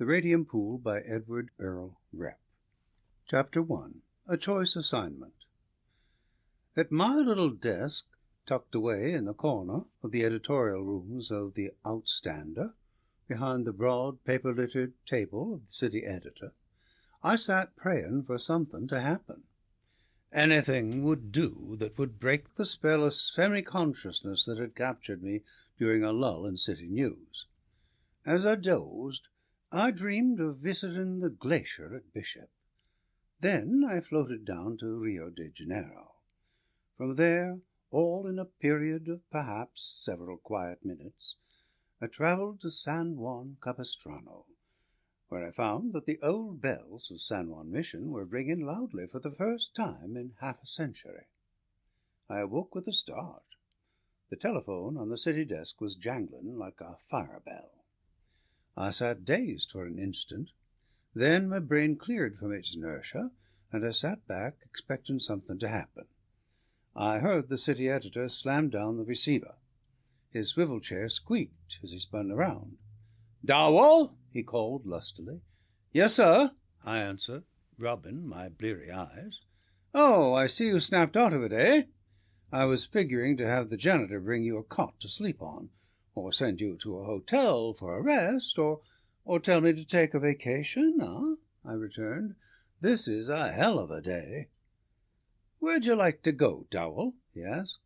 The Radium Pool by Earl Repp. Chapter 1. A Choice Assignment. At my little desk, tucked away in the corner of the editorial rooms of the Outstander, behind the broad paper-littered table of the city editor, I sat praying for something to happen. Anything would do that would break the spell of semi-consciousness that had captured me during a lull in city news. As I dozed, I dreamed of visiting the glacier at Bishop. Then I floated down to Rio de Janeiro. From there, all in a period of perhaps several quiet minutes, I travelled to San Juan Capistrano, where I found that the old bells of San Juan Mission were ringing loudly for the first time in half a century. I awoke with a start. The telephone on the city desk was jangling like a fire bell. I sat dazed for an instant. Then my brain cleared from its inertia, and I sat back, expecting something to happen. I heard the city editor slam down the receiver. His swivel chair squeaked as he spun around. "Dowell?" he called lustily. "Yes, sir," I answered, rubbing my bleary eyes. "Oh, I see you snapped out of it, eh? I was figuring to have the janitor bring you a cot to sleep on, or send you to a hotel for a rest, or tell me to take a vacation, huh?" I returned. "This is a hell of a day." "Where'd you like to go, Dowell?" he asked.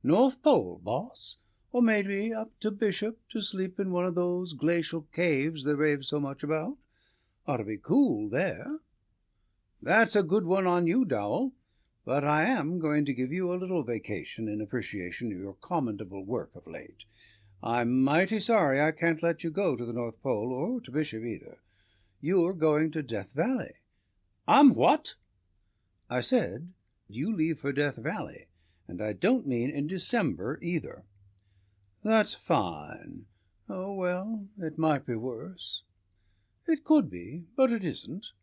"North Pole, boss, or maybe up to Bishop to sleep in one of those glacial caves they rave so much about. Ought to be cool there." "That's a good one on you, Dowell. But I am going to give you a little vacation in appreciation of your commendable work of late. I'm mighty sorry I can't let you go to the North Pole, or to Bishop either. You're going to Death Valley." "I'm what?" "I said you leave for Death Valley, and I don't mean in December either." "That's fine. Oh, well, it might be worse." "It could be, but it isn't.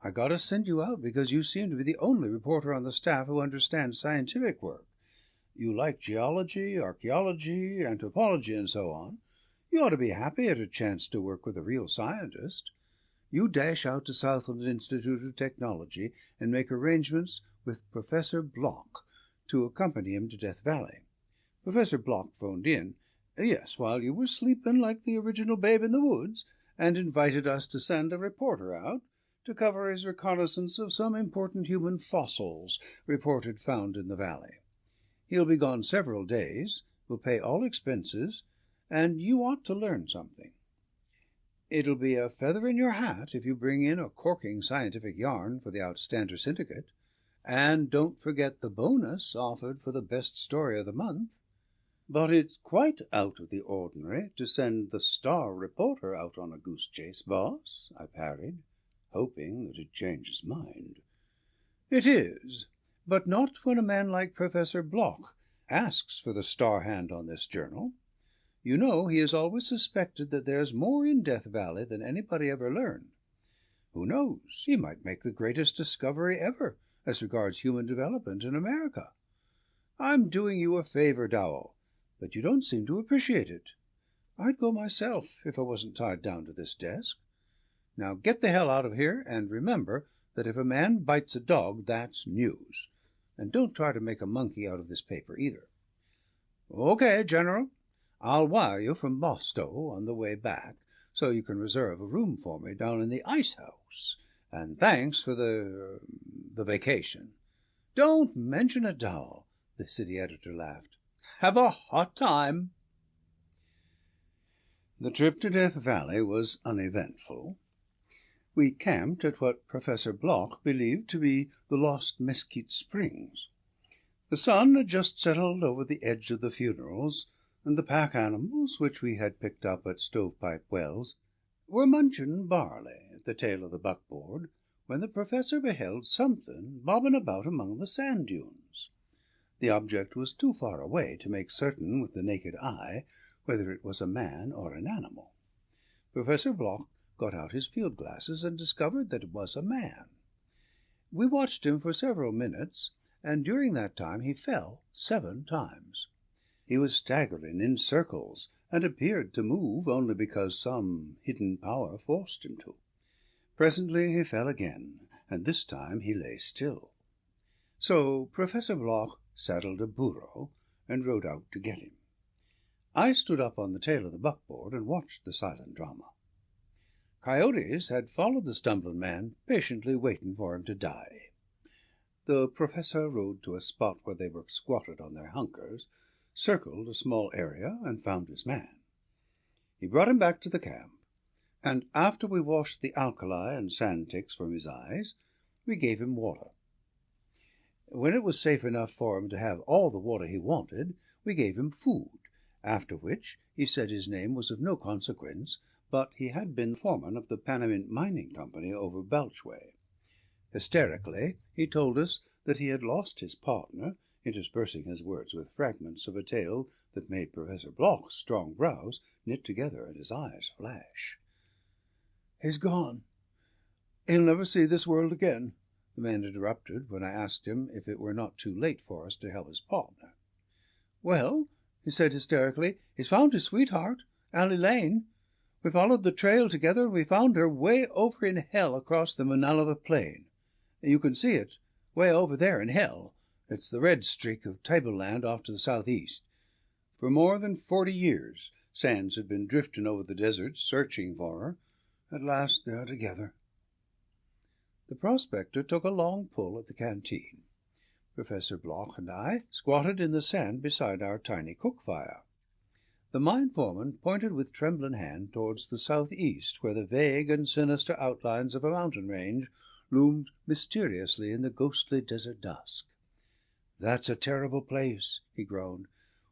I got to send you out because you seem to be the only reporter on the staff who understands scientific work. You like geology, archaeology, anthropology, and so on. You ought to be happy at a chance to work with a real scientist. You dash out to Southland Institute of Technology and make arrangements with Professor Block to accompany him to Death Valley. Professor Block phoned in, yes, while you were sleeping like the original Babe in the Woods, and invited us to send a reporter out to cover his reconnaissance of some important human fossils reported found in the valley. He'll be gone several days, will pay all expenses, and you ought to learn something. It'll be a feather in your hat if you bring in a corking scientific yarn for the Outstander Syndicate, and don't forget the bonus offered for the best story of the month. But it's quite out of the ordinary to send the star reporter out on a goose chase, boss," I parried, hoping that he'd change his mind. "It is, but not when a man like Professor Block asks for the star hand on this journal. You know he has always suspected that there's more in Death Valley than anybody ever learned. Who knows, he might make the greatest discovery ever as regards human development in America. I'm doing you a favor, Dowell, but you don't seem to appreciate it. I'd go myself if I wasn't tied down to this desk. Now get the hell out of here, and remember that if a man bites a dog, that's news. And don't try to make a monkey out of this paper either." "Okay, General. I'll wire you from Bostow on the way back, so you can reserve a room for me down in the ice house. And thanks for the vacation." "Don't mention it, Dowell," the city editor laughed. "Have a hot time." The trip to Death Valley was uneventful. We camped at what Professor Block believed to be the Lost Mesquite Springs. The sun had just settled over the edge of the funerals, and the pack animals, which we had picked up at Stovepipe Wells, were munching barley at the tail of the buckboard, when the professor beheld something bobbing about among the sand dunes. The object was too far away to make certain with the naked eye whether it was a man or an animal. Professor Block got out his field glasses and discovered that it was a man. We watched him for several minutes, and during that time he fell 7 times. He was staggering in circles and appeared to move only because some hidden power forced him to. Presently he fell again, and this time he lay still. So Professor Bloch saddled a burro and rode out to get him. I stood up on the tail of the buckboard and watched the silent drama. Coyotes had followed the stumbling man, patiently waiting for him to die. The professor rode to a spot where they were squatted on their hunkers, circled a small area, and found his man. He brought him back to the camp, and after we washed the alkali and sand ticks from his eyes, we gave him water. When it was safe enough for him to have all the water he wanted, we gave him food, after which he said his name was of no consequence, but he had been foreman of the Panamint Mining Company over Belchway. Hysterically, he told us that he had lost his partner, interspersing his words with fragments of a tale that made Professor Bloch's strong brows knit together and his eyes flash. "He's gone. He'll never see this world again," the man interrupted when I asked him if it were not too late for us to help his partner. "Well," he said hysterically, "he's found his sweetheart, Allie Lane. We followed the trail together, and we found her way over in hell across the Manalava Plain. You can see it way over there in hell. It's the red streak of tableland off to the southeast. For more than 40 years, Sands had been drifting over the deserts, searching for her. At last they are together." The prospector took a long pull at the canteen. Professor Bloch and I squatted in the sand beside our tiny cook fire. The mine foreman pointed with trembling hand towards the southeast, where the vague and sinister outlines of a mountain range loomed mysteriously in the ghostly desert dusk. "That's a terrible place," he groaned.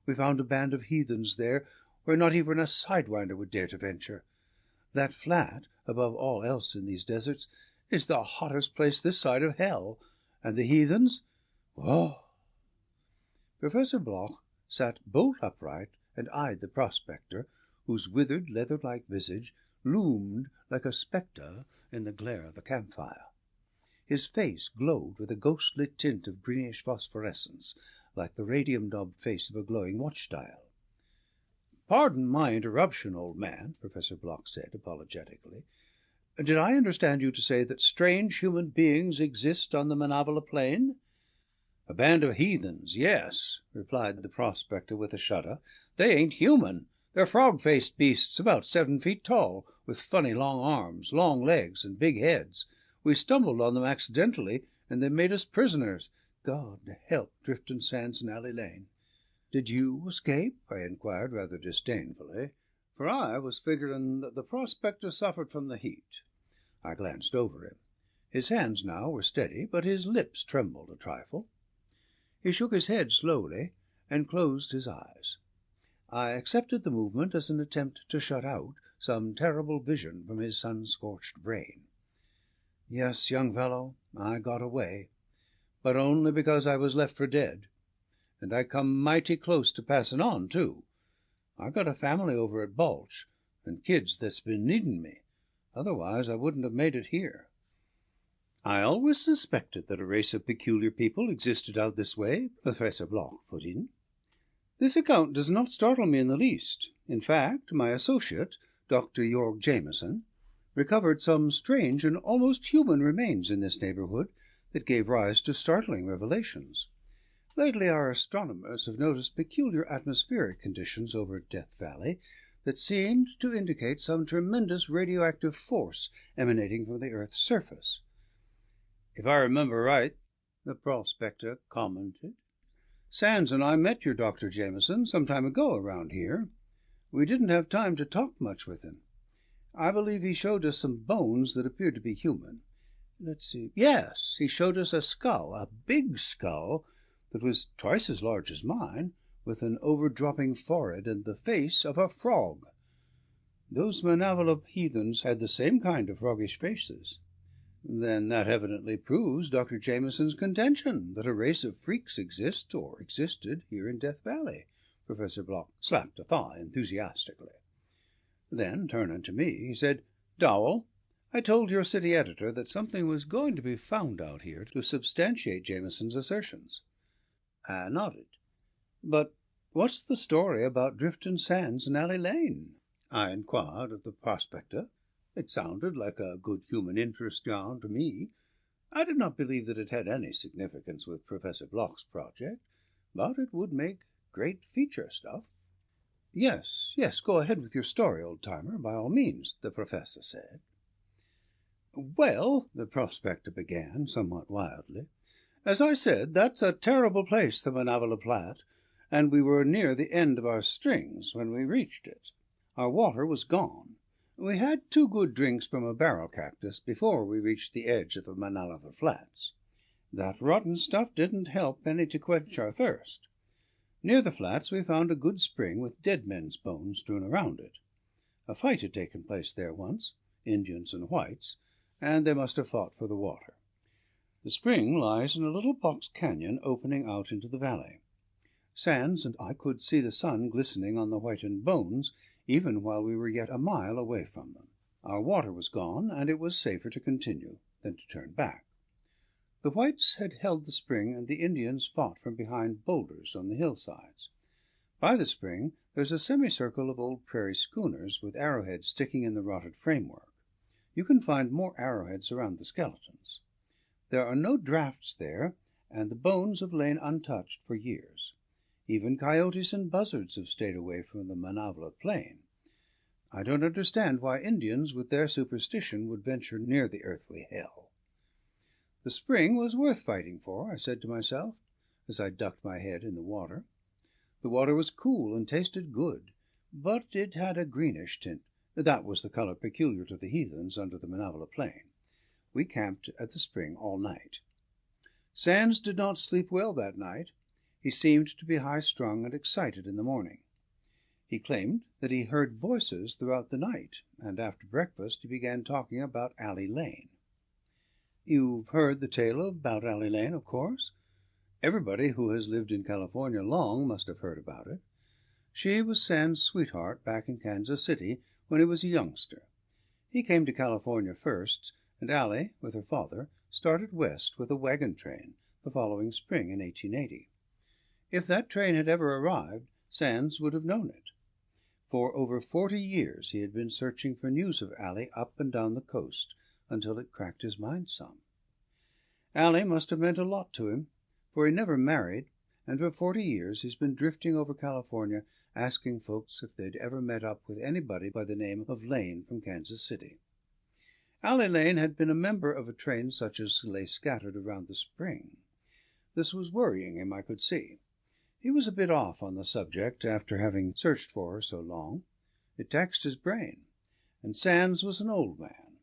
"We found a band of heathens there where not even a sidewinder would dare to venture. That flat, above all else in these deserts, is the hottest place this side of hell, and the heathens— oh!" Professor Bloch sat bolt upright and eyed the prospector, whose withered, leather-like visage loomed like a spectre in the glare of the campfire. His face glowed with a ghostly tint of greenish phosphorescence, like the radium-daubed face of a glowing watch-dial. "Pardon my interruption, old man," Professor Bloch said apologetically. "Did I understand you to say that strange human beings exist on the Manalava Plain?" "A band of heathens, yes," replied the prospector with a shudder. "They ain't human. They're frog-faced beasts about 7 feet tall, with funny long arms, long legs, and big heads. We stumbled on them accidentally, and they made us prisoners. God help Drifting Sands and Allie Lane." "Did you escape?" I inquired rather disdainfully, for I was figuring that the prospector suffered from the heat. I glanced over him. His hands now were steady, but his lips trembled a trifle. He shook his head slowly and closed his eyes. I accepted the movement as an attempt to shut out some terrible vision from his sun-scorched brain. "Yes, young fellow, I got away, but only because I was left for dead. And I come mighty close to passing on, too. I got a family over at Balch, and kids that's been needing me. Otherwise I wouldn't have made it here." "I always suspected that a race of peculiar people existed out this way," Professor Bloch put in. "This account does not startle me in the least. In fact, my associate, Dr. York Jameson, recovered some strange and almost human remains in this neighborhood that gave rise to startling revelations. Lately our astronomers have noticed peculiar atmospheric conditions over Death Valley that seemed to indicate some tremendous radioactive force emanating from the Earth's surface." "If I remember right," the prospector commented, "Sands and I met your Dr. Jameson some time ago around here. We didn't have time to talk much with him. I believe he showed us some bones that appeared to be human. Let's see. Yes, he showed us a skull, a big skull that was twice as large as mine, with an overdropping forehead and the face of a frog. Those Manalava heathens had the same kind of froggish faces." "Then that evidently proves Dr. Jameson's contention that a race of freaks exist, or existed, here in Death Valley." Professor Bloch slapped a thigh enthusiastically. Then, turning to me, he said, "Dowell, I told your city editor that something was going to be found out here to substantiate Jameson's assertions." I nodded. "But "What's the story about Drifton Sands and Alley Lane?" I inquired of the prospector. It sounded like a good human interest yarn to me. I did not believe that it had any significance with Professor Bloch's project, but it would make great feature stuff. "Yes, yes, go ahead with your story, old-timer, by all means," the professor said. "Well," the prospector began, somewhat wildly, "as I said, that's a terrible place, the Manalava Plains, and we were near the end of our strings when we reached it. Our water was gone. We had 2 good drinks from a barrel cactus before we reached the edge of the Manalava Flats. That rotten stuff didn't help any to quench our thirst. Near the flats we found a good spring with dead men's bones strewn around it. A fight had taken place there once, Indians and whites, and they must have fought for the water. The spring lies in a little box canyon opening out into the valley. Sands and I could see the sun glistening on the whitened bones, even while we were yet a mile away from them. Our water was gone, and it was safer to continue than to turn back. The whites had held the spring, and the Indians fought from behind boulders on the hillsides. By the spring there's a semicircle of old prairie schooners with arrowheads sticking in the rotted framework. You can find more arrowheads around the skeletons. There are no drafts there, and the bones have lain untouched for years. Even coyotes and buzzards have stayed away from the Manalava Plains. I don't understand why Indians, with their superstition, would venture near the earthly hell. The spring was worth fighting for, I said to myself, as I ducked my head in the water. The water was cool and tasted good, but it had a greenish tint. That was the color peculiar to the heathens under the Manalava Plains. We camped at the spring all night. Sands did not sleep well that night. He seemed to be high-strung and excited in the morning. He claimed that he heard voices throughout the night, and after breakfast he began talking about Alley Lane. You've heard the tale about Alley Lane, of course. Everybody who has lived in California long must have heard about it. She was Sands' sweetheart back in Kansas City when he was a youngster. He came to California first, and Alley, with her father, started west with a wagon train the following spring in 1880. If that train had ever arrived, Sands would have known it. For over 40 years he had been searching for news of Alley up and down the coast, until it cracked his mind some. Alley must have meant a lot to him, for he never married, and for 40 years he's been drifting over California, asking folks if they'd ever met up with anybody by the name of Lane from Kansas City. Alley Lane had been a member of a train such as lay scattered around the spring. This was worrying him, I could see. He was a bit off on the subject after having searched for her so long. It taxed his brain, and Sands was an old man.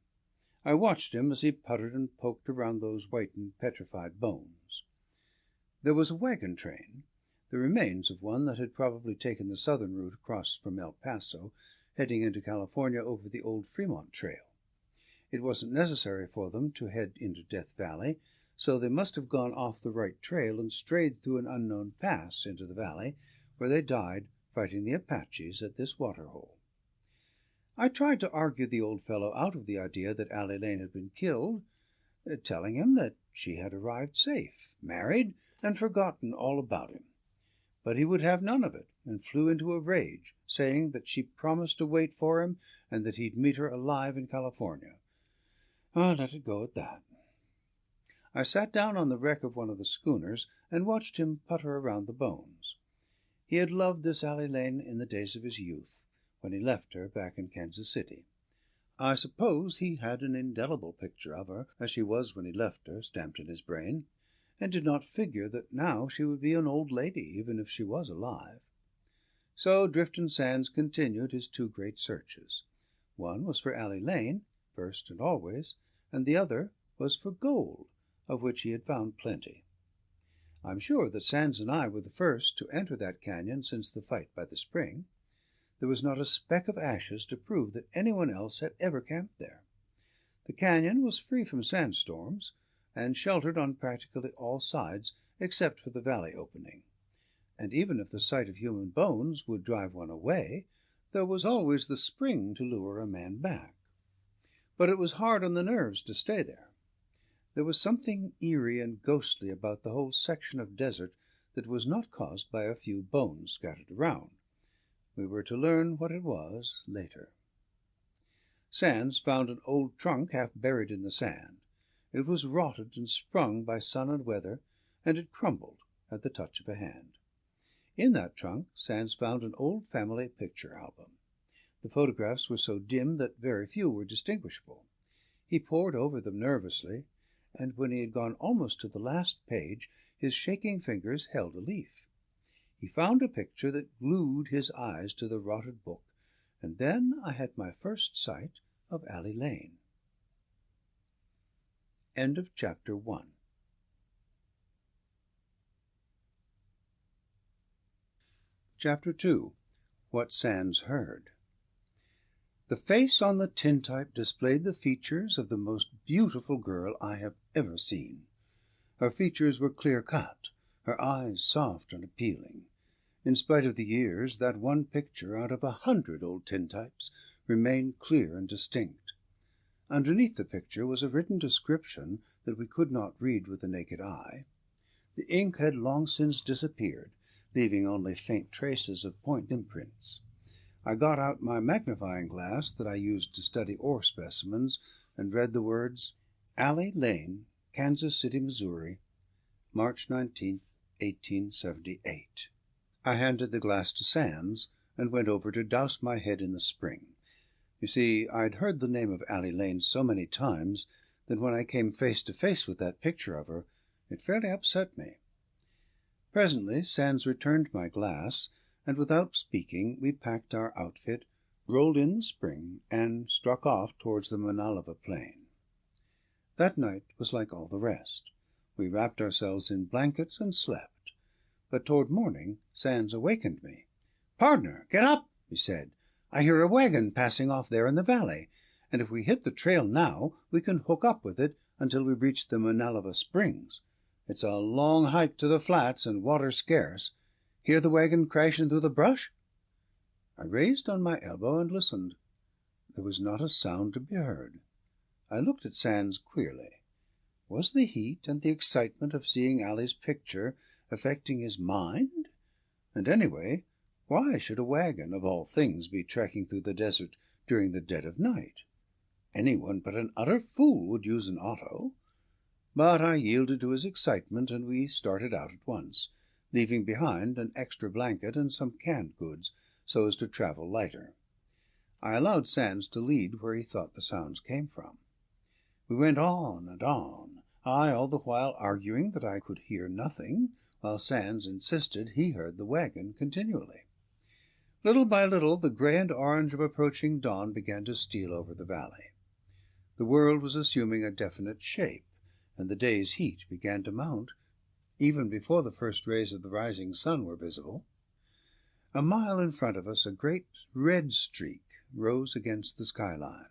I watched him as he puttered and poked around those whitened, petrified bones. There was a wagon train, the remains of one that had probably taken the southern route across from El Paso, heading into California over the old Fremont Trail. It wasn't necessary for them to head into Death Valley, so they must have gone off the right trail and strayed through an unknown pass into the valley, where they died fighting the Apaches at this waterhole. I tried to argue the old fellow out of the idea that Alley Lane had been killed, telling him that she had arrived safe, married, and forgotten all about him. But he would have none of it, and flew into a rage, saying that she promised to wait for him, and that he'd meet her alive in California. I let it go at that. I sat down on the wreck of one of the schooners and watched him putter around the bones. He had loved this Alley Lane in the days of his youth, when he left her back in Kansas City. I suppose he had an indelible picture of her as she was when he left her stamped in his brain, and did not figure that now she would be an old lady, even if she was alive. So Drifton Sands continued his 2 great searches. One was for Alley Lane, first and always, and the other was for gold, of which he had found plenty. I'm sure that Sands and I were the first to enter that canyon since the fight by the spring. There was not a speck of ashes to prove that anyone else had ever camped there. The canyon was free from sandstorms, and sheltered on practically all sides except for the valley opening. And even if the sight of human bones would drive one away, there was always the spring to lure a man back. But it was hard on the nerves to stay there. There was something eerie and ghostly about the whole section of desert that was not caused by a few bones scattered around. We were to learn what it was later. Sands found an old trunk half buried in the sand. It was rotted and sprung by sun and weather, and it crumbled at the touch of a hand. In that trunk Sands found an old family picture album. The photographs were so dim that very few were distinguishable. He pored over them nervously, and when he had gone almost to the last page, his shaking fingers held a leaf. He found a picture that glued his eyes to the rotted book, and then I had my first sight of Alley Lane. End of Chapter 1. Chapter 2. What Sands Heard. The face on the tintype displayed the features of the most beautiful girl I have ever seen. Her features were clear-cut, her eyes soft and appealing. In spite of the years, that one picture out of 100 old tintypes remained clear and distinct. Underneath the picture was a written description that we could not read with the naked eye. The ink had long since disappeared, leaving only faint traces of point imprints. I got out my magnifying glass that I used to study ore specimens, and read the words, "Alley Lane, Kansas City, Missouri, March 19th, 1878. I handed the glass to Sands, and went over to douse my head in the spring. You see, I'd heard the name of Alley Lane so many times that when I came face to face with that picture of her, it fairly upset me. Presently Sands returned my glass, and without speaking we packed our outfit, rolled in the spring, and struck off towards the Manalava Plain. That night was like all the rest. We wrapped ourselves in blankets and slept. But toward morning Sands awakened me. "Pardner, get up," he said. "I hear a wagon passing off there in the valley, and if we hit the trail now, we can hook up with it until we reach the Manalava Springs. It's a long hike to the flats, and water scarce. Hear the wagon crashing through the brush?" I raised on my elbow and listened. There was not a sound to be heard. I looked at Sands queerly. Was the heat and the excitement of seeing Allie's picture affecting his mind? And anyway, why should a wagon, of all things, be trekking through the desert during the dead of night? Anyone but an utter fool would use an auto. But I yielded to his excitement, and we started out at once, leaving behind an extra blanket and some canned goods, so as to travel lighter. I allowed Sands to lead where he thought the sounds came from. We went on and on, I all the while arguing that I could hear nothing, while Sands insisted he heard the wagon continually. Little by little the gray and orange of approaching dawn began to steal over the valley. The world was assuming a definite shape, and the day's heat began to mount, even before the first rays of the rising sun were visible. A mile in front of us a great red streak rose against the skyline,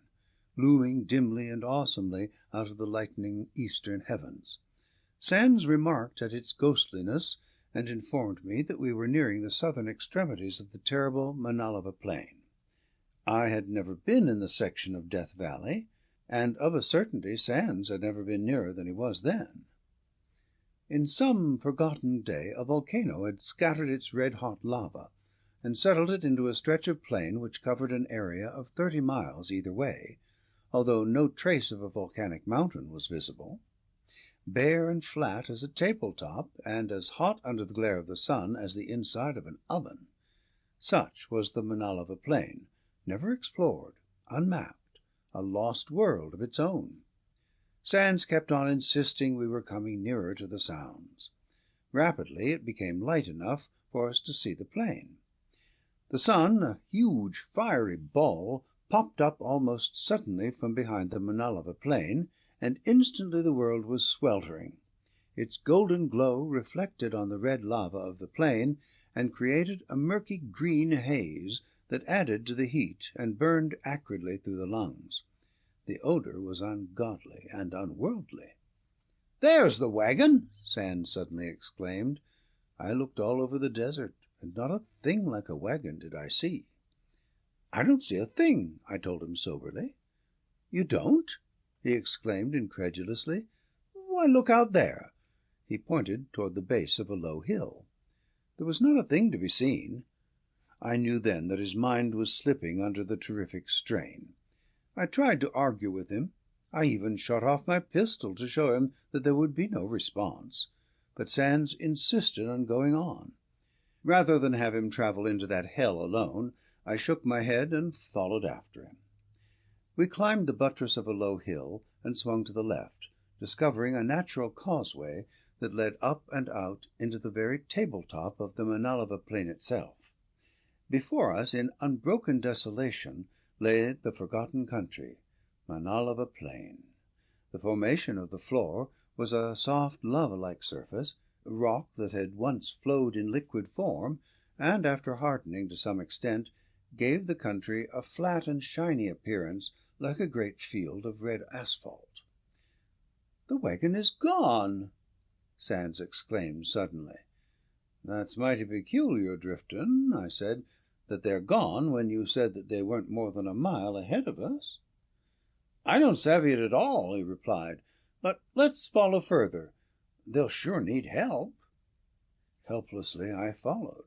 looming dimly and awesomely out of the lightening eastern heavens. Sands remarked at its ghostliness, and informed me that we were nearing the southern extremities of the terrible Manalava Plain. I had never been in the section of Death Valley, and of a certainty Sands had never been nearer than he was then. In some forgotten day a volcano had scattered its red-hot lava, and settled it into a stretch of plain which covered an area of 30 miles either way, although no trace of a volcanic mountain was visible. Bare and flat as a table-top, and as hot under the glare of the sun as the inside of an oven. Such was the Manalava Plain, never explored, unmapped, a lost world of its own. Sands kept on insisting we were coming nearer to the sounds. Rapidly it became light enough for us to see the plain. The sun, a huge fiery ball, popped up almost suddenly from behind the Manalava Plain, and instantly the world was sweltering. Its golden glow reflected on the red lava of the plain, and created a murky green haze that added to the heat and burned acridly through the lungs. The odor was ungodly and unworldly. "There's the wagon!" Sands suddenly exclaimed. I looked all over the desert, and not a thing like a wagon did I see. "I don't see a thing," I told him soberly. "You don't?" he exclaimed incredulously. "Why, look out there!" He pointed toward the base of a low hill. There was not a thing to be seen. I knew then that his mind was slipping under the terrific strain. I tried to argue with him. I even shot off my pistol to show him that there would be no response. But Sands insisted on going on. Rather than have him travel into that hell alone, I shook my head and followed after him. We climbed the buttress of a low hill and swung to the left, discovering a natural causeway that led up and out into the very tabletop of the Manalava Plain itself. Before us, in unbroken desolation, lay the forgotten country, Manalava Plain. The formation of the floor was a soft lava-like surface, rock that had once flowed in liquid form, and, after hardening to some extent, gave the country a flat and shiny appearance like a great field of red asphalt. "The wagon is gone!" Sands exclaimed suddenly. "That's mighty peculiar, Drifton," I said, "that they're gone when you said that they weren't more than a mile ahead of us." "I don't savvy it at all," he replied, "but let's follow further. They'll sure need help." Helplessly I followed.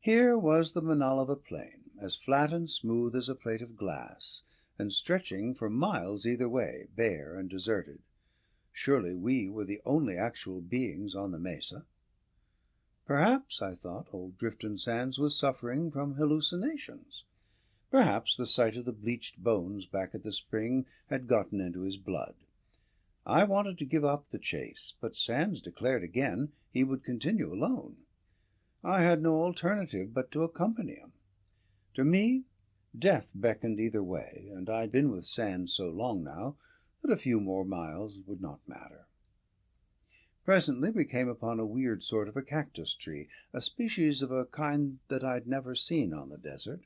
Here was the Manalava Plain, as flat and smooth as a plate of glass, and stretching for miles either way, bare and deserted. Surely we were the only actual beings on the mesa. Perhaps, I thought, old Drifton Sands was suffering from hallucinations. Perhaps the sight of the bleached bones back at the spring had gotten into his blood. I wanted to give up the chase, but Sands declared again he would continue alone. I had no alternative but to accompany him. To me, death beckoned either way, and I'd been with Sands so long now that a few more miles would not matter. Presently we came upon a weird sort of a cactus tree, a species of a kind that I'd never seen on the desert.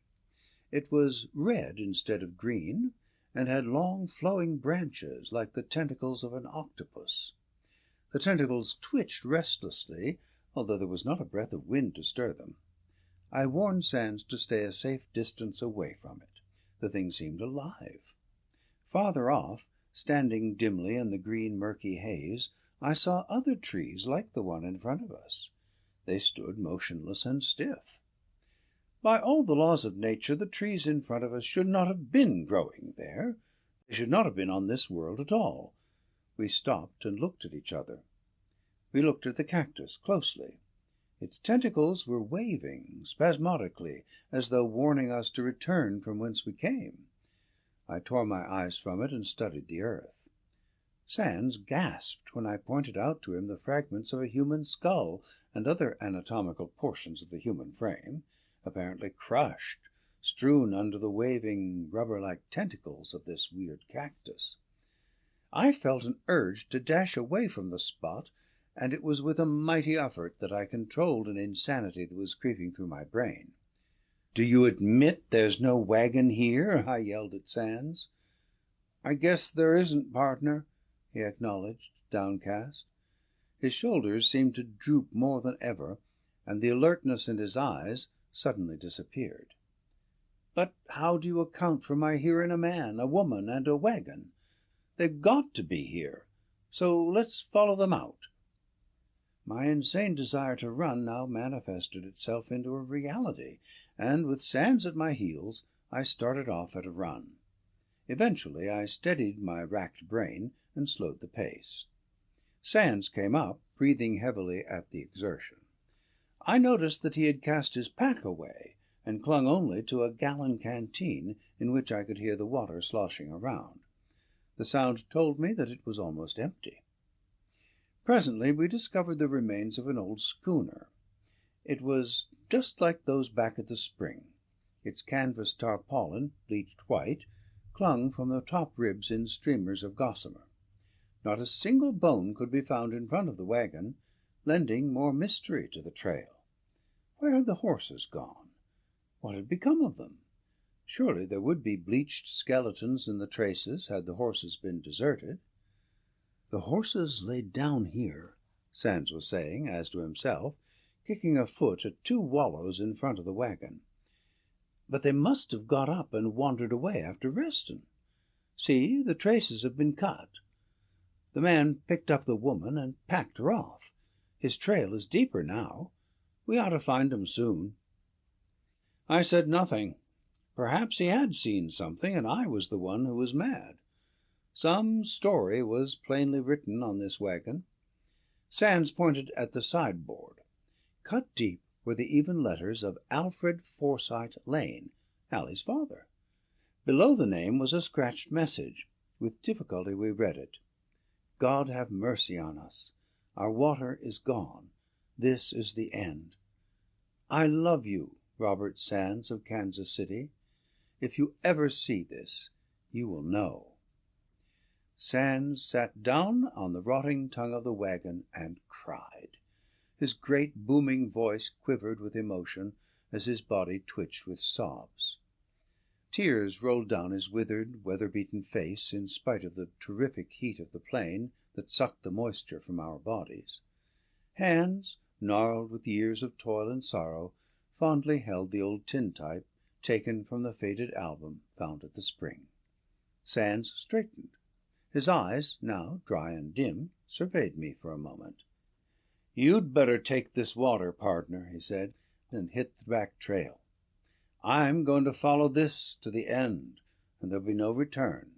It was red instead of green, and had long flowing branches like the tentacles of an octopus. The tentacles twitched restlessly, although there was not a breath of wind to stir them. I warned Sands to stay a safe distance away from it. The thing seemed alive. Farther off, standing dimly in the green murky haze, I saw other trees like the one in front of us. They stood motionless and stiff. By all the laws of nature, the trees in front of us should not have been growing there. They should not have been on this world at all. We stopped and looked at each other. We looked at the cactus closely. Its tentacles were waving spasmodically, as though warning us to return from whence we came. I tore my eyes from it and studied the earth. Sands gasped when I pointed out to him the fragments of a human skull and other anatomical portions of the human frame, apparently crushed, strewn under the waving, rubber-like tentacles of this weird cactus. I felt an urge to dash away from the spot, and it was with a mighty effort that I controlled an insanity that was creeping through my brain. "Do you admit there's no wagon here?" I yelled at Sands. "I guess there isn't, partner," he acknowledged, downcast. His shoulders seemed to droop more than ever, and the alertness in his eyes suddenly disappeared. "But how do you account for my hearing a man, a woman, and a wagon? They've got to be here, so let's follow them out." My insane desire to run now manifested itself into a reality, and with Sands at my heels, I started off at a run. Eventually I steadied my racked brain and slowed the pace. Sands came up, breathing heavily at the exertion. I noticed that he had cast his pack away, and clung only to a gallon canteen in which I could hear the water sloshing around. The sound told me that it was almost empty. Presently we discovered the remains of an old schooner. It was just like those back at the spring. Its canvas tarpaulin, bleached white, clung from the top ribs in streamers of gossamer. Not a single bone could be found in front of the wagon, lending more mystery to the trail. Where had the horses gone? What had become of them? Surely there would be bleached skeletons in the traces had the horses been deserted. "The horses laid down here," Sands was saying, as to himself, kicking a foot at two wallows in front of the wagon. "But they must have got up and wandered away after resting. See, the traces have been cut. The man picked up the woman and packed her off. His trail is deeper now. We ought to find him soon." I said nothing. Perhaps he had seen something, and I was the one who was mad. Some story was plainly written on this wagon. Sands pointed at the sideboard. Cut deep were the even letters of Alfred Forsyte Lane, Ally's father. Below the name was a scratched message. With difficulty we read it. "God have mercy on us. Our water is gone. This is the end. I love you, Robert Sands of Kansas City. If you ever see this, you will know." Sands sat down on the rotting tongue of the wagon and cried. His great booming voice quivered with emotion as his body twitched with sobs. Tears rolled down his withered, weather-beaten face in spite of the terrific heat of the plain that sucked the moisture from our bodies. Hands, gnarled with years of toil and sorrow, fondly held the old tintype taken from the faded album found at the spring. Sands straightened. His eyes, now dry and dim, surveyed me for a moment. "You'd better take this water, pardner," he said, "and hit the back trail. I'm going to follow this to the end, and there'll be no return.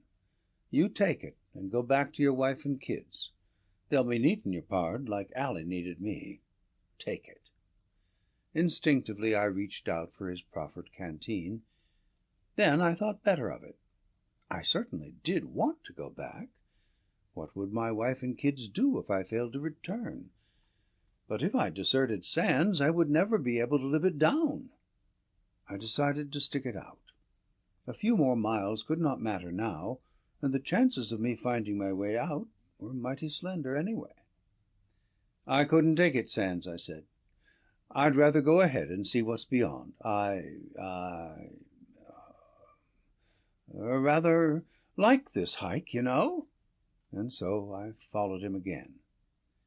You take it and go back to your wife and kids. They'll be needin' you, pard, like Ally needed me. Take it." Instinctively I reached out for his proffered canteen. Then I thought better of it. I certainly did want to go back. What would my wife and kids do if I failed to return? But if I deserted Sands, I would never be able to live it down. I decided to stick it out. A few more miles could not matter now, and the chances of me finding my way out were mighty slender anyway. "I couldn't take it, Sands," I said. "I'd rather go ahead and see what's beyond. I rather like this hike, you know." And so I followed him again.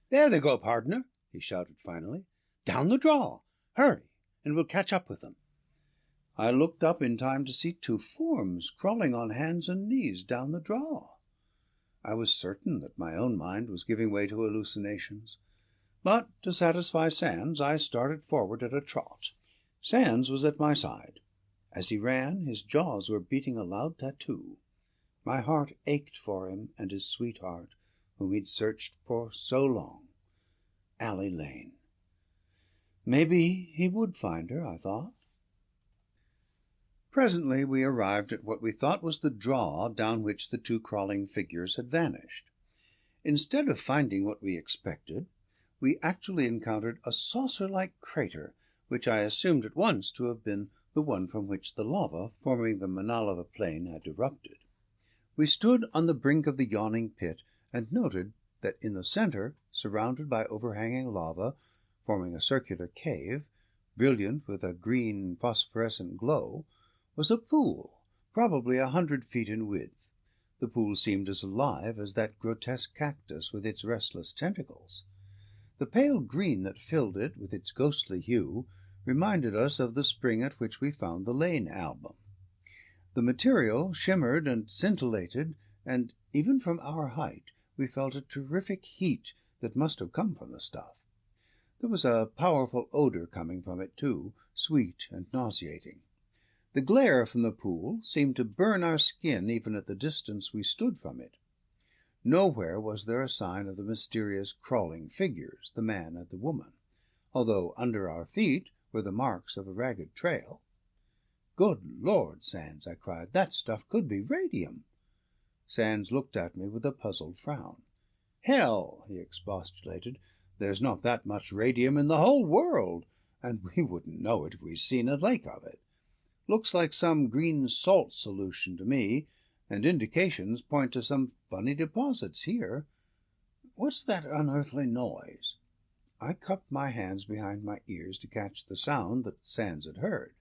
"There they go, pardner," he shouted finally. "Down the draw. Hurry, and we'll catch up with them." I looked up in time to see two forms crawling on hands and knees down the draw. I was certain that my own mind was giving way to hallucinations. But to satisfy Sands, I started forward at a trot. Sands was at my side. As he ran, his jaws were beating a loud tattoo. My heart ached for him and his sweetheart, whom he'd searched for so long. Ally Lane. Maybe he would find her, I thought. Presently we arrived at what we thought was the draw down which the two crawling figures had vanished. Instead of finding what we expected, we actually encountered a saucer-like crater, which I assumed at once to have been the one from which the lava forming the Manalava Plain had erupted. We stood on the brink of the yawning pit, and noted that in the centre, surrounded by overhanging lava, forming a circular cave, brilliant with a green phosphorescent glow, was a pool, probably 100 feet in width. The pool seemed as alive as that grotesque cactus with its restless tentacles. The pale green that filled it with its ghostly hue reminded us of the spring at which we found the Lane album. The material shimmered and scintillated, and even from our height we felt a terrific heat that must have come from the stuff. There was a powerful odour coming from it, too, sweet and nauseating. The glare from the pool seemed to burn our skin even at the distance we stood from it. Nowhere was there a sign of the mysterious crawling figures, the man and the woman, although under our feet were the marks of a ragged trail. "Good Lord, Sands," I cried, "that stuff could be radium." Sands looked at me with a puzzled frown. "Hell," he expostulated, "there's not that much radium in the whole world, and we wouldn't know it if we seen a lake of it. Looks like some green salt solution to me, and indications point to some funny deposits here. What's that unearthly noise?" I cupped my hands behind my ears to catch the sound that Sands had heard.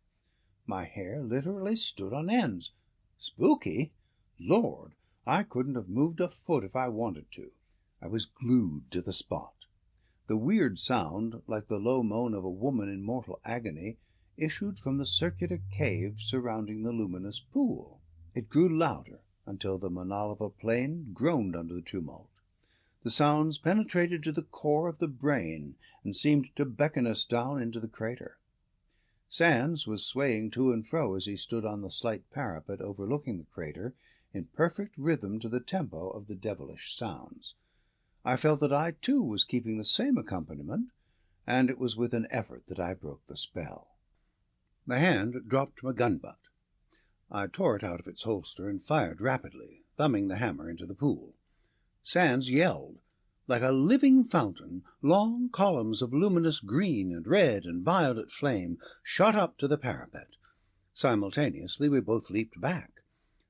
My hair literally stood on ends. Spooky? Lord, I couldn't have moved a foot if I wanted to. I was glued to the spot. The weird sound, like the low moan of a woman in mortal agony, issued from the circular cave surrounding the luminous pool. It grew louder until the Manalava Plain groaned under the tumult. The sounds penetrated to the core of the brain, and seemed to beckon us down into the crater. Sands was swaying to and fro as he stood on the slight parapet overlooking the crater, in perfect rhythm to the tempo of the devilish sounds. I felt that I, too, was keeping the same accompaniment, and it was with an effort that I broke the spell. My hand dropped my gun-butt. I tore it out of its holster and fired rapidly, thumbing the hammer into the pool. Sands yelled. Like a living fountain, long columns of luminous green and red and violet flame shot up to the parapet. Simultaneously we both leaped back.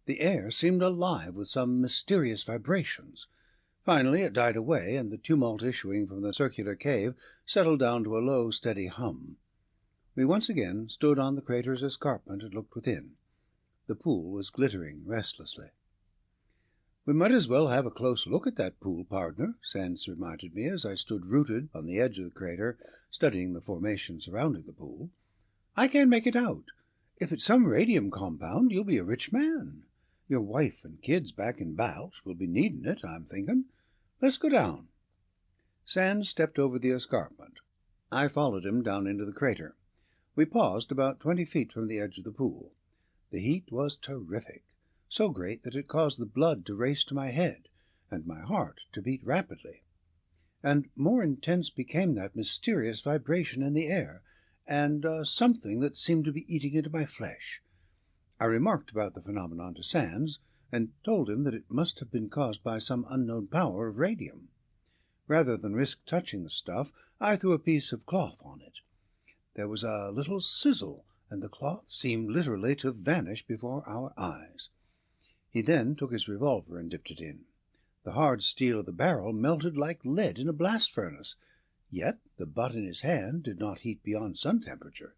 The air seemed alive with some mysterious vibrations. Finally it died away, and the tumult issuing from the circular cave settled down to a low, steady hum. We once again stood on the crater's escarpment and looked within. The pool was glittering restlessly. "We might as well have a close look at that pool, pardner," Sands reminded me as I stood rooted on the edge of the crater, studying the formation surrounding the pool. "I can't make it out. If it's some radium compound, you'll be a rich man. Your wife and kids back in Balch will be needing it, I'm thinking. Let's go down." Sands stepped over the escarpment. I followed him down into the crater. We paused about 20 feet from the edge of the pool. The heat was terrific, so great that it caused the blood to race to my head, and my heart to beat rapidly. And more intense became that mysterious vibration in the air, and something that seemed to be eating into my flesh. I remarked about the phenomenon to Sands, and told him that it must have been caused by some unknown power of radium. Rather than risk touching the stuff, I threw a piece of cloth on it. There was a little sizzle, and the cloth seemed literally to vanish before our eyes. He then took his revolver and dipped it in. The hard steel of the barrel melted like lead in a blast furnace, yet the butt in his hand did not heat beyond sun temperature.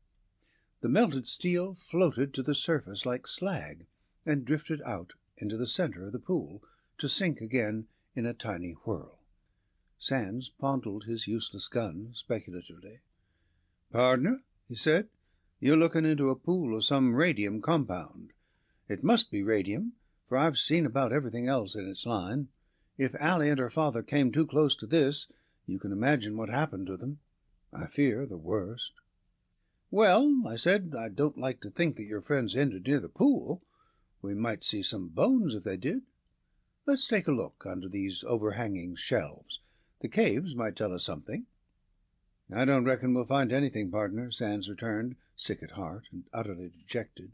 The melted steel floated to the surface like slag, and drifted out into the center of the pool, to sink again in a tiny whirl. Sands fondled his useless gun speculatively. "Pardner," he said, "you're looking into a pool of some radium compound. It must be radium, for I've seen about everything else in its line. If Allie and her father came too close to this, you can imagine what happened to them. I fear the worst." "Well," I said, "I don't like to think that your friends ended near the pool. We might see some bones if they did. Let's take a look under these overhanging shelves. The caves might tell us something." "I don't reckon we'll find anything, partner," Sands returned, sick at heart and utterly dejected.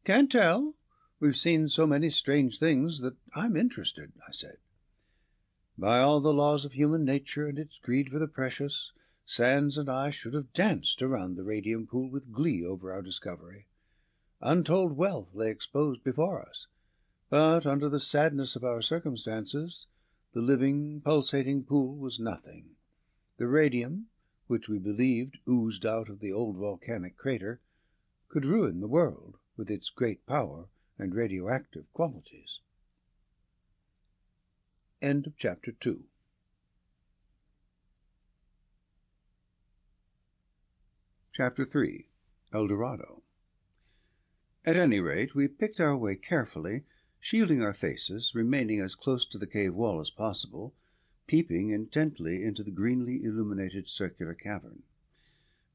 "Can't tell. We've seen so many strange things that I'm interested," I said. By all the laws of human nature and its greed for the precious, Sands and I should have danced around the radium pool with glee over our discovery. Untold wealth lay exposed before us, but under the sadness of our circumstances, the living, pulsating pool was nothing. The radium, which we believed oozed out of the old volcanic crater, could ruin the world with its great power and radioactive qualities. End of Chapter 2. Chapter 3. El Dorado. At any rate, we picked our way carefully, shielding our faces, remaining as close to the cave wall as possible, peeping intently into the greenly illuminated circular cavern.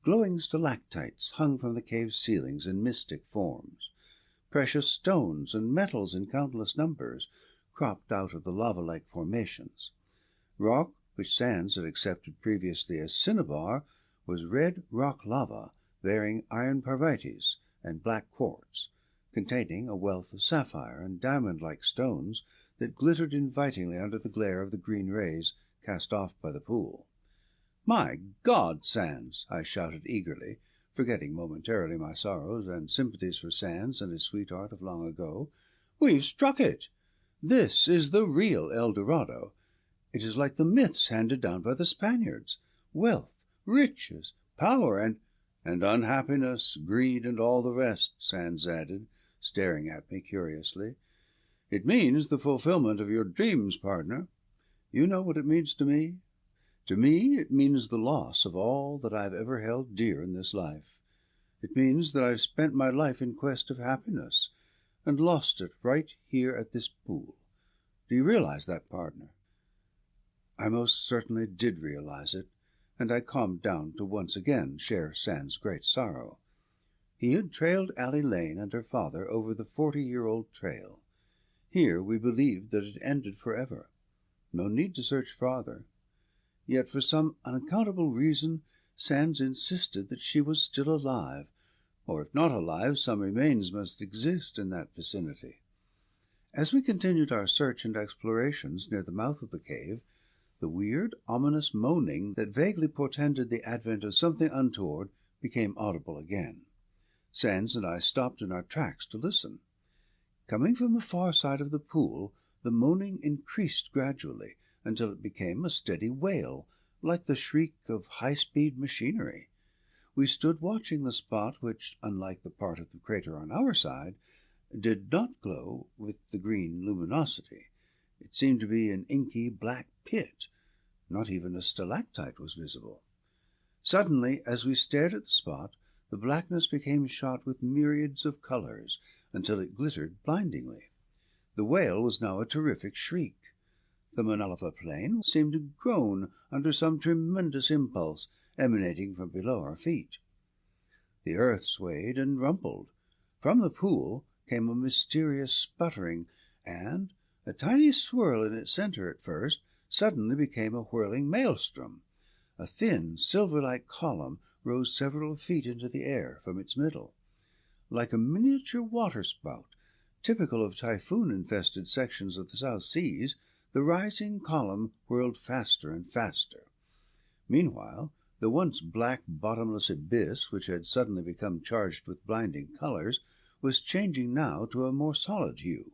Glowing stalactites hung from the cave ceilings in mystic forms. Precious stones and metals in countless numbers cropped out of the lava-like formations. Rock, which Sands had accepted previously as cinnabar, was red rock lava bearing iron parvites and black quartz, containing a wealth of sapphire and diamond-like stones that glittered invitingly under the glare of the green rays cast off by the pool. "My God, Sands!" I shouted eagerly, forgetting momentarily my sorrows and sympathies for Sands and his sweetheart of long ago. "We've struck it! This is the real El Dorado. It is like the myths handed down by the Spaniards. Wealth, riches, power, and unhappiness, greed, and all the rest," Sands added, staring at me curiously. "It means the fulfillment of your dreams, partner. You know what it means to me? To me it means the loss of all that I've ever held dear in this life. It means that I've spent my life in quest of happiness, and lost it right here at this pool. Do you realize that, partner?" I most certainly did realize it, and I calmed down to once again share Sand's great sorrow. He had trailed Allie Lane and her father over the 40-year-old trail. Here we believed that it ended forever. No need to search farther. Yet for some unaccountable reason Sands insisted that she was still alive, or if not alive, some remains must exist in that vicinity. As we continued our search and explorations near the mouth of the cave, the weird, ominous moaning that vaguely portended the advent of something untoward became audible again. Sands and I stopped in our tracks to listen. Coming from the far side of the pool, the moaning increased gradually until it became a steady wail, like the shriek of high-speed machinery. We stood watching the spot which, unlike the part of the crater on our side, did not glow with the green luminosity. It seemed to be an inky black pit. Not even a stalactite was visible. Suddenly, as we stared at the spot, the blackness became shot with myriads of colors, until it glittered blindingly. The wail was now a terrific shriek. The Manalava Plain seemed to groan under some tremendous impulse emanating from below our feet. The earth swayed and rumbled. From the pool came a mysterious sputtering, and a tiny swirl in its center at first suddenly became a whirling maelstrom. A thin, silver-like column rose several feet into the air from its middle. Like a miniature waterspout, typical of typhoon-infested sections of the South Seas, the rising column whirled faster and faster. Meanwhile, the once black, bottomless abyss, which had suddenly become charged with blinding colors, was changing now to a more solid hue.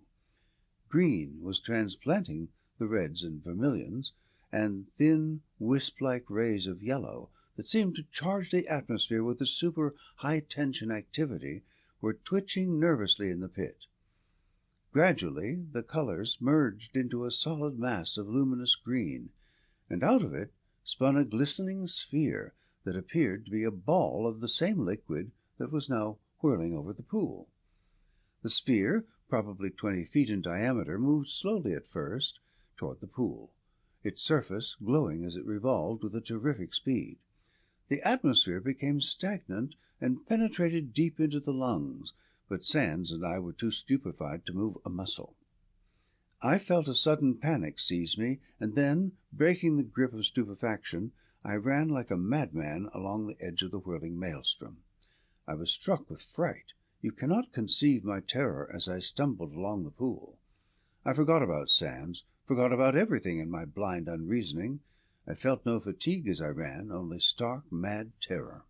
Green was transplanting the reds and vermilions, and thin, wisp-like rays of yellow that seemed to charge the atmosphere with a super high-tension activity were twitching nervously in the pit. Gradually the colors merged into a solid mass of luminous green, and out of it spun a glistening sphere that appeared to be a ball of the same liquid that was now whirling over the pool. The sphere, probably 20 feet in diameter, moved slowly at first toward the pool, its surface glowing as it revolved with a terrific speed. The atmosphere became stagnant and penetrated deep into the lungs, but Sands and I were too stupefied to move a muscle. I felt a sudden panic seize me, and then, breaking the grip of stupefaction, I ran like a madman along the edge of the whirling maelstrom. I was struck with fright. You cannot conceive my terror as I stumbled along the pool. I forgot about Sands, forgot about everything in my blind unreasoning. I felt no fatigue as I ran, only stark, mad terror.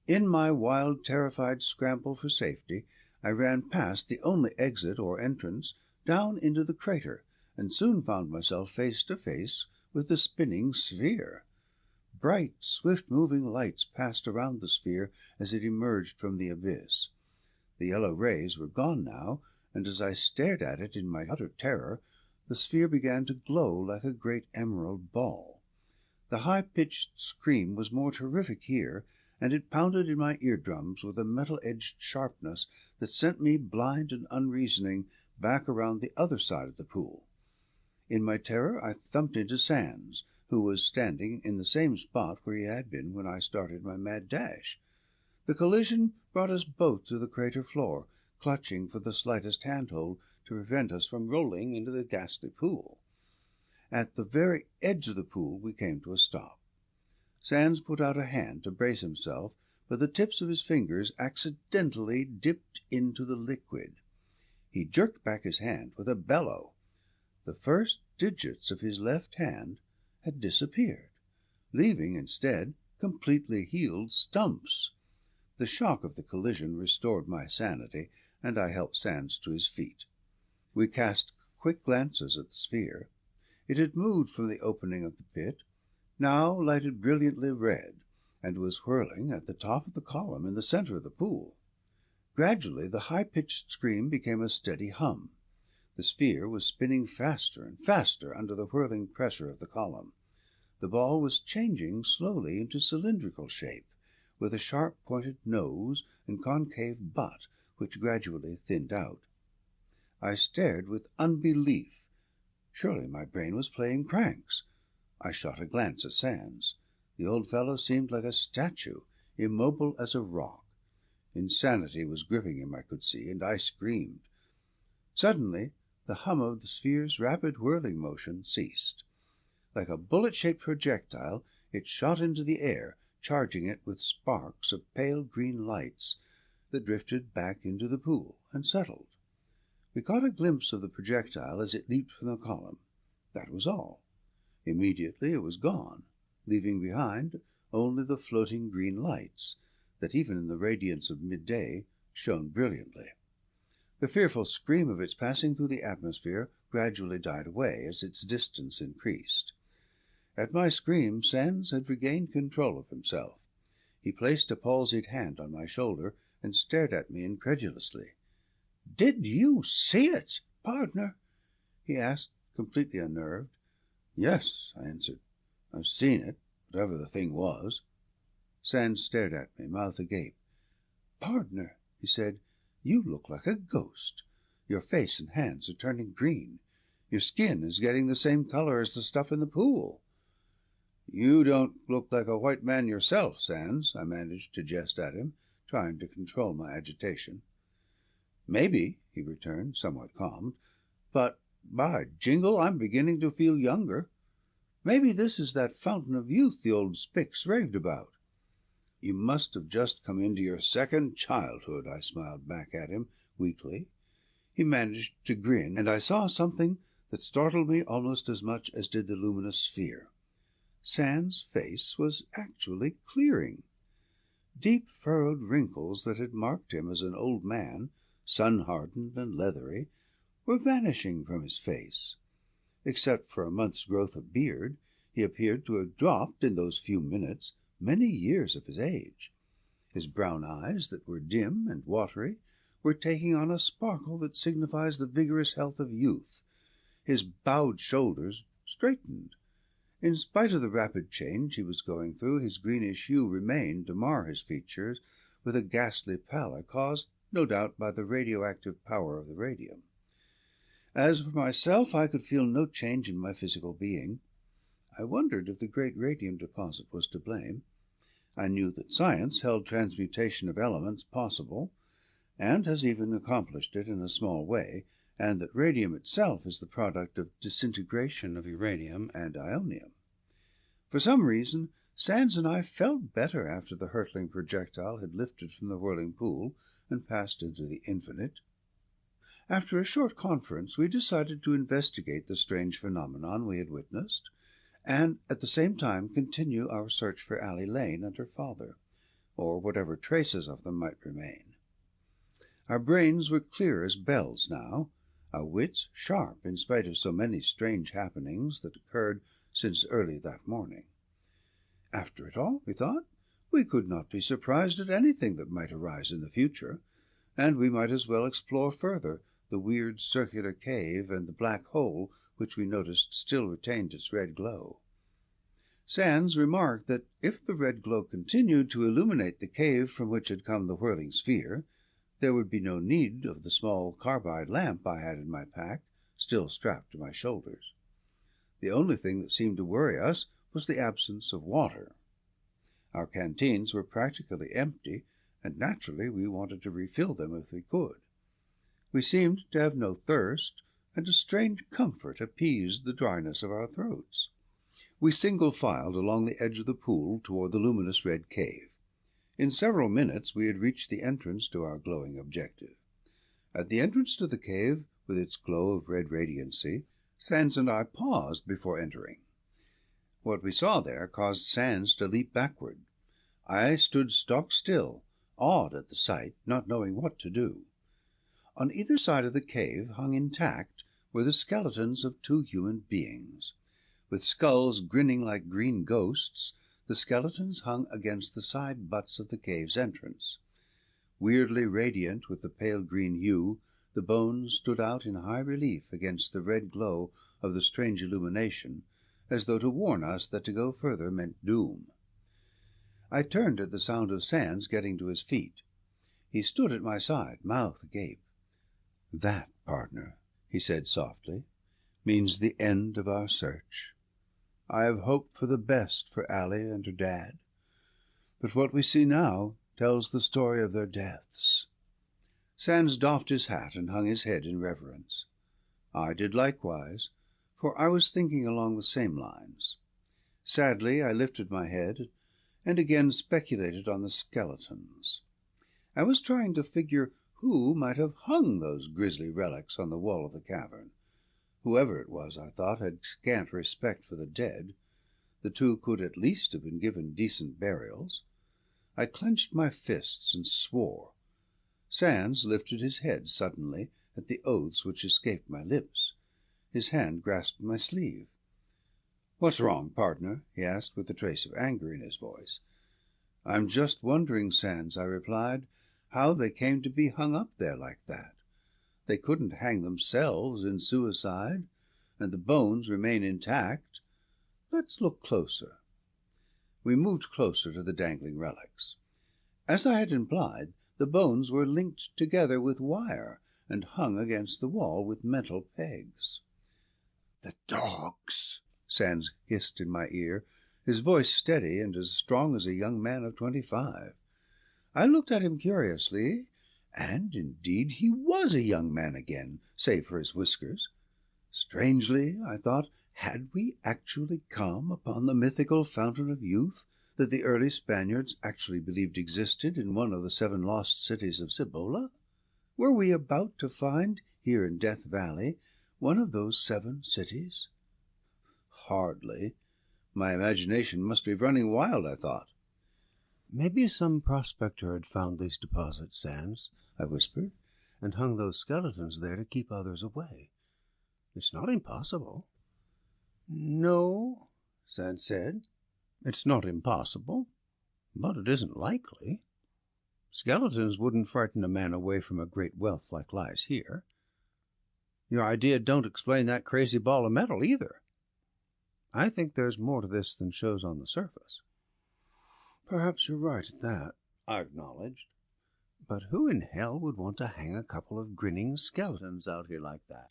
In my wild, terrified scramble for safety, I ran past the only exit or entrance down into the crater, and soon found myself face to face with the spinning sphere. Bright, swift-moving lights passed around the sphere as it emerged from the abyss. The yellow rays were gone now, and as I stared at it in my utter terror, the sphere began to glow like a great emerald ball. The high-pitched scream was more terrific here, and it pounded in my eardrums with a metal-edged sharpness that sent me, blind and unreasoning, back around the other side of the pool. In my terror I thumped into Sands, who was standing in the same spot where he had been when I started my mad dash. The collision brought us both to the crater floor, clutching for the slightest handhold to prevent us from rolling into the ghastly pool. At the very edge of the pool we came to a stop. Sands put out a hand to brace himself, but the tips of his fingers accidentally dipped into the liquid. He jerked back his hand with a bellow. The first digits of his left hand had disappeared, leaving instead completely healed stumps. The shock of the collision restored my sanity, and I helped Sands to his feet. We cast quick glances at the sphere. It had moved from the opening of the pit, now lighted brilliantly red, and was whirling at the top of the column in the center of the pool. Gradually the high-pitched scream became a steady hum. The sphere was spinning faster and faster under the whirling pressure of the column. The ball was changing slowly into cylindrical shape, with a sharp-pointed nose and concave butt, which gradually thinned out. I stared with unbelief. Surely my brain was playing pranks. I shot a glance at Sands. The old fellow seemed like a statue, immobile as a rock. Insanity was gripping him, I could see, and I screamed. Suddenly the hum of the sphere's rapid whirling motion ceased. Like a bullet-shaped projectile, it shot into the air, charging it with sparks of pale green lights that drifted back into the pool and settled. We caught a glimpse of the projectile as it leaped from the column. That was all. Immediately it was gone, leaving behind only the floating green lights that, even in the radiance of midday, shone brilliantly. The fearful scream of its passing through the atmosphere gradually died away as its distance increased. At my scream, Sands had regained control of himself. He placed a palsied hand on my shoulder and stared at me incredulously. "Did you see it, partner?" he asked, completely unnerved. "Yes," I answered. "I've seen it, whatever the thing was." Sands stared at me, mouth agape. "Partner," he said, "you look like a ghost. Your face and hands are turning green. Your skin is getting the same color as the stuff in the pool." "You don't look like a white man yourself, Sands," I managed to jest at him, trying to control my agitation. "Maybe," he returned, somewhat calmed, "but, by jingle, I'm beginning to feel younger. Maybe this is that fountain of youth the old Spix raved about." "You must have just come into your second childhood," I smiled back at him weakly. He managed to grin, and I saw something that startled me almost as much as did the luminous sphere. Sands' face was actually clearing. Deep furrowed wrinkles that had marked him as an old man, sun-hardened and leathery, were vanishing from his face. Except for a month's growth of beard, he appeared to have dropped, in those few minutes, many years of his age. His brown eyes, that were dim and watery, were taking on a sparkle that signifies the vigorous health of youth. His bowed shoulders straightened. In spite of the rapid change he was going through, his greenish hue remained to mar his features with a ghastly pallor, caused, no doubt, by the radioactive power of the radium. As for myself, I could feel no change in my physical being. I wondered if the great radium deposit was to blame. I knew that science held transmutation of elements possible, and has even accomplished it in a small way, and that radium itself is the product of disintegration of uranium and ionium. For some reason, Sands and I felt better after the hurtling projectile had lifted from the whirling pool and passed into the infinite. After a short conference, we decided to investigate the strange phenomenon we had witnessed, and at the same time continue our search for Allie Lane and her father, or whatever traces of them might remain. Our brains were clear as bells now, our wits sharp in spite of so many strange happenings that occurred since early that morning. After it all, we thought, we could not be surprised at anything that might arise in the future, and we might as well explore further the weird circular cave and the black hole which we noticed still retained its red glow. Sands remarked that if the red glow continued to illuminate the cave from which had come the whirling sphere, there would be no need of the small carbide lamp I had in my pack, still strapped to my shoulders. The only thing that seemed to worry us was the absence of water. Our canteens were practically empty, and naturally we wanted to refill them if we could. We seemed to have no thirst, and a strange comfort appeased the dryness of our throats. We single-filed along the edge of the pool toward the luminous red cave. In several minutes we had reached the entrance to our glowing objective. At the entrance to the cave, with its glow of red radiancy, Sands and I paused before entering. What we saw there caused Sands to leap backward. I stood stock still, awed at the sight, not knowing what to do. On either side of the cave, hung intact, were the skeletons of two human beings. With skulls grinning like green ghosts, the skeletons hung against the side butts of the cave's entrance. Weirdly radiant with the pale green hue, the bones stood out in high relief against the red glow of the strange illumination, as though to warn us that to go further meant doom. I turned at the sound of Sands getting to his feet. He stood at my side, mouth agape. "That, partner," he said softly, "means the end of our search." I have hoped for the best for Allie and her dad. But what we see now tells the story of their deaths." Sands doffed his hat and hung his head in reverence. I did likewise, for I was thinking along the same lines. Sadly I lifted my head, and again speculated on the skeletons. I was trying to figure who might have hung those grisly relics on the wall of the cavern. Whoever it was, I thought, had scant respect for the dead. The two could at least have been given decent burials. I clenched my fists and swore. Sands lifted his head suddenly at the oaths which escaped my lips. His hand grasped my sleeve. "What's wrong, partner?" he asked, with a trace of anger in his voice. "I'm just wondering, Sands," I replied, "how they came to be hung up there like that. They couldn't hang themselves in suicide, and the bones remain intact. Let's look closer." We moved closer to the dangling relics. As I had implied, the bones were linked together with wire and hung against the wall with metal pegs. "The dogs!" Sands hissed in my ear, his voice steady and as strong as a young man of 25. I looked at him curiously, and indeed he was a young man again, save for his whiskers. Strangely, I thought, had we actually come upon the mythical fountain of youth that the early Spaniards actually believed existed in one of the 7 lost cities of Cibola? Were we about to find, here in Death Valley, one of those 7 cities? Hardly. My imagination must be running wild, I thought. "Maybe some prospector had found these deposits, Sands," I whispered, "and hung those skeletons there to keep others away. It's not impossible." "No," Sands said, "it's not impossible, but it isn't likely. Skeletons wouldn't frighten a man away from a great wealth like lies here. Your idea don't explain that crazy ball of metal, either. I think there's more to this than shows on the surface." "Perhaps you're right at that," I acknowledged. "But who in hell would want to hang a couple of grinning skeletons out here like that?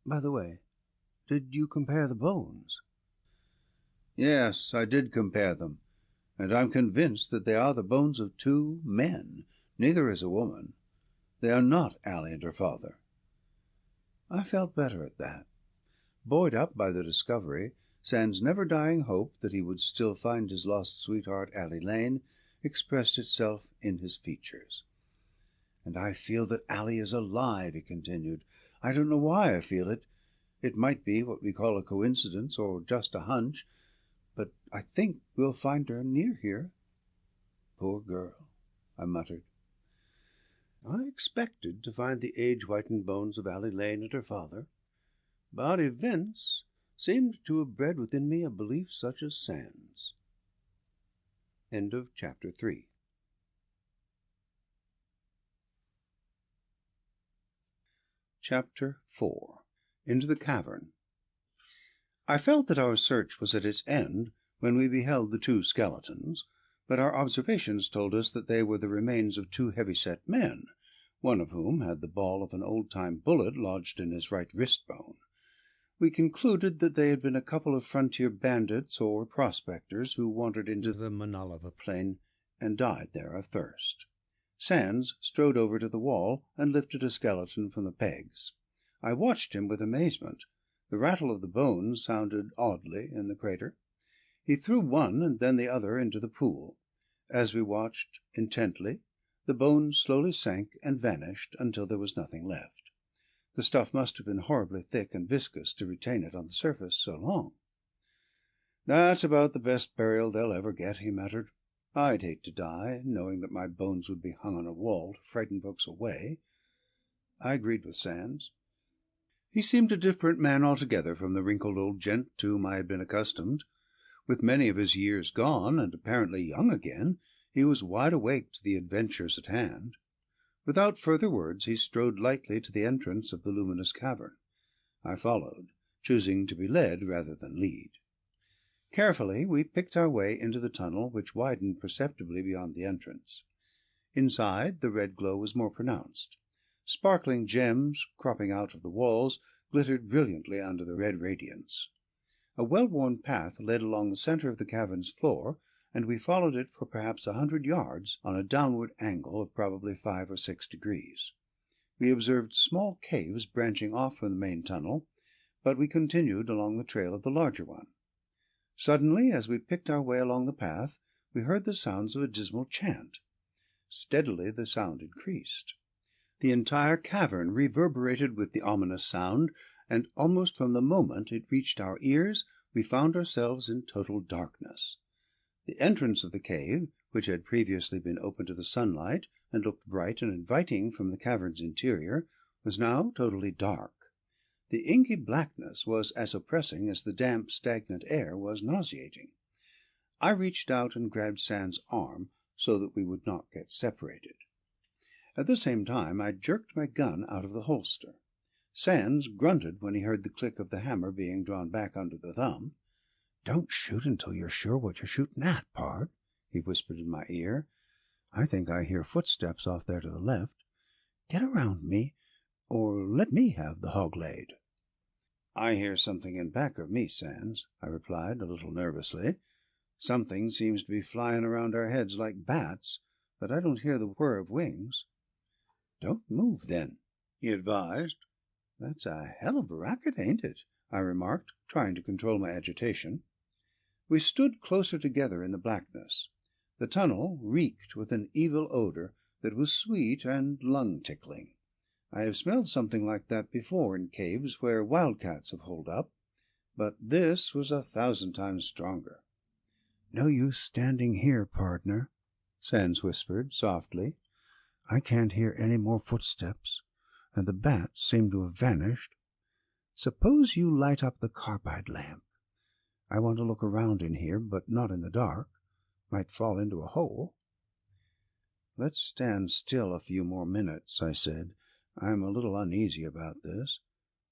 By the way, did you compare the bones?" "Yes, I did compare them, and I'm convinced that they are the bones of 2 men. Neither is a woman. They are not Allie and her father." I felt better at that. Buoyed up by the discovery, Sands' never-dying hope that he would still find his lost sweetheart, Allie Lane, expressed itself in his features. "And I feel that Allie is alive," he continued. "I don't know why I feel it. It might be what we call a coincidence, or just a hunch, but I think we'll find her near here." "Poor girl," I muttered. I expected to find the age-whitened bones of Allie Lane and her father, but events seemed to have bred within me a belief such as Sands. End of Chapter 3. Chapter 4. Into the Cavern. I felt that our search was at its end when we beheld the 2 skeletons, but our observations told us that they were the remains of 2 heavy-set men, one of whom had the ball of an old-time bullet lodged in his right wrist-bone. We concluded that they had been a couple of frontier bandits or prospectors who wandered into the Manalava Plain and died there of thirst. Sands strode over to the wall and lifted a skeleton from the pegs. I watched him with amazement. The rattle of the bones sounded oddly in the crater. He threw one and then the other into the pool. As we watched intently, the bones slowly sank and vanished until there was nothing left. The stuff must have been horribly thick and viscous to retain it on the surface so long. "That's about the best burial they'll ever get," he muttered. "I'd hate to die, knowing that my bones would be hung on a wall to frighten folks away." I agreed with Sands. He seemed a different man altogether from the wrinkled old gent to whom I had been accustomed. With many of his years gone, and apparently young again, he was wide awake to the adventures at hand. Without further words, he strode lightly to the entrance of the luminous cavern. I followed, choosing to be led rather than lead. Carefully we picked our way into the tunnel, which widened perceptibly beyond the entrance. Inside, the red glow was more pronounced. Sparkling gems, cropping out of the walls, glittered brilliantly under the red radiance. A well-worn path led along the centre of the cavern's floor, and we followed it for perhaps 100 yards on a downward angle of probably 5 or 6 degrees. We observed small caves branching off from the main tunnel, but we continued along the trail of the larger one. Suddenly, as we picked our way along the path, we heard the sounds of a dismal chant. Steadily the sound increased. The entire cavern reverberated with the ominous sound, and almost from the moment it reached our ears, we found ourselves in total darkness. The entrance of the cave, which had previously been open to the sunlight, and looked bright and inviting from the cavern's interior, was now totally dark. The inky blackness was as oppressing as the damp, stagnant air was nauseating. I reached out and grabbed Sand's arm so that we would not get separated. At the same time I jerked my gun out of the holster. Sands grunted when he heard the click of the hammer being drawn back under the thumb. "Don't shoot until you're sure what you're shooting at, pard," he whispered in my ear. "I think I hear footsteps off there to the left. Get around me, or let me have the hog laid." "I hear something in back of me, Sands," I replied, a little nervously. "Something seems to be flying around our heads like bats, but I don't hear the whir of wings." "Don't move, then," he advised. "That's a hell of a racket, ain't it?" I remarked, trying to control my agitation. We stood closer together in the blackness. The tunnel reeked with an evil odor that was sweet and lung-tickling. I have smelled something like that before in caves where wildcats have holed up, but this was 1,000 times stronger. "No use standing here, pardner," Sands whispered softly. "I can't hear any more footsteps, and the bats seem to have vanished. Suppose you light up the carbide lamp. I want to look around in here, but not in the dark. Might fall into a hole." "Let's stand still a few more minutes," I said. "I'm a little uneasy about this.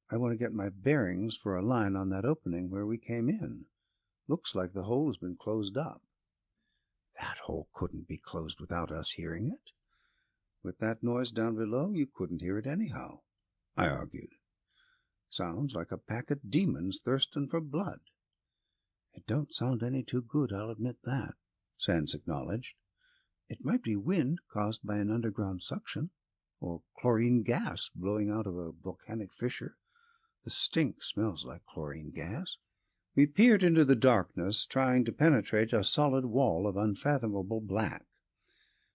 I want to get my bearings for a line on that opening where we came in. Looks like the hole has been closed up." "That hole couldn't be closed without us hearing it." "With that noise down below, you couldn't hear it anyhow," I argued. "Sounds like a pack of demons thirsting for blood." "It don't sound any too good, I'll admit that," Sands acknowledged. "It might be wind caused by an underground suction, or chlorine gas blowing out of a volcanic fissure. The stink smells like chlorine gas." We peered into the darkness, trying to penetrate a solid wall of unfathomable black.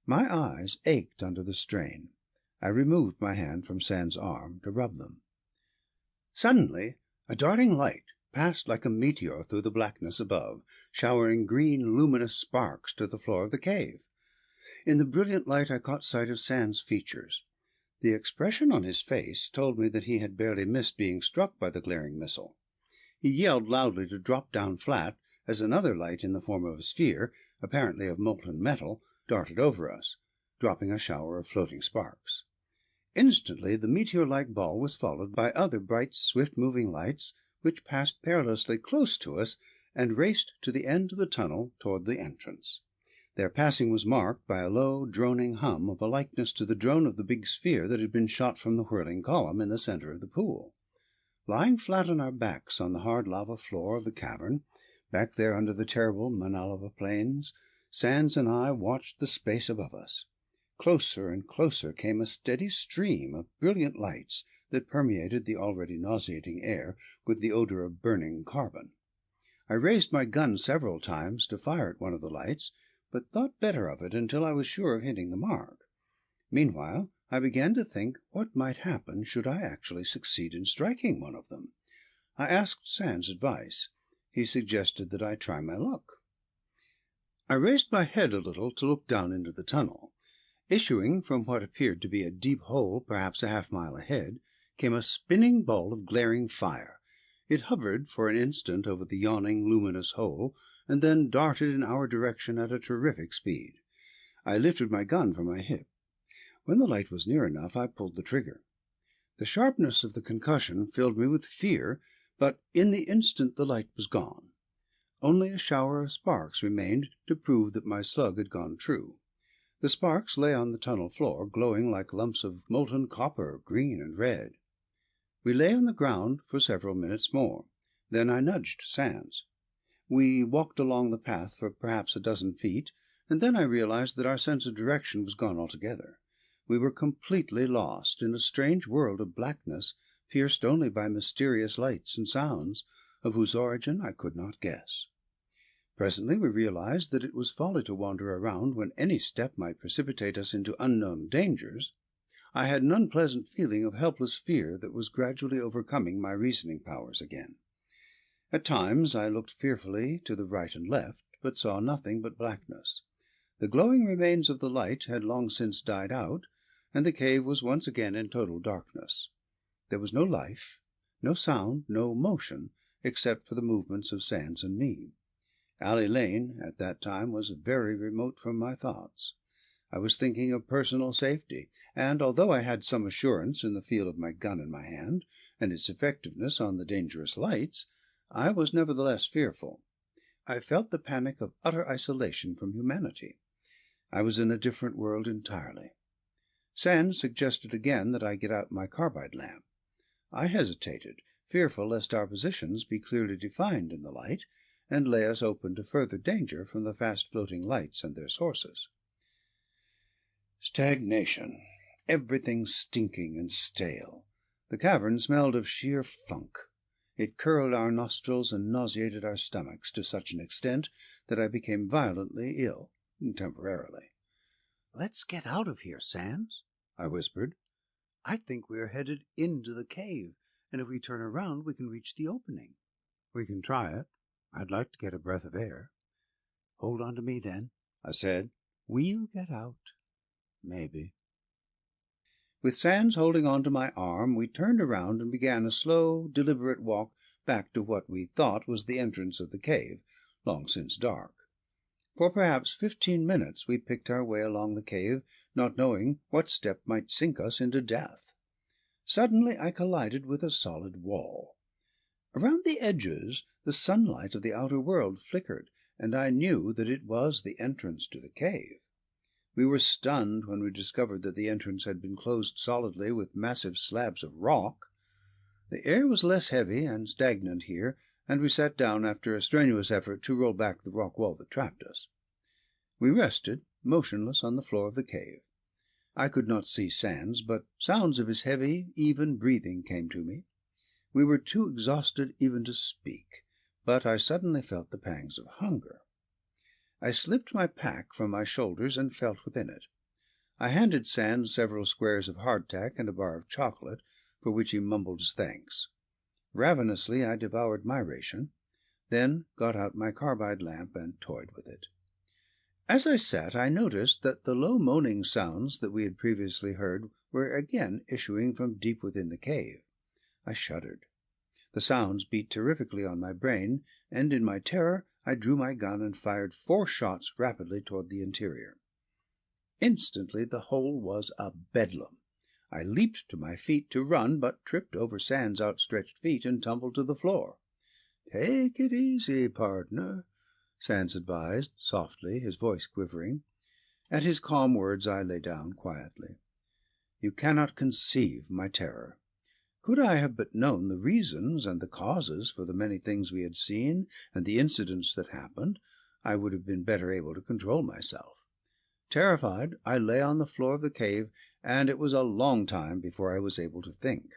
My eyes ached under the strain. I removed my hand from Sand's arm to rub them. Suddenly a darting light passed like a meteor through the blackness above, showering green, luminous sparks to the floor of the cave. In the brilliant light I caught sight of Sand's features. The expression on his face told me that he had barely missed being struck by the glaring missile. He yelled loudly to drop down flat as another light in the form of a sphere, apparently of molten metal, darted over us, dropping a shower of floating sparks. Instantly the meteor-like ball was followed by other bright, swift-moving lights, which passed perilously close to us and raced to the end of the tunnel toward the entrance. Their passing was marked by a low, droning hum of a likeness to the drone of the big sphere that had been shot from the whirling column in the center of the pool. Lying flat on our backs on the hard lava floor of the cavern, back there under the terrible Manalava Plains, Sands and I watched the space above us. Closer and closer came a steady stream of brilliant lights that permeated the already nauseating air with the odor of burning carbon. I raised my gun several times to fire at one of the lights, but thought better of it until I was sure of hitting the mark. Meanwhile, I began to think what might happen should I actually succeed in striking one of them. I asked Sands' advice. He suggested that I try my luck. I raised my head a little to look down into the tunnel. Issuing from what appeared to be a deep hole perhaps a half-mile ahead, came a spinning ball of glaring fire. It hovered for an instant over the yawning, luminous hole, and then darted in our direction at a terrific speed. I lifted my gun from my hip. When the light was near enough, I pulled the trigger. The sharpness of the concussion filled me with fear, but in the instant the light was gone. Only a shower of sparks remained to prove that my slug had gone true. The sparks lay on the tunnel floor, glowing like lumps of molten copper, green and red. We lay on the ground for several minutes more. Then I nudged Sands. We walked along the path for perhaps a dozen feet, and then I realized that our sense of direction was gone altogether. We were completely lost in a strange world of blackness, pierced only by mysterious lights and sounds, of whose origin I could not guess. Presently we realized that it was folly to wander around when any step might precipitate us into unknown dangers. I had an unpleasant feeling of helpless fear that was gradually overcoming my reasoning powers again. At times I looked fearfully to the right and left, but saw nothing but blackness. The glowing remains of the light had long since died out, and the cave was once again in total darkness. There was no life, no sound, no motion, except for the movements of Sands and me. Alley Lane, at that time, was very remote from my thoughts. I was thinking of personal safety, and although I had some assurance in the feel of my gun in my hand, and its effectiveness on the dangerous lights, I was nevertheless fearful. I felt the panic of utter isolation from humanity. I was in a different world entirely. Sands suggested again that I get out my carbide lamp. I hesitated, fearful lest our positions be clearly defined in the light, and lay us open to further danger from the fast-floating lights and their sources. Stagnation. Everything stinking and stale. The cavern smelled of sheer funk. It curled our nostrils and nauseated our stomachs to such an extent that I became violently ill, temporarily. "Let's get out of here, Sands," I whispered. "I think we are headed into the cave, and if we turn around we can reach the opening." "We can try it. I'd like to get a breath of air." "Hold on to me, then," I said. "We'll get out. Maybe." With Sands holding on to my arm, we turned around and began a slow, deliberate walk back to what we thought was the entrance of the cave, long since dark. For perhaps 15 minutes we picked our way along the cave, not knowing what step might sink us into death. Suddenly I collided with a solid wall. Around the edges the sunlight of the outer world flickered, and I knew that it was the entrance to the cave. We were stunned when we discovered that the entrance had been closed solidly with massive slabs of rock. The air was less heavy and stagnant here, and we sat down after a strenuous effort to roll back the rock wall that trapped us. We rested, motionless, on the floor of the cave. I could not see Sands, but sounds of his heavy, even breathing came to me. We were too exhausted even to speak, but I suddenly felt the pangs of hunger. I slipped my pack from my shoulders and felt within it. I handed Sands several squares of hardtack and a bar of chocolate, for which he mumbled his thanks. Ravenously I devoured my ration, then got out my carbide lamp and toyed with it. As I sat, I noticed that the low moaning sounds that we had previously heard were again issuing from deep within the cave. I shuddered. The sounds beat terrifically on my brain, and in my terror I drew my gun and fired 4 shots rapidly toward the interior. Instantly the hole was a bedlam. I leaped to my feet to run, but tripped over Sands' outstretched feet and tumbled to the floor. "Take it easy, partner," Sands advised, softly, his voice quivering. At his calm words I lay down quietly. You cannot conceive my terror. Could I have but known the reasons and the causes for the many things we had seen and the incidents that happened, I would have been better able to control myself. Terrified, I lay on the floor of the cave, and it was a long time before I was able to think.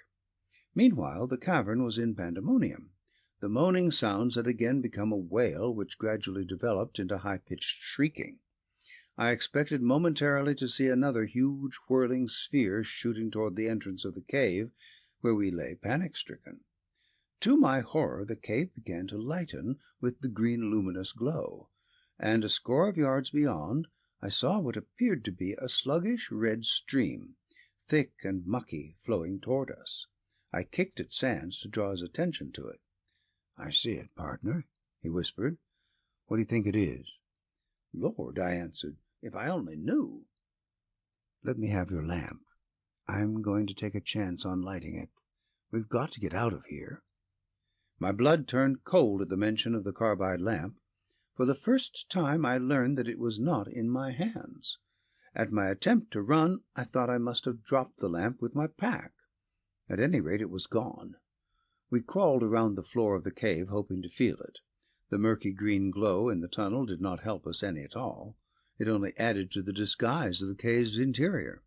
Meanwhile the cavern was in pandemonium. The moaning sounds had again become a wail, which gradually developed into high-pitched shrieking. I expected momentarily to see another huge whirling sphere shooting toward the entrance of the cave, where we lay panic-stricken. To my horror, the cave began to lighten with the green luminous glow, and a score of yards beyond I saw what appeared to be a sluggish red stream, thick and mucky, flowing toward us. I kicked at Sands to draw his attention to it. "I see it, partner," he whispered. "What do you think it is?" "Lord," I answered, "if I only knew." "Let me have your lamp. I'm going to take a chance on lighting it. We've got to get out of here." My blood turned cold at the mention of the carbide lamp. For the first time I learned that it was not in my hands. At my attempt to run, I thought I must have dropped the lamp with my pack. At any rate, it was gone. We crawled around the floor of the cave, hoping to feel it. The murky green glow in the tunnel did not help us any at all. It only added to the disguise of the cave's interior.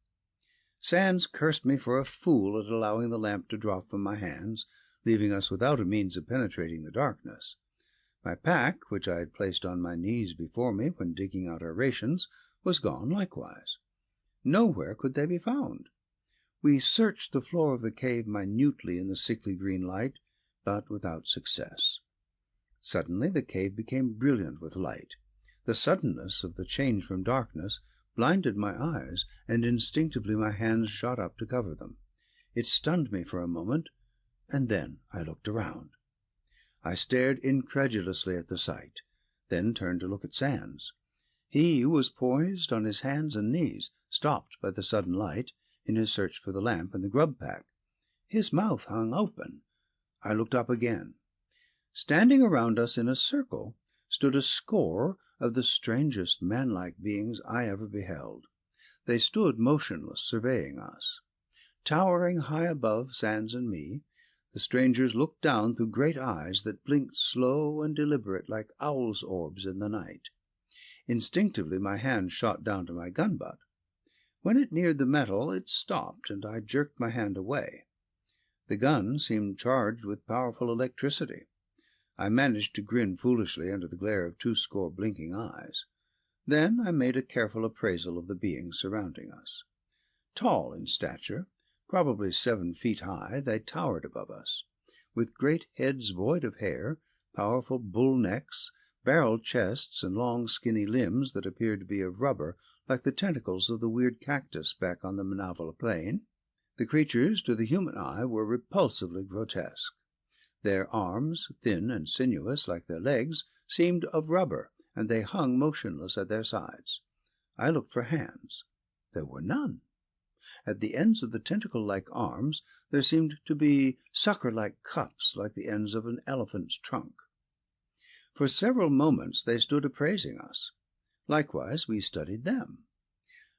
Sands cursed me for a fool at allowing the lamp to drop from my hands, leaving us without a means of penetrating the darkness. My pack, which I had placed on my knees before me when digging out our rations, was gone likewise. Nowhere could they be found. We searched the floor of the cave minutely in the sickly green light, but without success. Suddenly the cave became brilliant with light. The suddenness of the change from darkness blinded my eyes, and instinctively my hands shot up to cover them. It stunned me for a moment, and then I looked around. I stared incredulously at the sight, then turned to look at Sands. He was poised on his hands and knees, stopped by the sudden light, in his search for the lamp and the grub pack. His mouth hung open. I looked up again. Standing around us in a circle stood a score of the strangest man-like beings I ever beheld. They stood motionless, surveying us. Towering high above Sands and me, the strangers looked down through great eyes that blinked slow and deliberate like owls' orbs in the night. Instinctively my hand shot down to my gun butt. When it neared the metal, it stopped, and I jerked my hand away. The gun seemed charged with powerful electricity. I managed to grin foolishly under the glare of 20 blinking eyes. Then I made a careful appraisal of the beings surrounding us. Tall in stature, probably 7 feet high, they towered above us. With great heads void of hair, powerful bull necks, barrel chests, and long skinny limbs that appeared to be of rubber, like the tentacles of the weird cactus back on the Manalava Plain, the creatures to the human eye were repulsively grotesque. Their arms, thin and sinuous like their legs, seemed of rubber, and they hung motionless at their sides. I looked for hands. There were none. At the ends of the tentacle-like arms there seemed to be sucker-like cups, like the ends of an elephant's trunk. For several moments they stood appraising us. Likewise we studied them.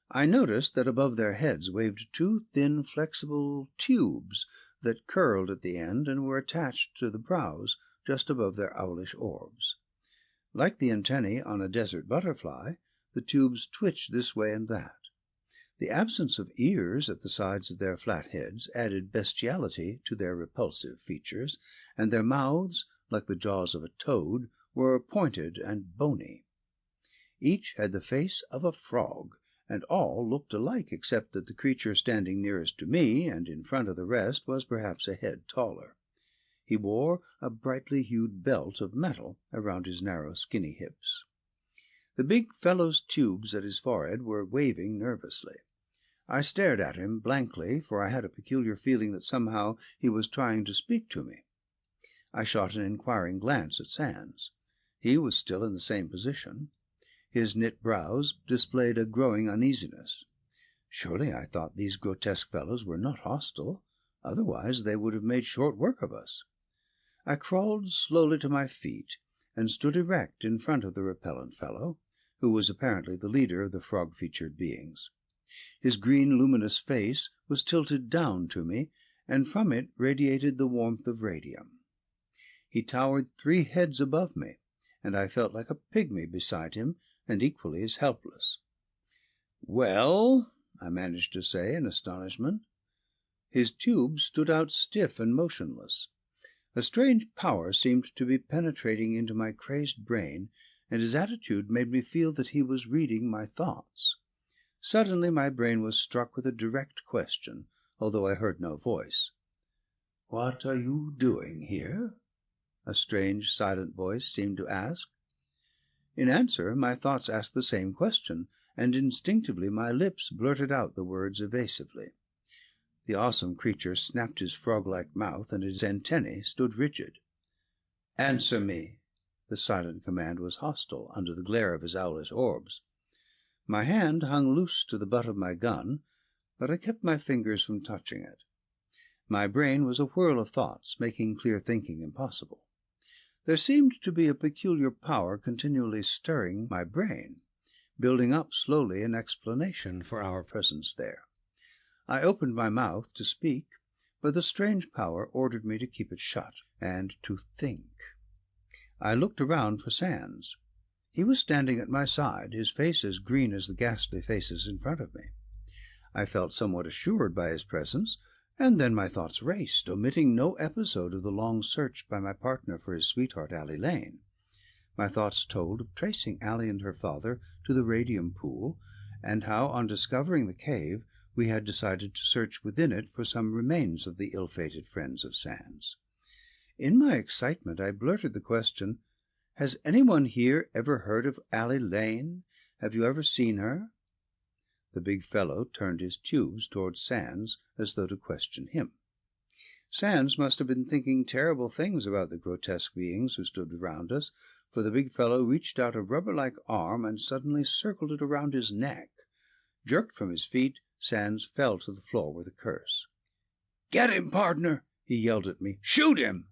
I noticed that above their heads waved 2 thin, flexible tubes that curled at the end and were attached to the brows just above their owlish orbs. Like the antennae on a desert butterfly, the tubes twitched this way and that. The absence of ears at the sides of their flat heads added bestiality to their repulsive features, and their mouths, like the jaws of a toad, were pointed and bony. Each had the face of a frog, and all looked alike except that the creature standing nearest to me and in front of the rest was perhaps a head taller. He wore a brightly hued belt of metal around his narrow, skinny hips. The big fellow's tubes at his forehead were waving nervously. I stared at him blankly, for I had a peculiar feeling that somehow he was trying to speak to me. I shot an inquiring glance at Sands. He was still in the same position. His knit brows displayed a growing uneasiness. Surely, I thought, these grotesque fellows were not hostile, otherwise they would have made short work of us. I crawled slowly to my feet, and stood erect in front of the repellent fellow, who was apparently the leader of the frog-featured beings. His green luminous face was tilted down to me, and from it radiated the warmth of radium. He towered 3 heads above me, and I felt like a pygmy beside him, and equally as helpless. "Well," I managed to say in astonishment. His tubes stood out stiff and motionless. A strange power seemed to be penetrating into my crazed brain, and his attitude made me feel that he was reading my thoughts. Suddenly my brain was struck with a direct question, although I heard no voice. "What are you doing here?" a strange, silent voice seemed to ask. In answer, my thoughts asked the same question, and instinctively my lips blurted out the words evasively. The awesome creature snapped his frog-like mouth, and his antennae stood rigid. "Answer me." The silent command was hostile under the glare of his owlish orbs. My hand hung loose to the butt of my gun, but I kept my fingers from touching it. My brain was a whirl of thoughts, making clear thinking impossible. There seemed to be a peculiar power continually stirring my brain, building up slowly an explanation for our presence there. I opened my mouth to speak, but the strange power ordered me to keep it shut, and to think. I looked around for Sands. He was standing at my side, his face as green as the ghastly faces in front of me. I felt somewhat assured by his presence, and then my thoughts raced, omitting no episode of the long search by my partner for his sweetheart, Allie Lane. My thoughts told of tracing Allie and her father to the Radium pool, and how, on discovering the cave, we had decided to search within it for some remains of the ill-fated friends of Sands. In my excitement I blurted the question, "Has anyone here ever heard of Allie Lane? Have you ever seen her?" The big fellow turned his tubes towards Sands as though to question him. Sands must have been thinking terrible things about the grotesque beings who stood around us, for the big fellow reached out a rubber-like arm and suddenly circled it around his neck. Jerked from his feet, Sands fell to the floor with a curse. "Get him, partner!" he yelled at me. "Shoot him!"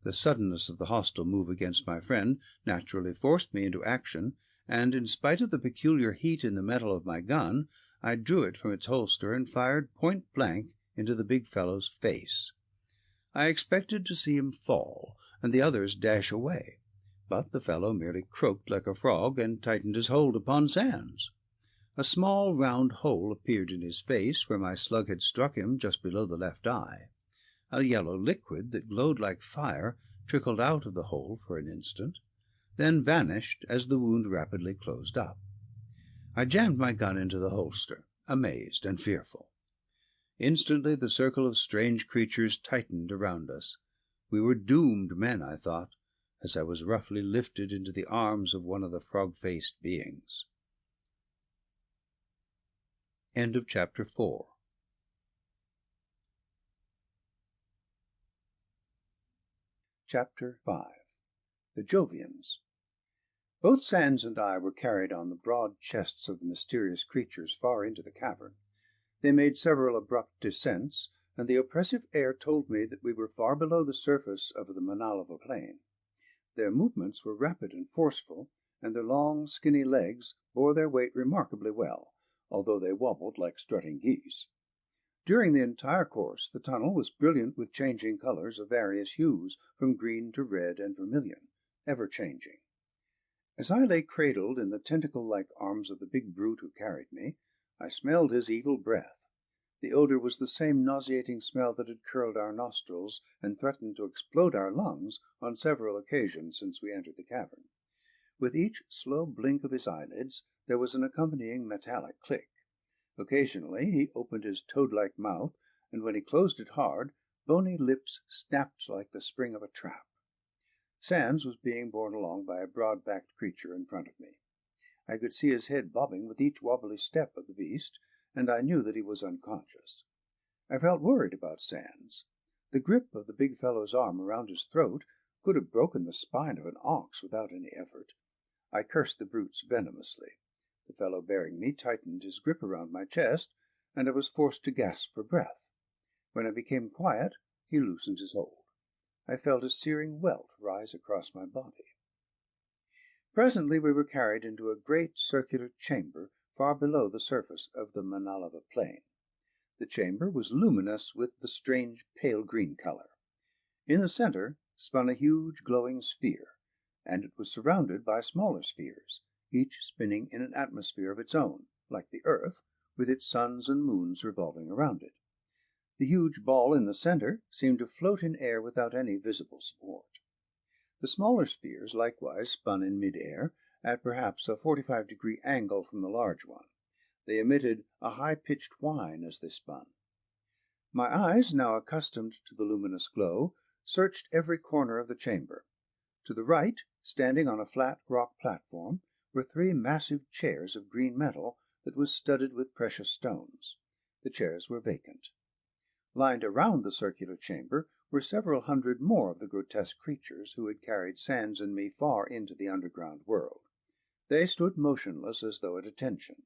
The suddenness of the hostile move against my friend naturally forced me into action, and in spite of the peculiar heat in the metal of my gun, I drew it from its holster and fired point-blank into the big fellow's face. I expected to see him fall, and the others dash away, but the fellow merely croaked like a frog and tightened his hold upon Sands. A small round hole appeared in his face where my slug had struck him just below the left eye. A yellow liquid that glowed like fire trickled out of the hole for an instant, then vanished as the wound rapidly closed up. I jammed my gun into the holster, amazed and fearful. Instantly the circle of strange creatures tightened around us. We were doomed men, I thought, as I was roughly lifted into the arms of one of the frog-faced beings. End of Chapter 4. Chapter 5. The Jovians. Both Sands and I were carried on the broad chests of the mysterious creatures far into the cavern. They made several abrupt descents, and the oppressive air told me that we were far below the surface of the Manalava Plain. Their movements were rapid and forceful, and their long, skinny legs bore their weight remarkably well, although they wobbled like strutting geese. During the entire course the tunnel was brilliant with changing colors of various hues, from green to red and vermilion, ever changing. As I lay cradled in the tentacle-like arms of the big brute who carried me, I smelled his evil breath. The odor was the same nauseating smell that had curled our nostrils and threatened to explode our lungs on several occasions since we entered the cavern. With each slow blink of his eyelids there was an accompanying metallic click. Occasionally he opened his toad-like mouth, and when he closed it hard, bony lips snapped like the spring of a trap. Sands was being borne along by a broad-backed creature in front of me. I could see his head bobbing with each wobbly step of the beast, and I knew that he was unconscious. I felt worried about Sands. The grip of the big fellow's arm around his throat could have broken the spine of an ox without any effort. I cursed the brutes venomously. The fellow bearing me tightened his grip around my chest, and I was forced to gasp for breath. When I became quiet, he loosened his hold. I felt a searing welt rise across my body. Presently we were carried into a great circular chamber far below the surface of the Manalava Plain. The chamber was luminous with the strange pale green color. In the center spun a huge glowing sphere, and it was surrounded by smaller spheres, each spinning in an atmosphere of its own, like the earth, with its suns and moons revolving around it. The huge ball in the center seemed to float in air without any visible support. The smaller spheres likewise spun in mid-air, at perhaps a 45-degree angle from the large one. They emitted a high-pitched whine as they spun. My eyes, now accustomed to the luminous glow, searched every corner of the chamber. To the right, standing on a flat rock platform, were 3 massive chairs of green metal that was studded with precious stones. The chairs were vacant. Lined around the circular chamber were several hundred more of the grotesque creatures who had carried Sands and me far into the underground world. They stood motionless as though at attention.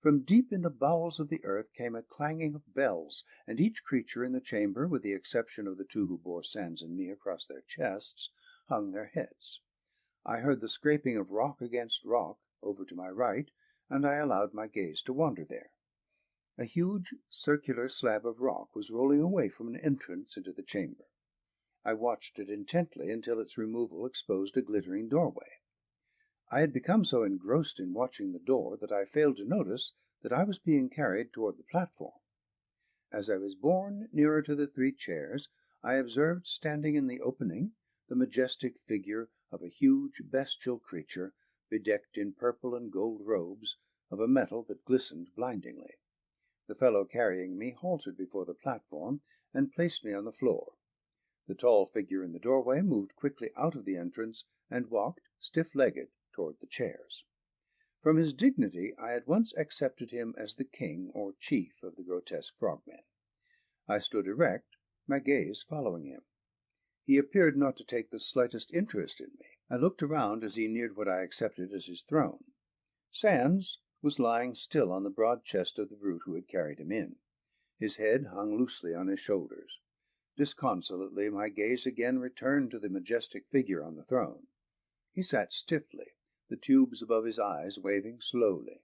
From deep in the bowels of the earth came a clanging of bells, and each creature in the chamber, with the exception of the 2 who bore Sands and me across their chests, hung their heads. I heard the scraping of rock against rock over to my right, and I allowed my gaze to wander there. A huge circular slab of rock was rolling away from an entrance into the chamber. I watched it intently until its removal exposed a glittering doorway. I had become so engrossed in watching the door that I failed to notice that I was being carried toward the platform. As I was borne nearer to the 3 chairs, I observed standing in the opening the majestic figure of a huge bestial creature, bedecked in purple and gold robes of a metal that glistened blindingly. The fellow carrying me halted before the platform and placed me on the floor. The tall figure in the doorway moved quickly out of the entrance and walked, stiff-legged, toward the chairs. From his dignity I at once accepted him as the king or chief of the grotesque frogmen. I stood erect, my gaze following him. He appeared not to take the slightest interest in me. I looked around as he neared what I accepted as his throne. Sands was lying still on the broad chest of the brute who had carried him in. His head hung loosely on his shoulders. Disconsolately my gaze again returned to the majestic figure on the throne. He sat stiffly, the tubes above his eyes waving slowly.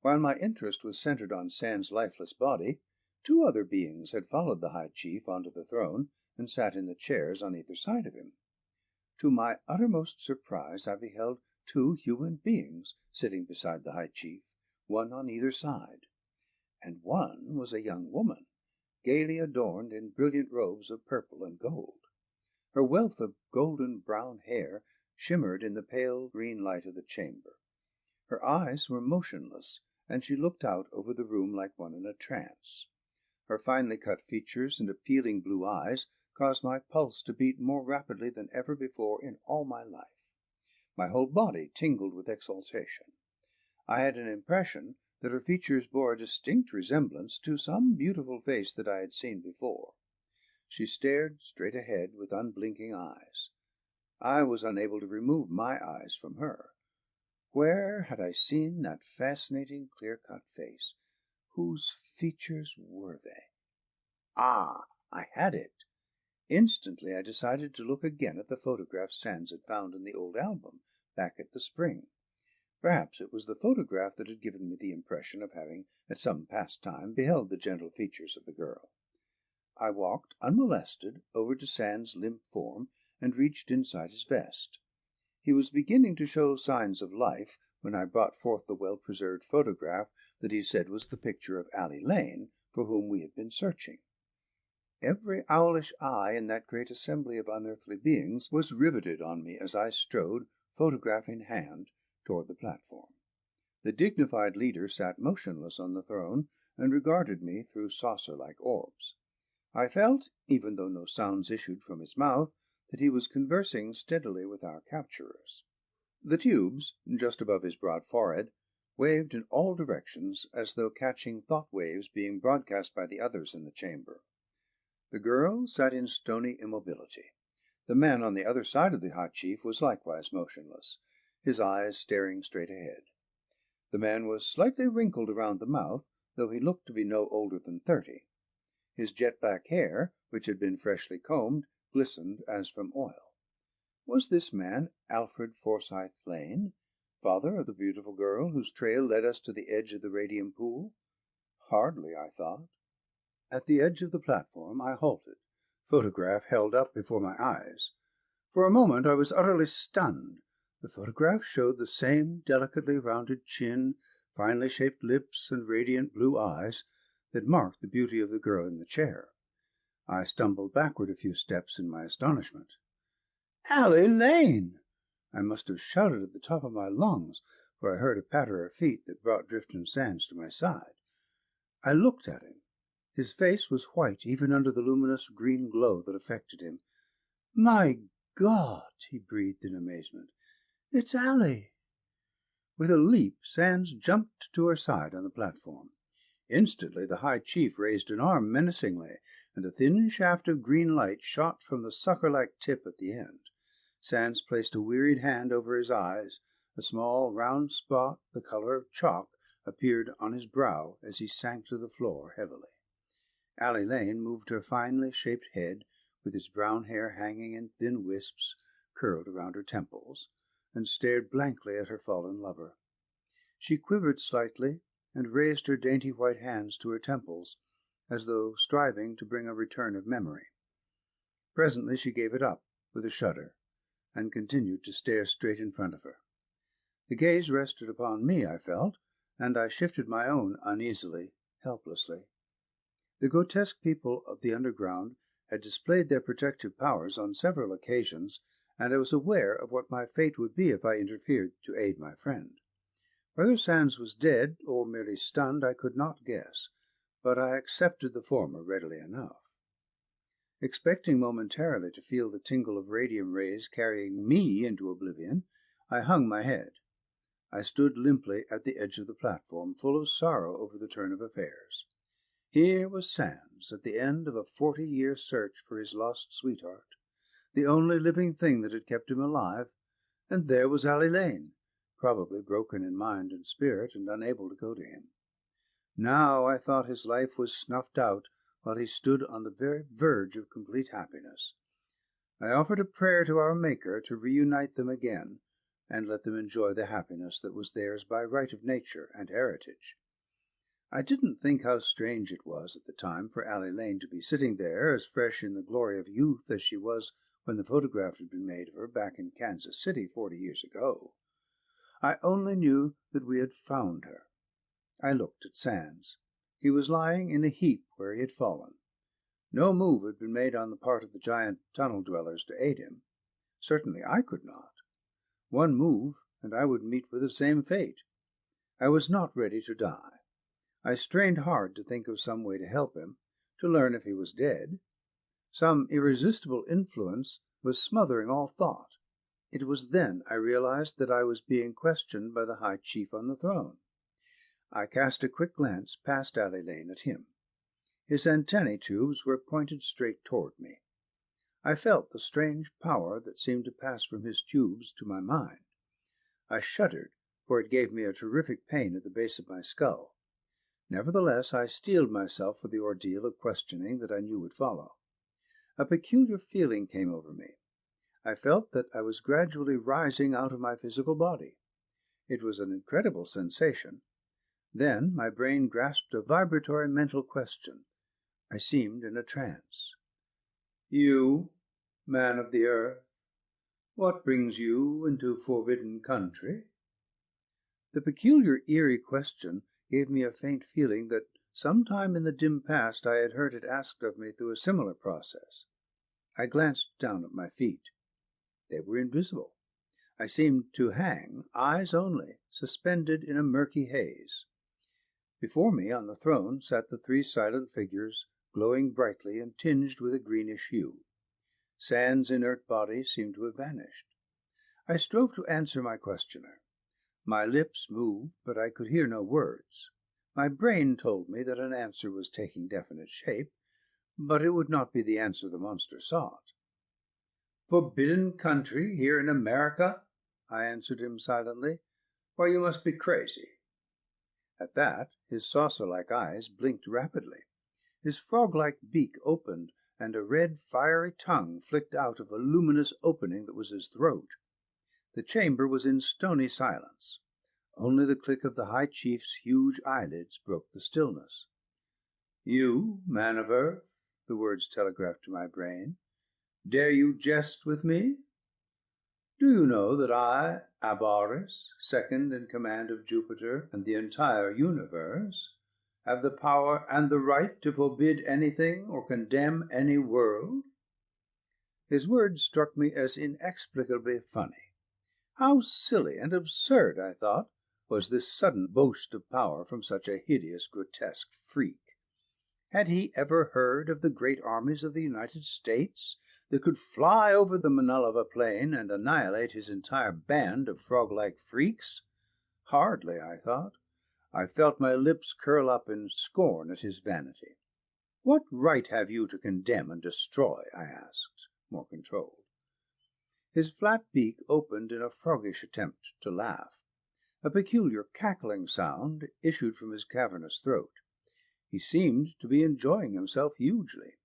While my interest was centered on Sand's lifeless body, 2 other beings had followed the high chief onto the throne and sat in the chairs on either side of him. To my uttermost surprise I beheld 2 human beings sitting beside the high chief, one on either side, and one was a young woman, gaily adorned in brilliant robes of purple and gold. Her wealth of golden brown hair shimmered in the pale green light of the chamber. Her eyes were motionless, and she looked out over the room like one in a trance. Her finely cut features and appealing blue eyes caused my pulse to beat more rapidly than ever before in all my life. My whole body tingled with exultation. I had an impression that her features bore a distinct resemblance to some beautiful face that I had seen before. She stared straight ahead with unblinking eyes. I was unable to remove my eyes from her. Where had I seen that fascinating, clear-cut face? Whose features were they? Ah, I had it! Instantly I decided to look again at the photograph Sands had found in the old album back at the spring. Perhaps it was the photograph that had given me the impression of having, at some past time, beheld the gentle features of the girl. I walked unmolested over to Sands' limp form and reached inside his vest. He was beginning to show signs of life when I brought forth the well-preserved photograph that he said was the picture of Allie Lane, for whom we had been searching. Every owlish eye in that great assembly of unearthly beings was riveted on me as I strode, photograph in hand, toward the platform. The dignified leader sat motionless on the throne and regarded me through saucer-like orbs. I felt, even though no sounds issued from his mouth, that he was conversing steadily with our capturers. The tubes, just above his broad forehead, waved in all directions as though catching thought waves being broadcast by the others in the chamber. The girl sat in stony immobility. The man on the other side of the high chief was likewise motionless, his eyes staring straight ahead. The man was slightly wrinkled around the mouth, though he looked to be no older than 30. His jet-black hair, which had been freshly combed, glistened as from oil. Was this man Alfred Forsyth Lane, father of the beautiful girl whose trail led us to the edge of the Radium pool? Hardly, I thought. At the edge of the platform I halted, photograph held up before my eyes. For a moment I was utterly stunned. The photograph showed the same delicately rounded chin, finely shaped lips, and radiant blue eyes that marked the beauty of the girl in the chair. I stumbled backward a few steps in my astonishment. "Allie Lane!" I must have shouted at the top of my lungs, for I heard a patter of feet that brought Drift and Sands to my side. I looked at him. His face was white even under the luminous green glow that affected him. "My God!" he breathed in amazement. "It's Allie!" With a leap Sands jumped to her side on the platform. Instantly the high chief raised an arm menacingly, and a thin shaft of green light shot from the sucker-like tip at the end. Sands placed a wearied hand over his eyes. A small round spot the color of chalk appeared on his brow as he sank to the floor heavily. Allie Lane moved her finely shaped head, with its brown hair hanging in thin wisps curled around her temples, and stared blankly at her fallen lover. She quivered slightly and raised her dainty white hands to her temples, as though striving to bring a return of memory. Presently she gave it up with a shudder, and continued to stare straight in front of her. The gaze rested upon me, I felt, and I shifted my own uneasily, helplessly. The grotesque people of the underground had displayed their protective powers on several occasions, and I was aware of what my fate would be if I interfered to aid my friend. Whether Sands was dead or merely stunned, I could not guess, but I accepted the former readily enough. Expecting momentarily to feel the tingle of radium rays carrying me into oblivion, I hung my head. I stood limply at the edge of the platform, full of sorrow over the turn of affairs. Here was Sands, at the end of a 40-year search for his lost sweetheart, the only living thing that had kept him alive, and there was Lane, probably broken in mind and spirit, and unable to go to him. Now I thought his life was snuffed out while he stood on the very verge of complete happiness. I offered a prayer to our Maker to reunite them again, and let them enjoy the happiness that was theirs by right of nature and heritage. I didn't think how strange it was at the time for Lane to be sitting there, as fresh in the glory of youth as she was when the photograph had been made of her back in Kansas City 40 years ago. I only knew that we had found her. I looked at Sands. He was lying in a heap where he had fallen. No move had been made on the part of the giant tunnel-dwellers to aid him. Certainly I could not. One move, and I would meet with the same fate. I was not ready to die. I strained hard to think of some way to help him, to learn if he was dead. Some irresistible influence was smothering all thought. It was then I realized that I was being questioned by the High Chief on the throne. I cast a quick glance past Lane at him. His antennae tubes were pointed straight toward me. I felt the strange power that seemed to pass from his tubes to my mind. I shuddered, for it gave me a terrific pain at the base of my skull. Nevertheless, I steeled myself for the ordeal of questioning that I knew would follow. A peculiar feeling came over me. I felt that I was gradually rising out of my physical body. It was an incredible sensation. Then my brain grasped a vibratory mental question. I seemed in a trance. "You, man of the earth, what brings you into forbidden country?" The peculiar eerie question gave me a faint feeling that some time in the dim past I had heard it asked of me through a similar process. I glanced down at my feet. They were invisible. I seemed to hang, eyes only, suspended in a murky haze. Before me on the throne sat the three silent figures, glowing brightly and tinged with a greenish hue. Sands' inert body seemed to have vanished. I strove to answer my questioner. My lips moved, but I could hear no words. My brain told me that an answer was taking definite shape, but it would not be the answer the monster sought. "Forbidden country here in America?" I answered him silently. "Why, you must be crazy." At that his saucer-like eyes blinked rapidly. His frog-like beak opened, and a red, fiery tongue flicked out of a luminous opening that was his throat. The chamber was in stony silence. Only the click of the High Chief's huge eyelids broke the stillness. "You, man of earth," the words telegraphed to my brain, "dare you jest with me? Do you know that I, Abaris, second in command of Jupiter and the entire universe, have the power and the right to forbid anything or condemn any world?" His words struck me as inexplicably funny. How silly and absurd, I thought, was this sudden boast of power from such a hideous, grotesque freak. Had he ever heard of the great armies of the United States that could fly over the Manalava Plain and annihilate his entire band of frog-like freaks? Hardly, I thought. I felt my lips curl up in scorn at his vanity. "What right have you to condemn and destroy?" I asked, more controlled. His flat beak opened in a froggish attempt to laugh. A peculiar cackling sound issued from his cavernous throat. He seemed to be enjoying himself hugely.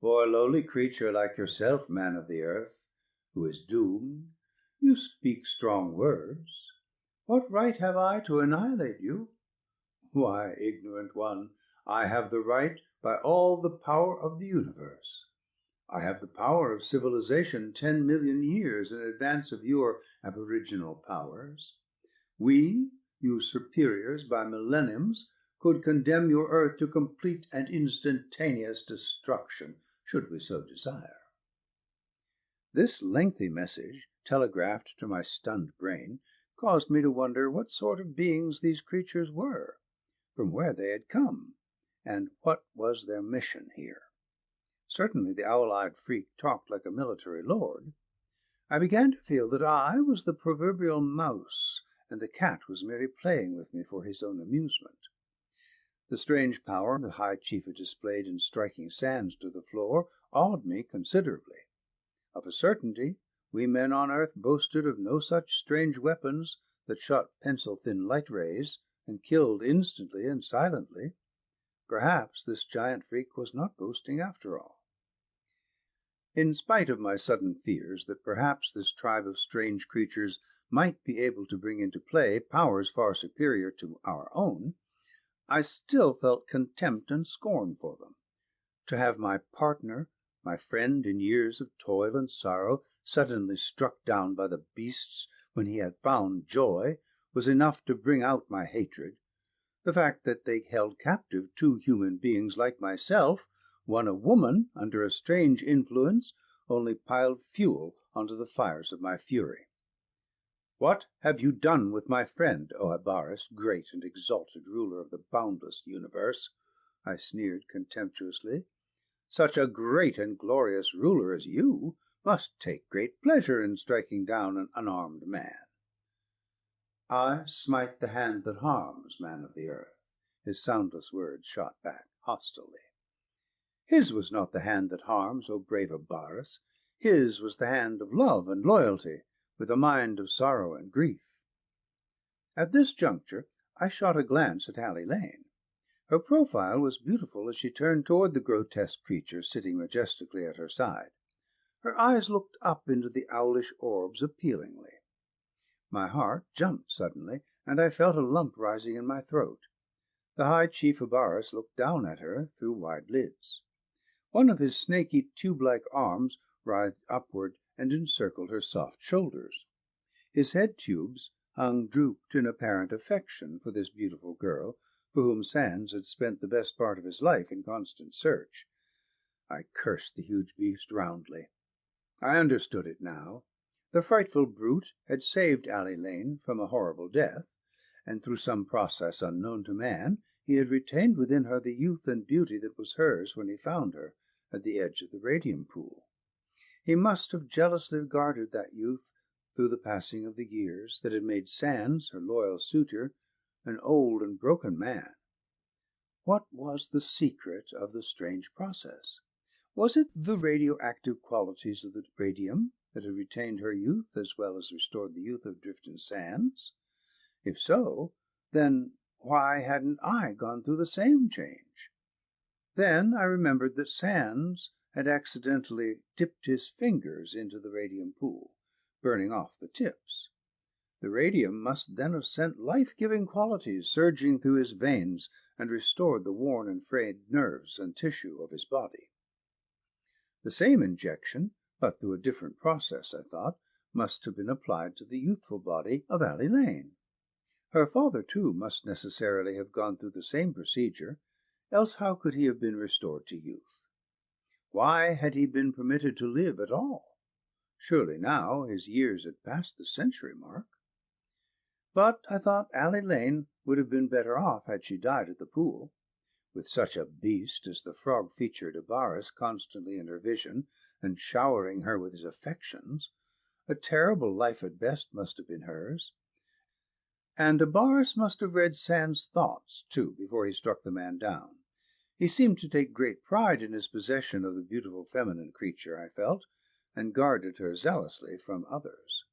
"For a lowly creature like yourself, man of the earth, who is doomed, you speak strong words. What right have I to annihilate you? Why, ignorant one, I have the right by all the power of the universe. I have the power of civilization 10 million years in advance of your aboriginal powers. We, you superiors by millenniums, could condemn your earth to complete and instantaneous destruction, should we so desire. This lengthy message, telegraphed to my stunned brain, caused me to wonder what sort of beings these creatures were, from where they had come, and what was their mission here. Certainly the owl-eyed freak talked like a military lord. I began to feel that I was the proverbial mouse, and the cat was merely playing with me for his own amusement. The strange power the High Chief had displayed in striking sands to the floor awed me considerably. Of a certainty, we men on earth boasted of no such strange weapons that shot pencil-thin light rays and killed instantly and silently. Perhaps this giant freak was not boasting after all. In spite of my sudden fears that perhaps this tribe of strange creatures might be able to bring into play powers far superior to our own, I still felt contempt and scorn for them. To have my partner, my friend in years of toil and sorrow, suddenly struck down by the beasts when he had found joy, was enough to bring out my hatred. The fact that they held captive two human beings like myself, one a woman, under a strange influence, only piled fuel onto the fires of my fury. "What have you done with my friend, O Abaris, great and exalted ruler of the boundless universe?" I sneered contemptuously. "Such a great and glorious ruler as you must take great pleasure in striking down an unarmed man." "I smite the hand that harms, man of the earth," his soundless words shot back hostilely. "His was not the hand that harms, O brave Abaris. His was the hand of love and loyalty, with a mind of sorrow and grief." At this juncture I shot a glance at Allie Lane. Her profile was beautiful as she turned toward the grotesque creature sitting majestically at her side. Her eyes looked up into the owlish orbs appealingly. My heart jumped suddenly, and I felt a lump rising in my throat. The High Chief Abaris looked down at her through wide lids. One of his snaky tube-like arms writhed upward and encircled her soft shoulders. His head tubes hung drooped in apparent affection for this beautiful girl, for whom Sands had spent the best part of his life in constant search. I cursed the huge beast roundly. I understood it now. The frightful brute had saved Allie Lane from a horrible death, and through some process unknown to man, he had retained within her the youth and beauty that was hers when he found her at the edge of the Radium pool. He must have jealously guarded that youth through the passing of the years that had made Sands, her loyal suitor, an old and broken man. What was the secret of the strange process? Was it the radioactive qualities of the radium that had retained her youth as well as restored the youth of Drifton Sands? If so, then why hadn't I gone through the same change? Then I remembered that Sands had accidentally dipped his fingers into the radium pool, burning off the tips. The radium must then have sent life-giving qualities surging through his veins and restored the worn and frayed nerves and tissue of his body. The same injection, but through a different process, I thought, must have been applied to the youthful body of Allie Lane. Her father, too, must necessarily have gone through the same procedure, else how could he have been restored to youth? Why had he been permitted to live at all? Surely now his years had passed the century mark. But I thought Allie Lane would have been better off had she died at the pool. With such a beast as the frog-featured Abaris constantly in her vision and showering her with his affections, a terrible life at best must have been hers. And Abaris must have read Sands' thoughts, too, before he struck the man down. He seemed to take great pride in his possession of the beautiful feminine creature, I felt, and guarded her zealously from others.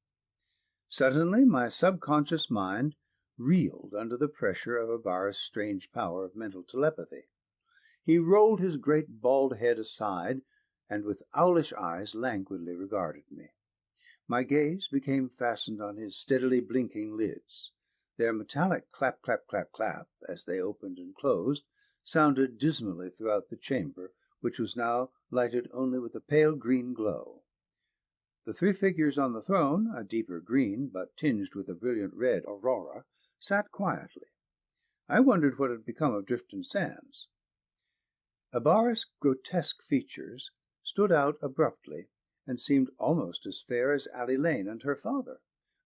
Suddenly my subconscious mind reeled under the pressure of Abaris' strange power of mental telepathy. He rolled his great bald head aside, and with owlish eyes languidly regarded me. My gaze became fastened on his steadily blinking lids. Their metallic clap, clap, clap, clap, as they opened and closed, sounded dismally throughout the chamber, which was now lighted only with a pale green glow. The three figures on the throne, a deeper green, but tinged with a brilliant red aurora, sat quietly. I wondered what had become of Drifton Sands. Abaris' grotesque features stood out abruptly, and seemed almost as fair as Ally Lane and her father,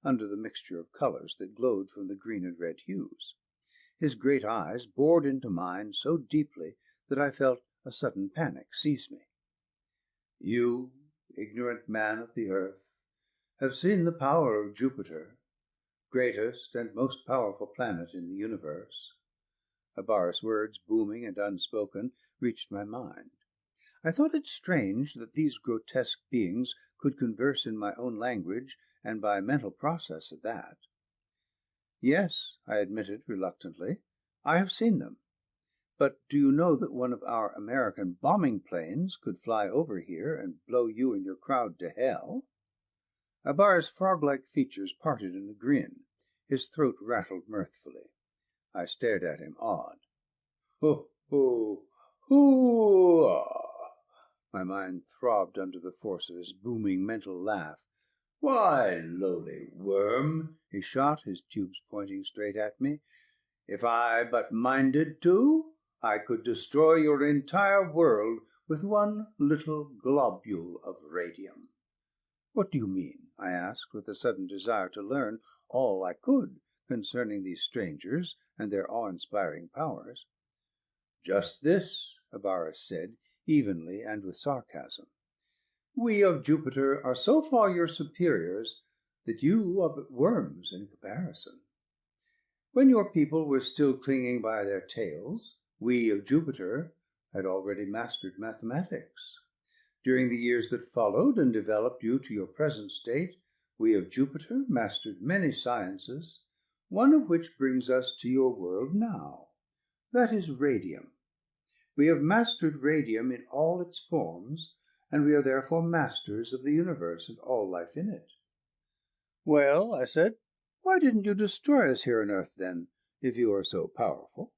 under the mixture of colours that glowed from the green and red hues. His great eyes bored into mine so deeply that I felt a sudden panic seize me. "You, ignorant man of the earth, have seen the power of Jupiter, greatest and most powerful planet in the universe." Abaris' words, booming and unspoken, reached my mind. I thought it strange that these grotesque beings could converse in my own language, and by mental process at that. "Yes," I admitted reluctantly, "I have seen them. But do you know that one of our American bombing planes could fly over here and blow you and your crowd to hell?" Abaris' frog-like features parted in a grin. His throat rattled mirthfully. I stared at him, awed. "Ho, ho, hoo-ah!" My mind throbbed under the force of his booming mental laugh. "Why, lowly worm," he shot, his tubes pointing straight at me, "if I but minded to, I could destroy your entire world with one little globule of radium." "What do you mean?" I asked, with a sudden desire to learn all I could concerning these strangers and their awe-inspiring powers. "Just this," Abaris said, evenly and with sarcasm. "We of Jupiter are so far your superiors that you are but worms in comparison. When your people were still clinging by their tails, we of Jupiter had already mastered mathematics. During the years that followed and developed you to your present state, we of Jupiter mastered many sciences, one of which brings us to your world now. That is radium. We have mastered radium in all its forms, and we are therefore masters of the universe and all life in it." "Well," I said, "why didn't you destroy us here on Earth, then, if you are so powerful?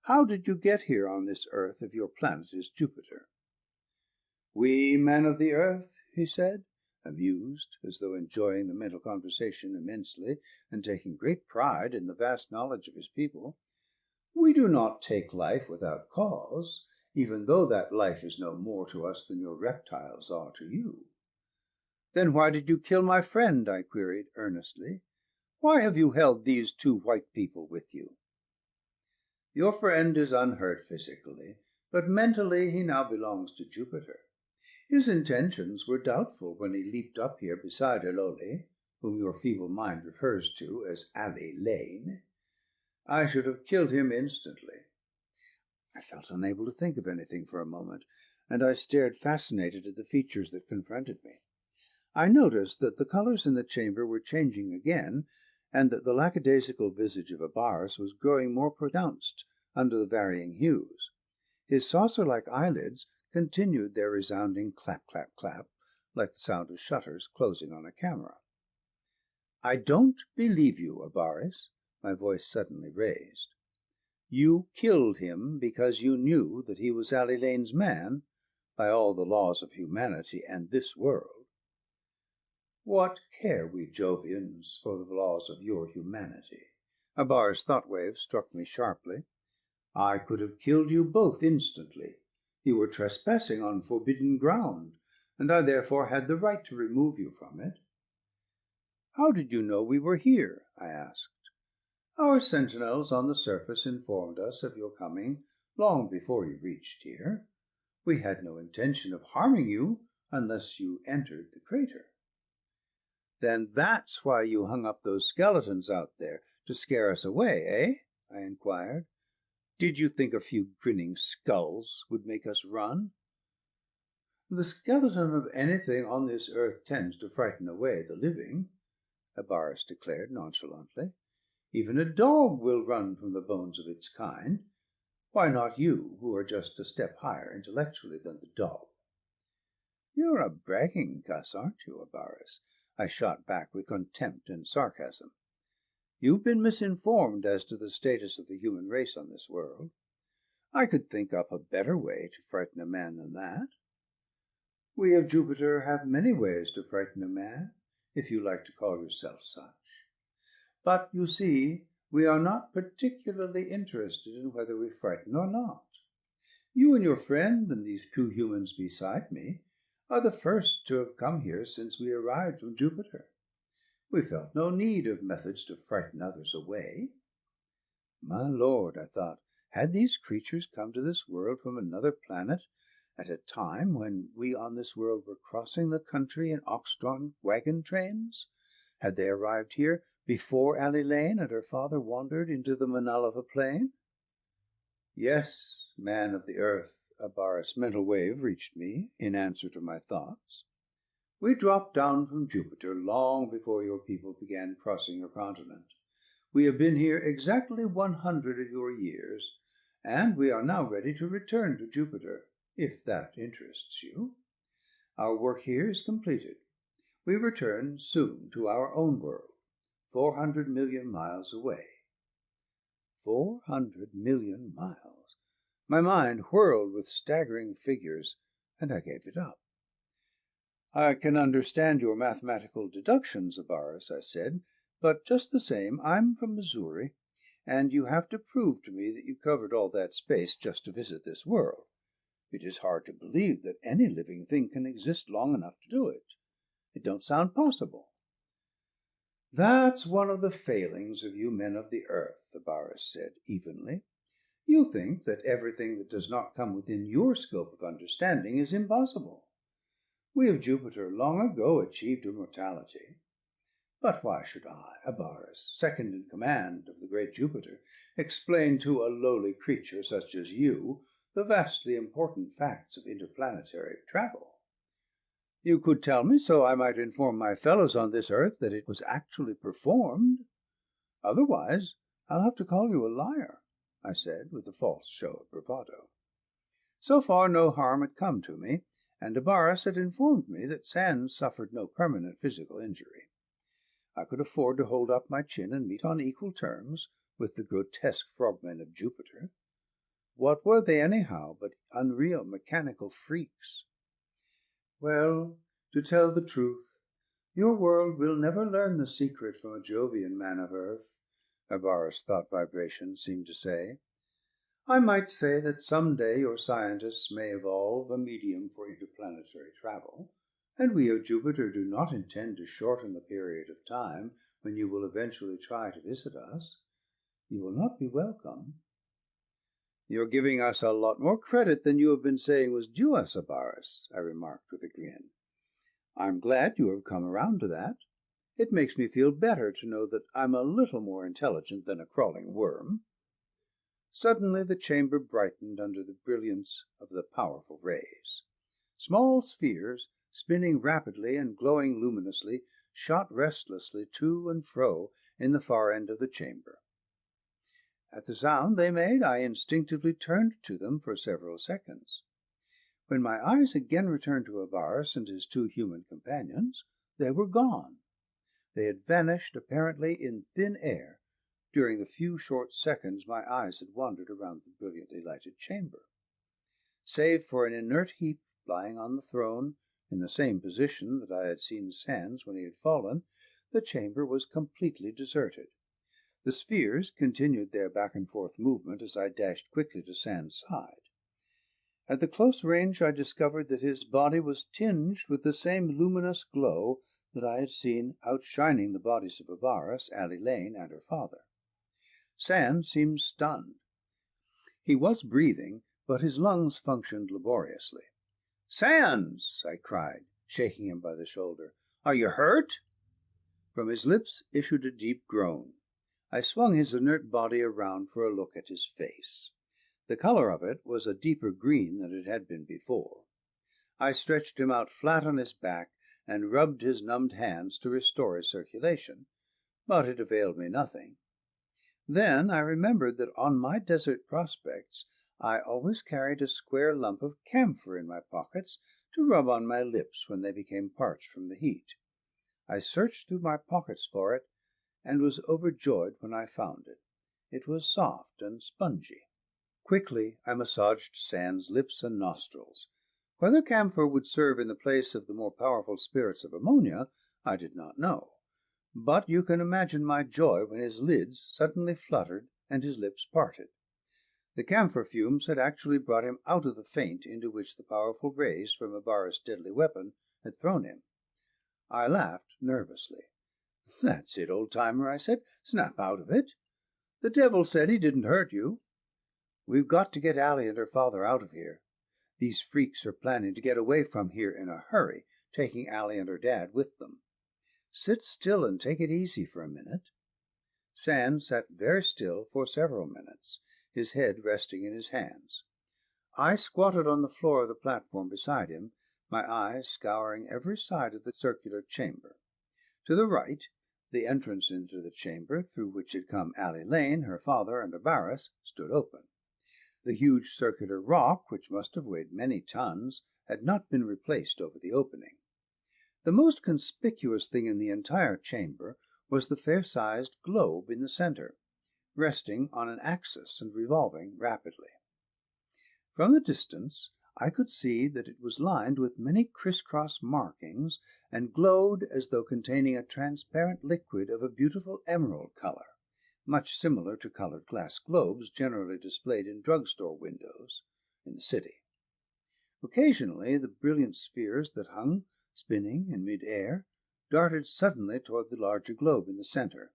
How did you get here on this Earth if your planet is Jupiter?" "We men of the earth," he said, amused, as though enjoying the mental conversation immensely, and taking great pride in the vast knowledge of his people, "we do not take life without cause, even though that life is no more to us than your reptiles are to you." "Then why did you kill my friend?" I queried earnestly. "Why have you held these two white people with you?" "Your friend is unhurt physically, but mentally he now belongs to Jupiter. His intentions were doubtful when he leaped up here beside Eloli, whom your feeble mind refers to as Ally Lane. I should have killed him instantly." I felt unable to think of anything for a moment, and I stared fascinated at the features that confronted me. I noticed that the colors in the chamber were changing again, and that the lackadaisical visage of Abaris was growing more pronounced under the varying hues. His saucer-like eyelids continued their resounding clap, clap, clap, like the sound of shutters closing on a camera. "I don't believe you, Abaris," my voice suddenly raised. "You killed him because you knew that he was Ally Lane's man, by all the laws of humanity and this world." "What care we Jovians for the laws of your humanity?" Abaris' thought wave struck me sharply. "I could have killed you both instantly. You were trespassing on forbidden ground, and I therefore had the right to remove you from it." "How did you know we were here?" I asked. "Our sentinels on the surface informed us of your coming long before you reached here. We had no intention of harming you unless you entered the crater." "Then that's why you hung up those skeletons out there, to scare us away, eh?" I inquired. "Did you think a few grinning skulls would make us run?" "The skeleton of anything on this earth tends to frighten away the living," Abaris declared nonchalantly. "Even a dog will run from the bones of its kind. Why not you, who are just a step higher intellectually than the dog?" "You're a bragging cuss, aren't you, Abaris?" I shot back with contempt and sarcasm. You've been misinformed as to the status of the human race on this world. I could think up a better way to frighten a man than that. We of Jupiter have many ways to frighten a man, if you like to call yourself such. But, you see, we are not particularly interested in whether we frighten or not. You and your friend and these two humans beside me are the first to have come here since we arrived from Jupiter. We felt no need of methods to frighten others away. My lord, I thought, had these creatures come to this world from another planet at a time when we on this world were crossing the country in ox-drawn wagon trains? Had they arrived here before Lane and her father wandered into the Manalava Plain? Yes, man of the earth, a Barris mental wave reached me in answer to my thoughts. We dropped down from Jupiter long before your people began crossing your continent. We have been here exactly 100 of your years, and we are now ready to return to Jupiter, if that interests you. Our work here is completed. We return soon to our own world, 400 million miles away. 400 million miles. My mind whirled with staggering figures, and I gave it up. I can understand your mathematical deductions, Abaris, I said, but just the same, I'm from Missouri, and you have to prove to me that you covered all that space just to visit this world. It is hard to believe that any living thing can exist long enough to do it. It don't sound possible. That's one of the failings of you men of the earth, Abaris said evenly. You think that everything that does not come within your scope of understanding is impossible. We of Jupiter long ago achieved immortality. But why should I, Abaris, second in command of the great Jupiter, explain to a lowly creature such as you the vastly important facts of interplanetary travel? You could tell me so I might inform my fellows on this earth that it was actually performed. Otherwise, I'll have to call you a liar, I said with a false show of bravado. So far no harm had come to me, and Abaris had informed me that Sands suffered no permanent physical injury. I could afford to hold up my chin and meet on equal terms with the grotesque frogmen of Jupiter. What were they, anyhow, but unreal mechanical freaks? Well, to tell the truth, your world will never learn the secret from a Jovian man of earth, Abaris' thought vibration seemed to say. I might say that some day your scientists may evolve a medium for interplanetary travel, and we of Jupiter do not intend to shorten the period of time when you will eventually try to visit us. You will not be welcome. You're giving us a lot more credit than you have been saying was due us, Abaris, I remarked with a grin. I'm glad you have come around to that. It makes me feel better to know that I'm a little more intelligent than a crawling worm. Suddenly the chamber brightened under the brilliance of the powerful rays. Small spheres, spinning rapidly and glowing luminously, shot restlessly to and fro in the far end of the chamber. At the sound they made, I instinctively turned to them for several seconds. When my eyes again returned to Abaris and his two human companions, they were gone. They had vanished, apparently in thin air, during the few short seconds my eyes had wandered around the brilliantly lighted chamber. Save for an inert heap lying on the throne, in the same position that I had seen Sands when he had fallen, the chamber was completely deserted. The spheres continued their back-and-forth movement as I dashed quickly to Sands' side. At the close range I discovered that his body was tinged with the same luminous glow that I had seen outshining the bodies of Abaris, Lane, and her father. Sands seemed stunned. He was breathing, but his lungs functioned laboriously. "Sands!" I cried, shaking him by the shoulder. "Are you hurt?" From his lips issued a deep groan. I swung his inert body around for a look at his face. The color of it was a deeper green than it had been before. I stretched him out flat on his back and rubbed his numbed hands to restore his circulation, but it availed me nothing. Then I remembered that on my desert prospects I always carried a square lump of camphor in my pockets to rub on my lips when they became parched from the heat. I searched through my pockets for it, and was overjoyed when I found it. It was soft and spongy. Quickly I massaged Sand's lips and nostrils. Whether camphor would serve in the place of the more powerful spirits of ammonia, I did not know. But you can imagine my joy when his lids suddenly fluttered and his lips parted. The camphor fumes had actually brought him out of the faint into which the powerful rays from Abara's deadly weapon had thrown him. I laughed nervously. "That's it, old-timer," I said. "Snap out of it. The devil said he didn't hurt you. We've got to get Allie and her father out of here. These freaks are planning to get away from here in a hurry, taking Allie and her dad with them. Sit still and take it easy for a minute." Sand sat very still for several minutes, his head resting in his hands. I squatted on the floor of the platform beside him, my eyes scouring every side of the circular chamber. To the right, the entrance into the chamber through which had come Allie Lane, her father, and Abaris, stood open. The huge circular rock, which must have weighed many tons, had not been replaced over the opening. The most conspicuous thing in the entire chamber was the fair-sized globe in the center, resting on an axis and revolving rapidly. From the distance I could see that it was lined with many criss-cross markings and glowed as though containing a transparent liquid of a beautiful emerald color, much similar to colored glass globes generally displayed in drugstore windows in the city. Occasionally the brilliant spheres that hung spinning in mid-air darted suddenly toward the larger globe in the center.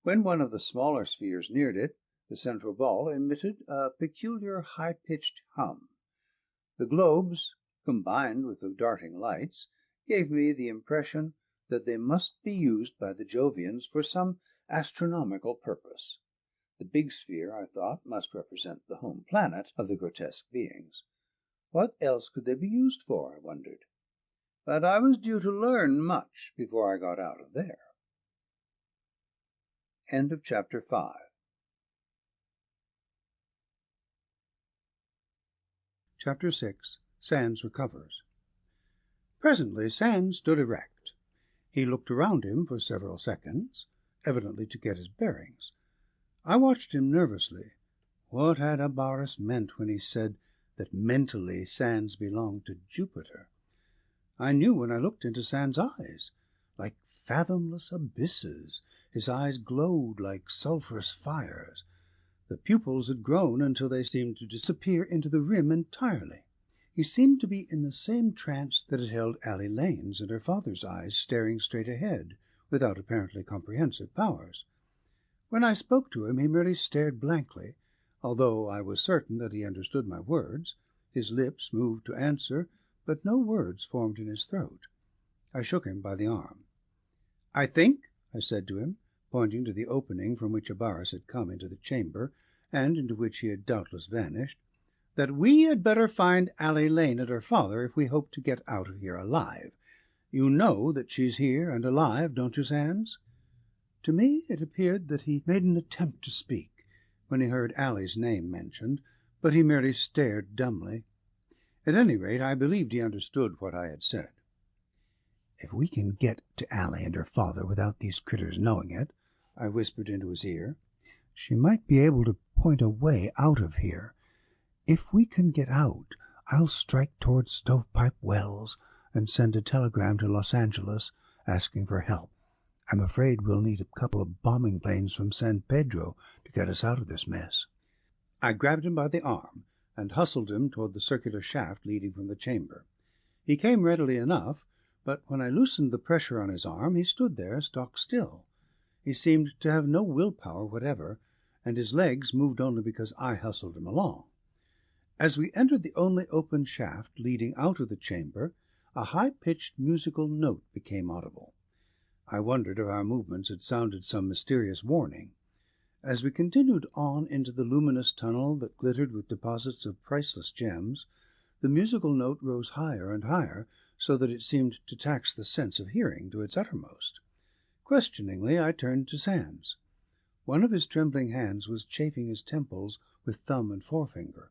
When one of the smaller spheres neared it, the central ball emitted a peculiar high-pitched hum. The globes, combined with the darting lights, gave me the impression that they must be used by the Jovians for some astronomical purpose. The big sphere, I thought, must represent the home planet of the grotesque beings. What else could they be used for, I wondered? But I was due to learn much before I got out of there. End of chapter 5. Chapter 6. Sands recovers. Presently Sands stood erect. He looked around him for several seconds, evidently to get his bearings. I watched him nervously. What had Abaris meant when he said that mentally Sands belonged to Jupiter? I knew when I looked into Sands' eyes. Like fathomless abysses, his eyes glowed like sulphurous fires. The pupils had grown until they seemed to disappear into the rim entirely. He seemed to be in the same trance that had held Allie Lane's and her father's eyes staring straight ahead, without apparently comprehensive powers. When I spoke to him, he merely stared blankly, although I was certain that he understood my words. His lips moved to answer, but no words formed in his throat. I shook him by the arm. "I think," I said to him, pointing to the opening from which Abaris had come into the chamber, and into which he had doubtless vanished, "that we had better find Allie Lane and her father if we hope to get out of here alive. You know that she's here and alive, don't you, Sands?" To me it appeared that he made an attempt to speak when he heard Allie's name mentioned, but he merely stared dumbly. At any rate, I believed he understood what I had said. "If we can get to Allie and her father without these critters knowing it," I whispered into his ear, "she might be able to point a way out of here. If we can get out, I'll strike toward Stovepipe Wells and send a telegram to Los Angeles asking for help. I'm afraid we'll need a couple of bombing planes from San Pedro to get us out of this mess." I grabbed him by the arm and hustled him toward the circular shaft leading from the chamber. He came readily enough, but when I loosened the pressure on his arm, he stood there stock still. He seemed to have no will-power whatever, and his legs moved only because I hustled him along. As we entered the only open shaft leading out of the chamber, a high-pitched musical note became audible. I wondered if our movements had sounded some mysterious warning. As we continued on into the luminous tunnel that glittered with deposits of priceless gems, the musical note rose higher and higher, so that it seemed to tax the sense of hearing to its uttermost. Questioningly I turned to Sands. One of his trembling hands was chafing his temples with thumb and forefinger.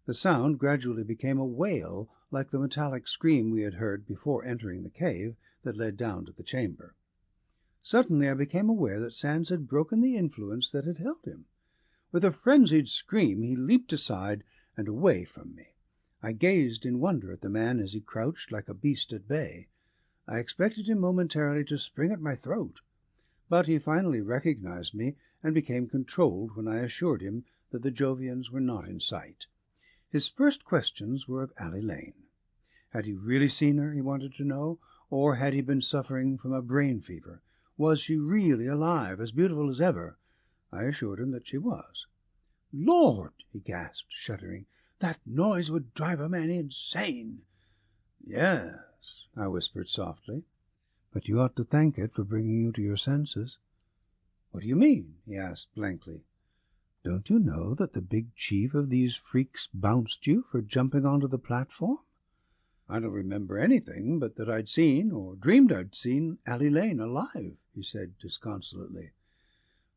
The sound gradually became a wail, like the metallic scream we had heard before entering the cave that led down to the chamber. Suddenly I became aware that Sands had broken the influence that had held him. With a frenzied scream he leaped aside and away from me. I gazed in wonder at the man as he crouched like a beast at bay. I expected him momentarily to spring at my throat, but he finally recognized me and became controlled when I assured him that the Jovians were not in sight. His first questions were of Allie Lane. Had he really seen her, he wanted to know, or had he been suffering from a brain fever? Was she really alive, as beautiful as ever? I assured him that she was. "Lord!" he gasped, shuddering. "That noise would drive a man insane." "Yes," I whispered softly, "but you ought to thank it for bringing you to your senses." "What do you mean?" he asked blankly. "Don't you know that the big chief of these freaks bounced you for jumping onto the platform?" "I don't remember anything but that I'd seen, or dreamed I'd seen, Allie Lane alive," he said disconsolately.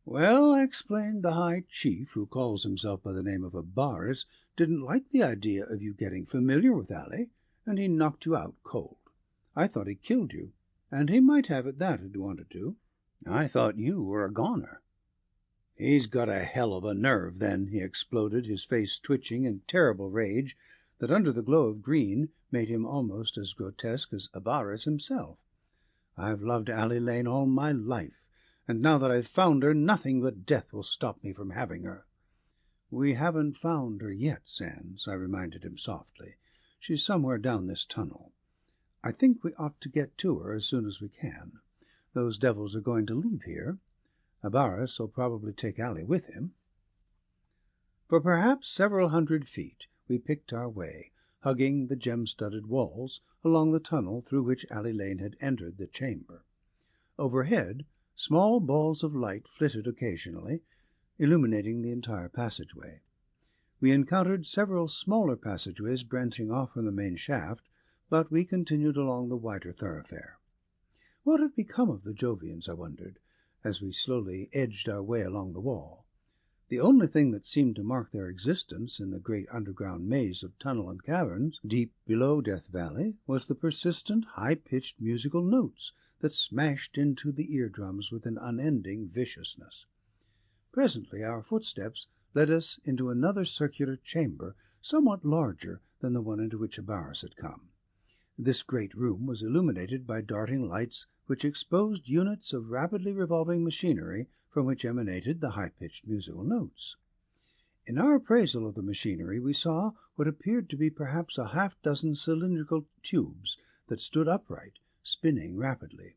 "Well," I explained, "the high chief, who calls himself by the name of Abaris, didn't like the idea of you getting familiar with Allie, and he knocked you out cold. I thought he killed you, and he might have at that if he wanted to. I thought you were a goner." "He's got a hell of a nerve, then," he exploded, his face twitching in terrible rage that under the glow of green made him almost as grotesque as Abaris himself. "I've loved Allie Lane all my life, and now that I've found her, nothing but death will stop me from having her." "We haven't found her yet, Sands," I reminded him softly. "She's somewhere down this tunnel. I think we ought to get to her as soon as we can. Those devils are going to leave here. Abaris will probably take Allie with him." For perhaps several hundred feet we picked our way, hugging the gem-studded walls, along the tunnel through which Allie Lane had entered the chamber. Overhead, small balls of light flitted occasionally, illuminating the entire passageway. We encountered several smaller passageways branching off from the main shaft, but we continued along the wider thoroughfare. What had become of the Jovians, I wondered, as we slowly edged our way along the wall. The only thing that seemed to mark their existence in the great underground maze of tunnel and caverns deep below Death Valley was the persistent, high-pitched musical notes that smashed into the eardrums with an unending viciousness. Presently our footsteps led us into another circular chamber, somewhat larger than the one into which Abaris had come. This great room was illuminated by darting lights which exposed units of rapidly revolving machinery from which emanated the high-pitched musical notes. In our appraisal of the machinery we saw what appeared to be perhaps a half-dozen cylindrical tubes that stood upright, spinning rapidly.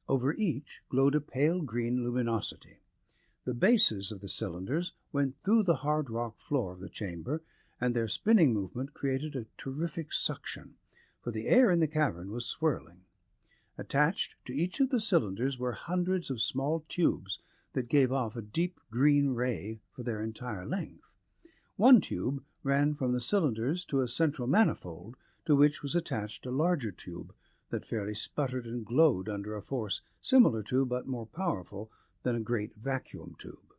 Over each glowed a pale green luminosity. The bases of the cylinders went through the hard rock floor of the chamber, and their spinning movement created a terrific suction, for the air in the cavern was swirling. Attached to each of the cylinders were hundreds of small tubes that gave off a deep green ray for their entire length. One tube ran from the cylinders to a central manifold, to which was attached a larger tube that fairly sputtered and glowed under a force similar to, but more powerful than, a great vacuum tube.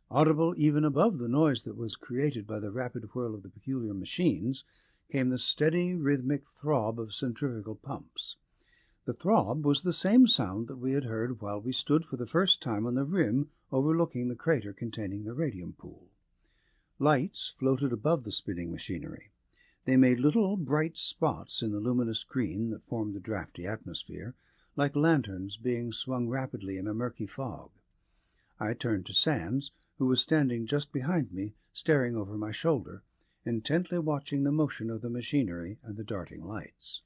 Audible even above the noise that was created by the rapid whirl of the peculiar machines came the steady, rhythmic throb of centrifugal pumps. The throb was the same sound that we had heard while we stood for the first time on the rim overlooking the crater containing the radium pool. Lights floated above the spinning machinery. They made little bright spots in the luminous green that formed the drafty atmosphere, like lanterns being swung rapidly in a murky fog. I turned to Sands, who was standing just behind me, staring over my shoulder, intently watching the motion of the machinery and the darting lights.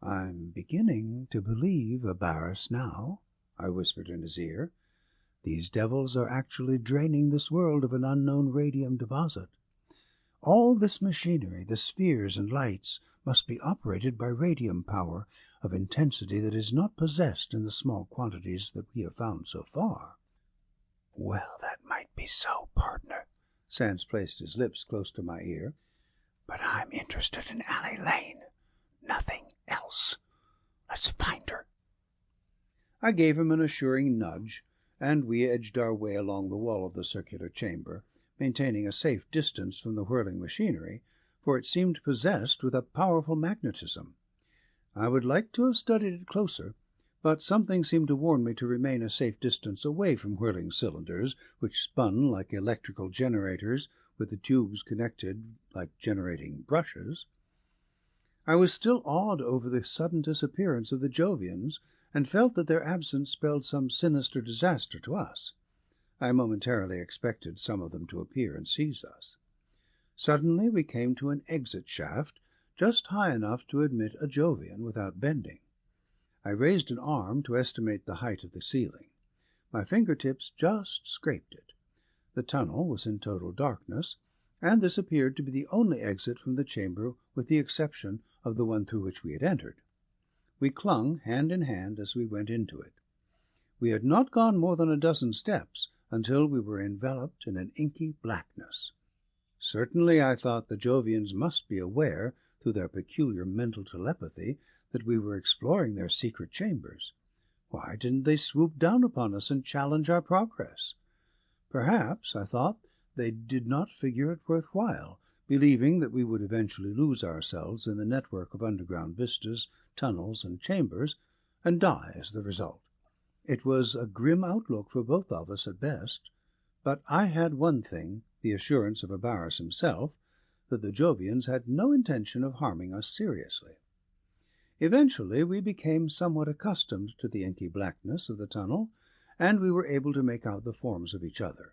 "I'm beginning to believe Abaris now," I whispered in his ear. "These devils are actually draining this world of an unknown radium deposit. All this machinery, the spheres and lights, must be operated by radium power of intensity that is not possessed in the small quantities that we have found so far." "Well, that might be so, partner." Sands placed his lips close to my ear. "But I'm interested in Allie Lane. Nothing else. Let's find her." I gave him an assuring nudge, and we edged our way along the wall of the circular chamber, maintaining a safe distance from the whirling machinery, for it seemed possessed with a powerful magnetism. I would like to have studied it closer, but something seemed to warn me to remain a safe distance away from whirling cylinders, which spun like electrical generators, with the tubes connected like generating brushes. I was still awed over the sudden disappearance of the Jovians, and felt that their absence spelled some sinister disaster to us. I momentarily expected some of them to appear and seize us. Suddenly we came to an exit shaft, just high enough to admit a Jovian without bending. I raised an arm to estimate the height of the ceiling. My fingertips just scraped it. The tunnel was in total darkness, and this appeared to be the only exit from the chamber, with the exception of the one through which we had entered. We clung hand in hand as we went into it. We had not gone more than a dozen steps until we were enveloped in an inky blackness. Certainly, I thought, the Jovians must be aware, through their peculiar mental telepathy, that we were exploring their secret chambers. Why didn't they swoop down upon us and challenge our progress? Perhaps, I thought, they did not figure it worth while, believing that we would eventually lose ourselves in the network of underground vistas, tunnels, and chambers, and die as the result. It was a grim outlook for both of us at best, but I had one thing, the assurance of Abaris himself, that the Jovians had no intention of harming us seriously. Eventually we became somewhat accustomed to the inky blackness of the tunnel, and we were able to make out the forms of each other.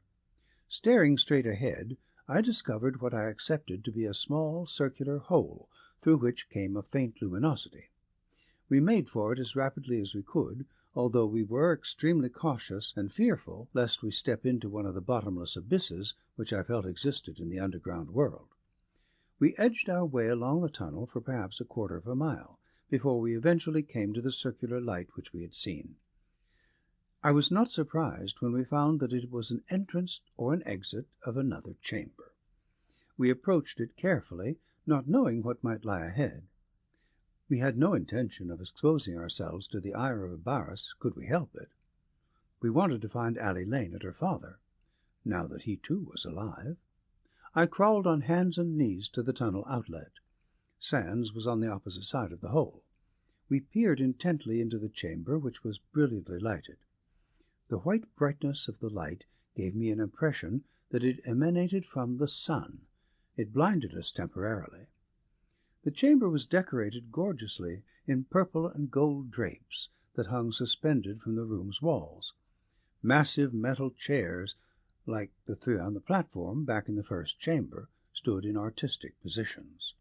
Staring straight ahead, I discovered what I accepted to be a small circular hole, through which came a faint luminosity. We made for it as rapidly as we could, although we were extremely cautious and fearful lest we step into one of the bottomless abysses which I felt existed in the underground world. We edged our way along the tunnel for perhaps a quarter of a mile, before we eventually came to the circular light which we had seen. I was not surprised when we found that it was an entrance or an exit of another chamber. We approached it carefully, not knowing what might lie ahead. We had no intention of exposing ourselves to the ire of Abaris, could we help it. We wanted to find Allie Lane and her father, now that he too was alive. I crawled on hands and knees to the tunnel outlet. Sands was on the opposite side of the hole. We peered intently into the chamber, which was brilliantly lighted. The white brightness of the light gave me an impression that it emanated from the sun. It blinded us temporarily. The chamber was decorated gorgeously in purple and gold drapes that hung suspended from the room's walls. Massive metal chairs, like the three on the platform back in the first chamber, stood in artistic positions.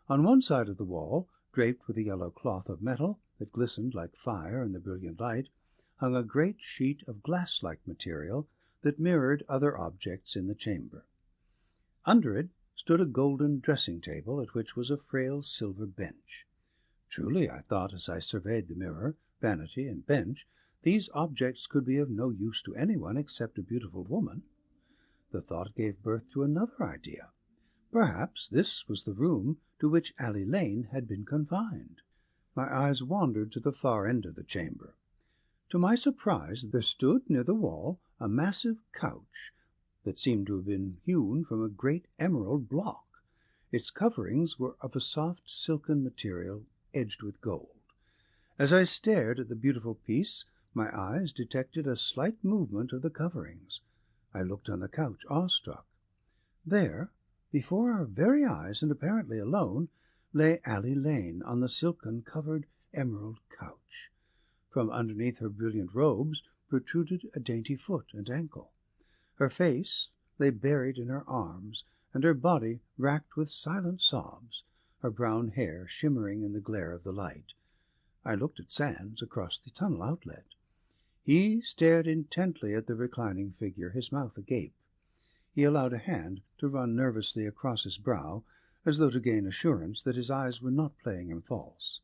On one side of the wall, draped with a yellow cloth of metal that glistened like fire in the brilliant light, hung a great sheet of glass-like material that mirrored other objects in the chamber. Under it stood a golden dressing-table, at which was a frail silver bench. Truly, I thought as I surveyed the mirror, vanity, and bench, these objects could be of no use to anyone except a beautiful woman. The thought gave birth to another idea. Perhaps this was the room to which Allie Lane had been confined. My eyes wandered to the far end of the chamber. To my surprise, there stood near the wall a massive couch that seemed to have been hewn from a great emerald block. Its coverings were of a soft silken material edged with gold. As I stared at the beautiful piece, my eyes detected a slight movement of the coverings. I looked on the couch, awestruck. There, before our very eyes, and apparently alone, lay Allie Lane on the silken-covered emerald couch. From underneath her brilliant robes protruded a dainty foot and ankle. Her face lay buried in her arms, and her body racked with silent sobs, her brown hair shimmering in the glare of the light. I looked at Sands across the tunnel outlet. He stared intently at the reclining figure, his mouth agape. He allowed a hand to run nervously across his brow, as though to gain assurance that his eyes were not playing him false.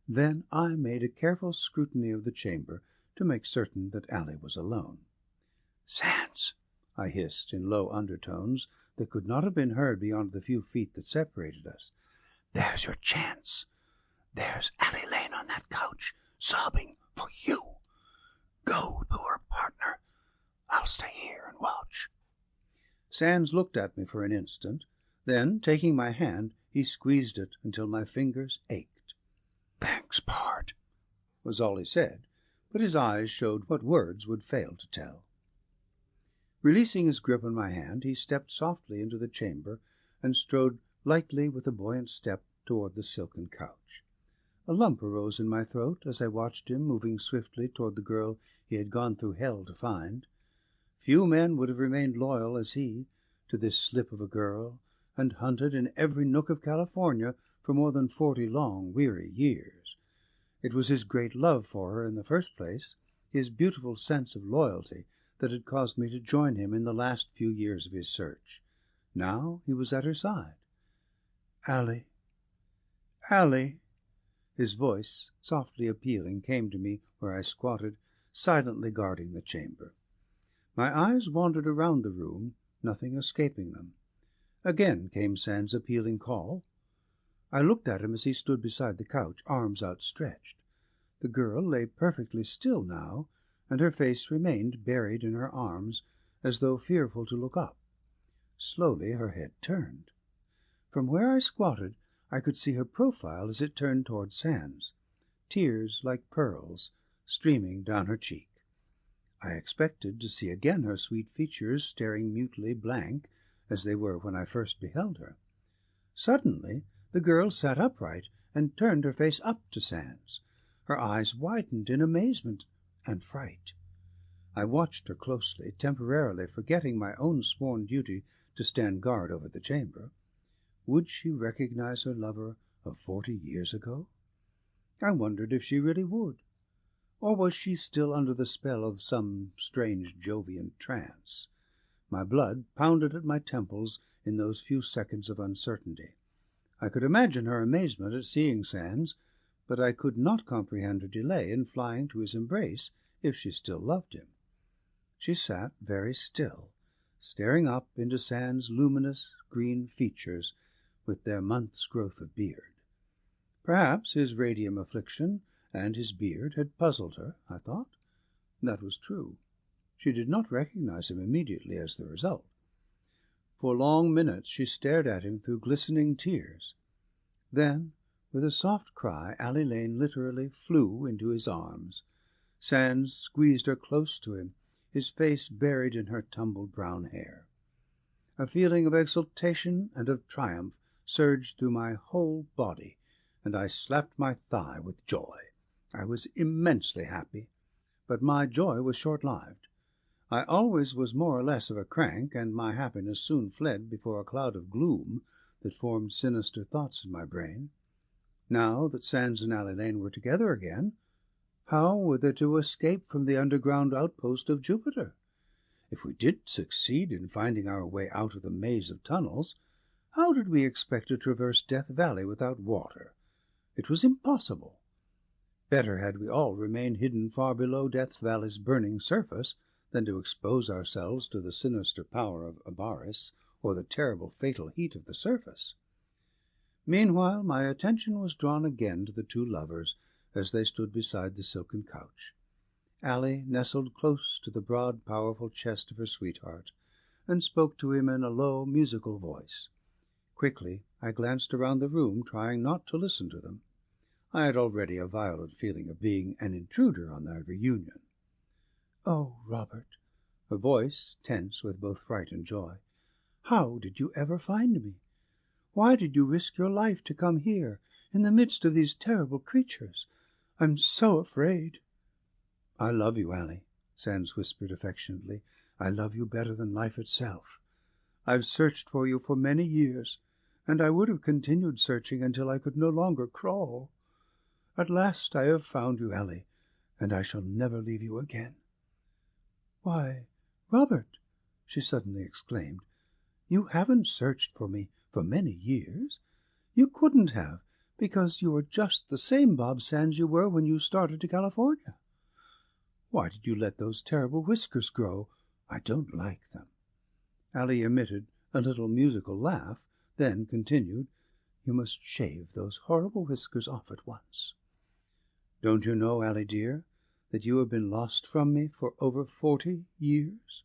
Then I made a careful scrutiny of the chamber to make certain that Allie was alone. "Sands," I hissed in low undertones that could not have been heard beyond the few feet that separated us. "There's your chance. There's Allie Lane on that couch, sobbing for you. Go to her, partner. I'll stay here and watch." Sands looked at me for an instant. Then, taking my hand, he squeezed it until my fingers ached. "Thanks, pard. was all he said, but his eyes showed what words would fail to tell. Releasing his grip on my hand, he stepped softly into the chamber and strode lightly with a buoyant step toward the silken couch. A lump arose in my throat as I watched him moving swiftly toward the girl he had gone through hell to find. Few men would have remained loyal as he to this slip of a girl, and hunted in every nook of California for more than 40 long, weary years. It was his great love for her in the first place, his beautiful sense of loyalty, that had caused me to join him in the last few years of his search. Now he was at her side. "Allie, Allie!" His voice, softly appealing, came to me where I squatted, silently guarding the chamber. My eyes wandered around the room, nothing escaping them. Again came Sand's appealing call. I looked at him as he stood beside the couch, arms outstretched. The girl lay perfectly still now, and her face remained buried in her arms, as though fearful to look up. Slowly her head turned. From where I squatted I could see her profile as it turned toward Sand's, tears like pearls streaming down her cheek. I expected to see again her sweet features staring mutely blank, as they were when I first beheld her. Suddenly the girl sat upright and turned her face up to Sand's. Her eyes widened in amazement and fright. I watched her closely, temporarily forgetting my own sworn duty to stand guard over the chamber. Would she recognize her lover of 40 years ago? I wondered if she really would. Or was she still under the spell of some strange Jovian trance? My blood pounded at my temples in those few seconds of uncertainty. I could imagine her amazement at seeing Sands, but I could not comprehend her delay in flying to his embrace if she still loved him. She sat very still, staring up into Sands' luminous green features with their month's growth of beard. Perhaps his radium affliction and his beard had puzzled her, I thought. That was true. She did not recognize him immediately as the result. For long minutes she stared at him through glistening tears. Then, with a soft cry, Allie Lane literally flew into his arms. Sands squeezed her close to him, his face buried in her tumbled brown hair. A feeling of exultation and of triumph surged through my whole body, and I slapped my thigh with joy. I was immensely happy, but my joy was short-lived. I always was more or less of a crank, and my happiness soon fled before a cloud of gloom that formed sinister thoughts in my brain. Now that Sands and Allie Lane were together again, how were they to escape from the underground outpost of Jupiter? If we did succeed in finding our way out of the maze of tunnels, how did we expect to traverse Death Valley without water? It was impossible. Better had we all remained hidden far below Death Valley's burning surface than to expose ourselves to the sinister power of Abaris or the terrible fatal heat of the surface. Meanwhile my attention was drawn again to the two lovers as they stood beside the silken couch. Allie nestled close to the broad, powerful chest of her sweetheart, and spoke to him in a low, musical voice. Quickly I glanced around the room, trying not to listen to them. I had already a violent feeling of being an intruder on their reunion. "Oh, Robert," her voice tense with both fright and joy, "how did you ever find me? Why did you risk your life to come here, in the midst of these terrible creatures? I'm so afraid." "I love you, Allie," Sands whispered affectionately. "I love you better than life itself. I've searched for you for many years, and I would have continued searching until I could no longer crawl. At last I have found you, Allie, and I shall never leave you again." "Why, Robert," she suddenly exclaimed, "you haven't searched for me for many years. You couldn't have, because you are just the same Bob Sands you were when you started to California. Why did you let those terrible whiskers grow? I don't like them." Allie emitted a little musical laugh, then continued, "You must shave those horrible whiskers off at once. Don't you know, Allie dear, that you have been lost from me for over 40 years?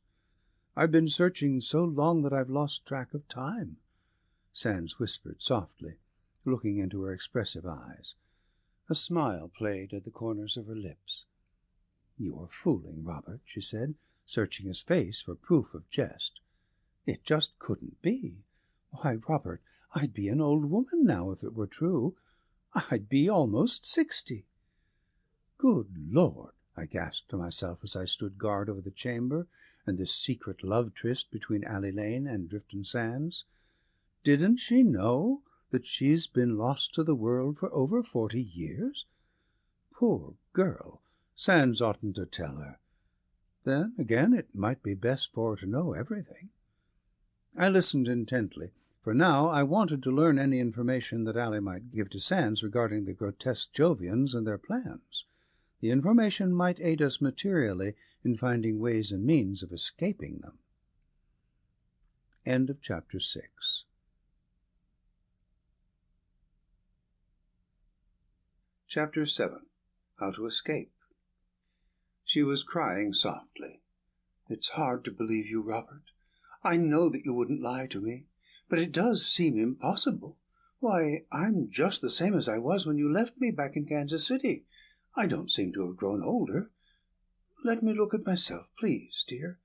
I've been searching so long that I've lost track of time," Sands whispered softly, looking into her expressive eyes. A smile played at the corners of her lips. "You are fooling, Robert," she said, searching his face for proof of jest. "It just couldn't be. Why, Robert, I'd be an old woman now if it were true. I'd be almost 60. "Good Lord!" I gasped to myself as I stood guard over the chamber and this secret love-tryst between Alley Lane and Drifton Sands. "Didn't she know that she's been lost to the world for over 40 years? Poor girl! Sands oughtn't to tell her. Then, again, it might be best for her to know everything." I listened intently, for now I wanted to learn any information that Alley might give to Sands regarding the grotesque Jovians and their plans. The information might aid us materially in finding ways and means of escaping them. End of chapter 6. Chapter 7. How to Escape. She was crying softly. "It's hard to believe you, Robert. I know that you wouldn't lie to me, but it does seem impossible. Why, I'm just the same as I was when you left me back in Kansas City. I don't seem to have grown older. Let me look at myself, please, dear."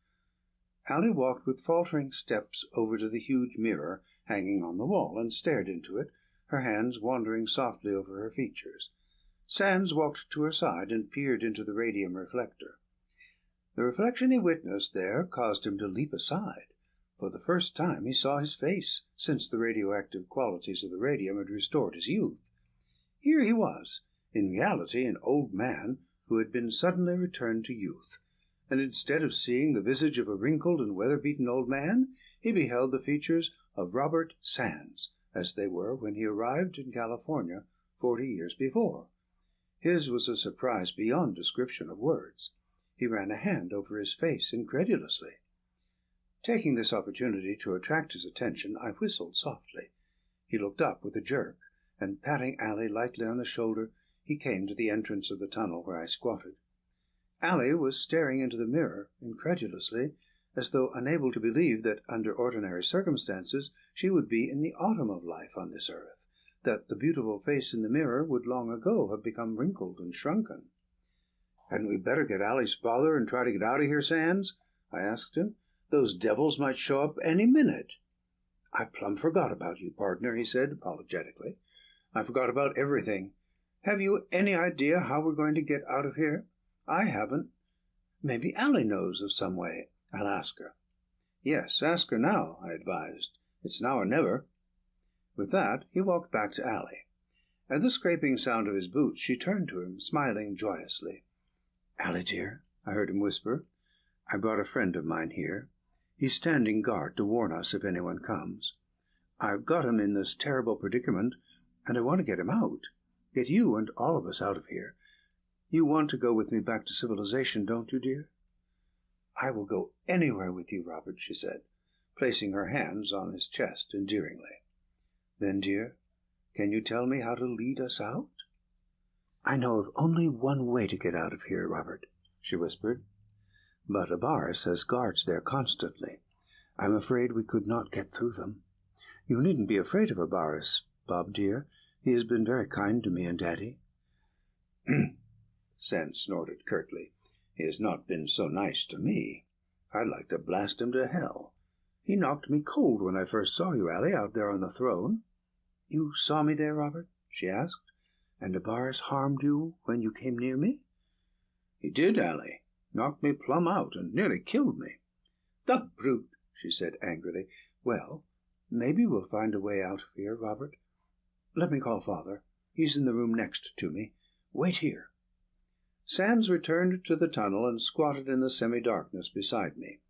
Alley walked with faltering steps over to the huge mirror hanging on the wall, and stared into it, her hands wandering softly over her features. Sands walked to her side and peered into the radium reflector. The reflection he witnessed there caused him to leap aside. For the first time he saw his face since the radioactive qualities of the radium had restored his youth. Here he was, in reality an old man who had been suddenly returned to youth, and instead of seeing the visage of a wrinkled and weather-beaten old man, he beheld the features of Robert Sands, as they were when he arrived in California 40 years before. His was a surprise beyond description of words. He ran a hand over his face incredulously. Taking this opportunity to attract his attention, I whistled softly. He looked up with a jerk, and patting Alley lightly on the shoulder, he came to the entrance of the tunnel where I squatted. Alley was staring into the mirror incredulously, as though unable to believe that, under ordinary circumstances, she would be in the autumn of life on this earth, that the beautiful face in the mirror would long ago have become wrinkled and shrunken. "Hadn't we better get Alley's father and try to get out of here, Sands?" I asked him. "Those devils might show up any minute." "I plumb forgot about you, partner," he said apologetically. "I forgot about everything. Have you any idea how we're going to get out of here? I haven't. Maybe Alley knows of some way. I'll ask her." "Yes, ask her now," I advised. "It's now or never." With that he walked back to Alley. At the scraping sound of his boots she turned to him, smiling joyously. "Alley, dear," I heard him whisper, "I brought a friend of mine here. He's standing guard to warn us if anyone comes. I've got him in this terrible predicament, and I want to get him out. Get you and all of us out of here. You want to go with me back to civilization, don't you, dear?" "I will go anywhere with you, Robert," she said, placing her hands on his chest endearingly. "Then, dear, can you tell me how to lead us out?" "I know of only one way to get out of here, Robert," she whispered. "But Abaris has guards there constantly. I'm afraid we could not get through them. You needn't be afraid of Abaris, Bob, dear. He has been very kind to me and Daddy." Sands snorted curtly. "He has not been so nice to me. I'd like to blast him to hell. He knocked me cold when I first saw you, Alley, out there on the throne." "You saw me there, Robert?" she asked. "And Abaris harmed you when you came near me?" "He did, Alley. Knocked me plumb out and nearly killed me." "The brute!" she said angrily. "Well, maybe we'll find a way out of here, Robert. Let me call Father. He's in the room next to me. Wait here." Sands returned to the tunnel and squatted in the semi-darkness beside me.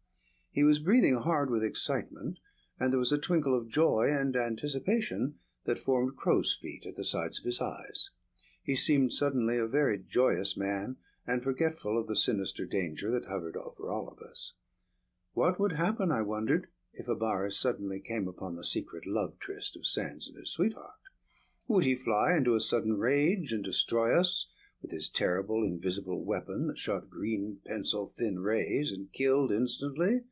He was breathing hard with excitement, and there was a twinkle of joy and anticipation that formed crow's feet at the sides of his eyes. He seemed suddenly a very joyous man, and forgetful of the sinister danger that hovered over all of us. What would happen, I wondered, if Abaris suddenly came upon the secret love-tryst of Sands and his sweetheart? Would he fly into a sudden rage and destroy us with his terrible invisible weapon that shot green pencil-thin rays and killed instantly?